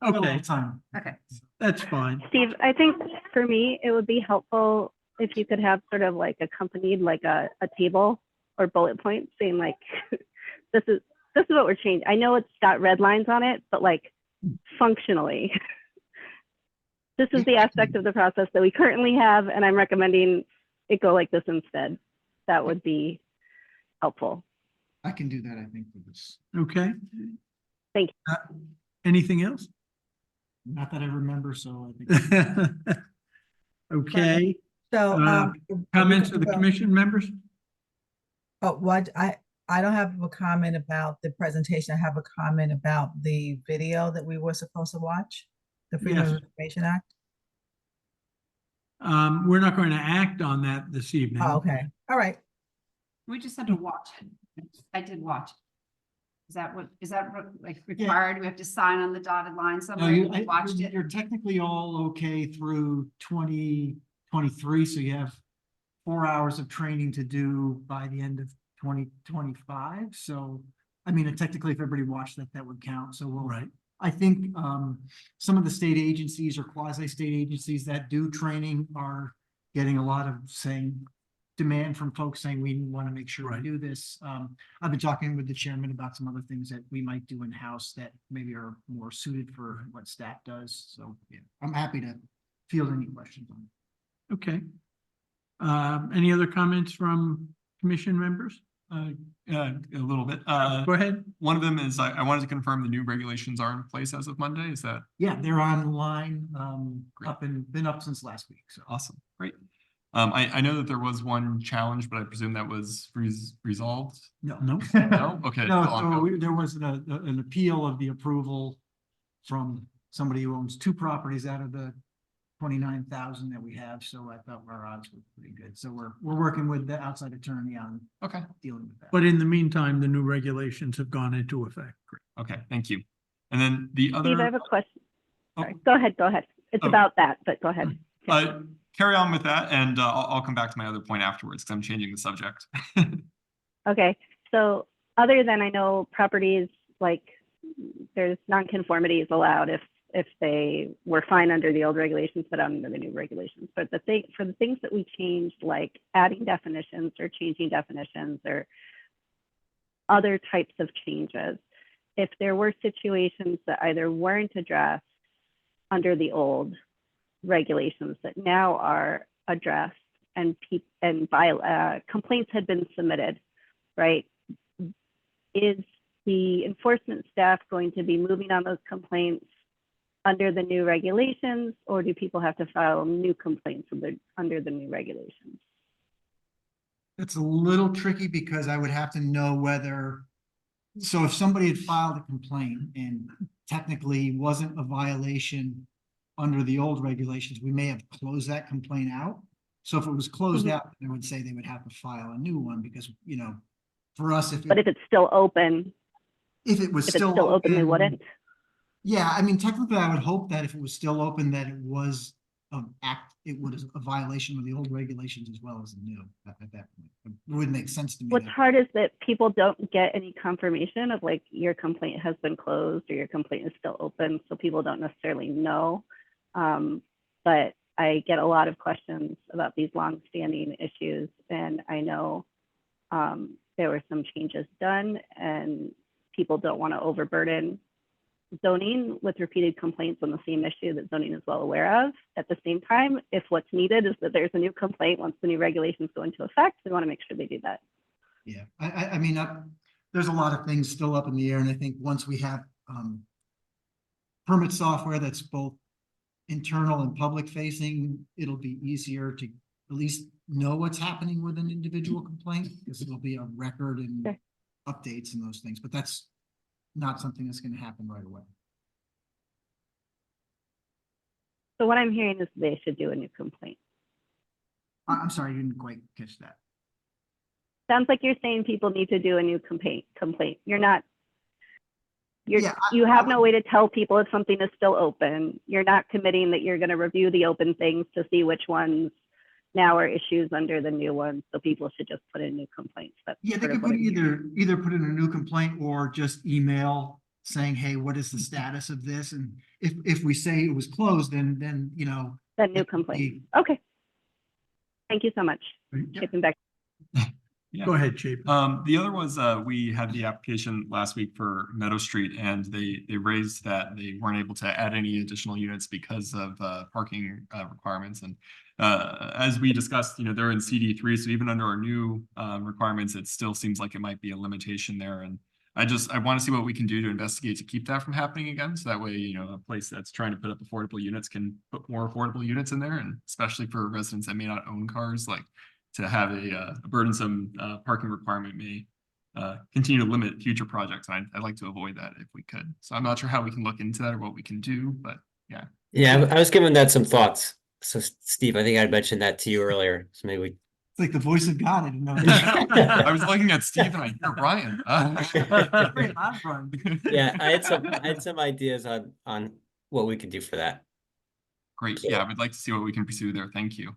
S1: Okay,
S2: Time.
S14: Okay.
S1: that's fine.
S6: Steve, I think for me, it would be helpful if you could have sort of like accompanied like a table or bullet points saying like, this is what we're changing. I know it's got red lines on it, but like functionally, this is the aspect of the process that we currently have, and I'm recommending it go like this instead. That would be helpful.
S2: I can do that, I think, for this.
S1: Okay.
S6: Thank
S1: you. Anything else?
S2: Not that I remember, so I think.
S1: Okay.
S7: So,
S1: Comments of the commission members?
S7: Oh, what, I don't have a comment about the presentation. I have a comment about the video that we were supposed to watch, the Freedom
S1: Yes.
S7: of Information Act.
S1: We're not going to act on that this evening.
S7: Oh, okay, all right.
S14: We just had to watch it. I did watch it. Is that what like required? We have to sign on the dotted line
S2: No,
S14: somewhere?
S2: you,
S14: We watched it.
S2: you're technically all okay through 2023, so you have 4 hours of training to do by the end of 2025. So, I mean, technically, if everybody watched that, that would count. So we'll,
S1: Right.
S2: I think some of the state agencies or quasi-state agencies that do training are getting a lot of demand from folks saying we want to make sure we do this. I've been talking with the chairman about some other things that we might do in-house that maybe are more suited for what staff does. So yeah, I'm happy to field any questions on it.
S1: Okay. Any other comments from commission members?
S11: A little bit.
S1: Go ahead.
S11: One of them is I wanted to confirm the new regulations are in place as of Monday. Is that
S2: Yeah, they're online,
S11: Great.
S2: been up since last week. So
S11: awesome? Great. I know that there was one challenge, but I presume that was resolved.
S2: no,
S11: No? Okay.
S2: No,
S11: still
S2: so
S11: ongoing.
S2: there was an appeal of the approval from somebody who owns 2 properties out of the 29,000 that we have. So I thought our odds were pretty good. So we're working with the outside attorney on
S11: Okay.
S2: dealing with that.
S1: But in the meantime, the new regulations have gone into effect.
S11: Okay. Thank you. And then the other.
S6: Steve, I have a question.
S11: Oh.
S6: Sorry, go ahead. It's
S11: Oh.
S6: about that, but go ahead.
S11: Carry on with that, and I'll come back to my other point afterwards because I'm changing the subject.
S6: Okay, so other than I know properties like there's nonconformities allowed if they were fine under the old regulations, but under the new regulations. But for the things that we changed, like adding definitions or changing definitions or other types of changes, if there were situations that either weren't addressed under the old regulations that now are addressed and complaints had been submitted, right? Is the enforcement staff going to be moving on those complaints under the new regulations, or do people have to file new complaints under the new regulations?
S2: It's a little tricky because I would have to know whether, so if somebody had filed a complaint and technically wasn't a violation under the old regulations, we may have closed that complaint out. So if it was closed out, I would say they would have to file a new one because, for us,
S6: But if it's still open,
S2: if it was
S6: if it's still open, we wouldn't.
S2: Yeah, I mean, technically, I would hope that if it was still open, that it was it was a violation of the old regulations as well as the new at that point. It wouldn't make sense to me.
S6: What's hard is that people don't get any confirmation of like your complaint has been closed or your complaint is still open, so people don't necessarily know. But I get a lot of questions about these long-standing issues, and I know there were some changes done, and people don't want to overburden zoning with repeated complaints on the same issue that zoning is well aware of. At the same time, if what's needed is that there's a new complaint once the new regulations go into effect, we want to make sure they do that.
S2: Yeah, I mean, there's a lot of things still up in the air, and I think once we have, permit software that's both internal and public facing, it'll be easier to at least know what's happening with an individual complaint, because it'll be a record and
S6: Sure.
S2: updates and those things, but that's not something that's gonna happen right away.
S6: So what I'm hearing is they should do a new complaint.
S2: I'm sorry, I didn't quite catch that.
S6: Sounds like you're saying people need to do a new complaint. You're not,
S2: Yeah,
S6: you have no way to tell people if something is still open. You're not committing that you're going to review the open things to see which ones now are issues under the new ones. So people should just put in new complaints. That's
S2: Yeah, they
S6: sort of
S2: could
S6: what
S2: put
S6: I'm hearing.
S2: either put in a new complaint or just email saying, hey, what is the status of this? And if we say it was closed, then, you know.
S6: That new complaint. Okay. Thank you so much. Chip and Beck.
S1: Go ahead, Chief.
S11: The other was, we had the application last week for Meadow Street and they raised that they weren't able to add any additional units because of, parking, requirements. And, as we discussed, you know, they're in CD3, so even under our new, requirements, it still seems like it might be a limitation there. And I want to see what we can do to investigate to keep that from happening again. So that way, you know, a place that's trying to put up affordable units can put more affordable units in there. And especially for residents that may not own cars, like to have a burdensome parking requirement may continue to limit future projects. And I'd like to avoid that if we could. So I'm not sure how we can look into that or what we can do, but yeah.
S15: Yeah, I was giving that some thoughts. So Steve, I think I mentioned that to you earlier. So maybe we.
S2: It's like the voice of God. I didn't know.
S11: I was looking at Steve and I hear Brian.
S15: Yeah, I had some ideas on what we could do for that.
S11: Great. Yeah, I would like to see what we can pursue there. Thank you.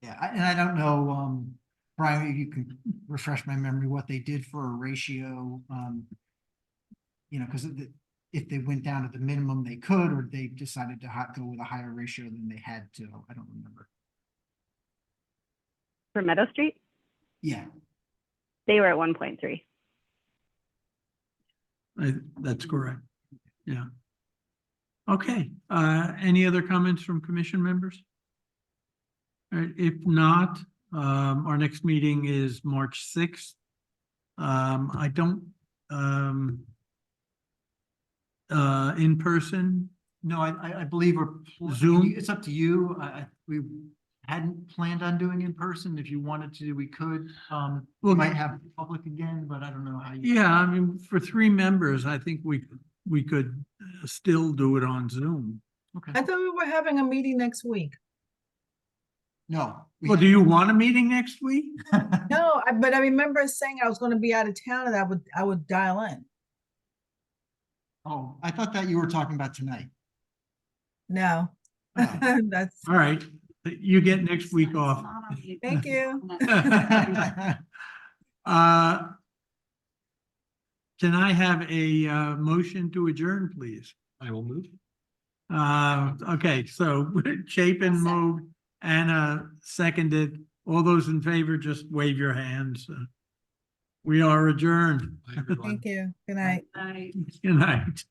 S2: Yeah, and I don't know, Brian, if you can refresh my memory, what they did for a ratio, you know, because if they went down to the minimum they could, or they decided to go with a higher ratio than they had to, I don't remember.
S6: For Meadow Street,
S2: Yeah,
S6: they were at 1.3.
S1: That's correct. Yeah. Okay, any other comments from commission members? All right, if not, our next meeting is March 6th. I don't, in person.
S2: no, I believe
S1: Zoom?
S2: it's up to you. We hadn't planned on doing in person. If you wanted to, we could. We might have public again, but I don't know how you.
S1: Yeah, I mean, for 3 members, I think we could still do it on Zoom.
S2: Okay.
S7: I thought we were having a meeting next week.
S2: No.
S1: Well, do you want a meeting next week?
S7: No, but I remember saying I was going to be out of town and I would dial in.
S2: Oh, I thought that you were talking about tonight.
S7: No,
S2: Oh.
S7: that's,
S1: All right, you get next week off.
S7: thank you.
S1: Can I have a motion to adjourn, please?
S11: I will move.
S1: Okay, so Chapin moved, Anna seconded. All those in favor, just wave your hands. We are adjourned.
S11: Bye, everyone.
S7: Thank you. Good night.
S1: Good night.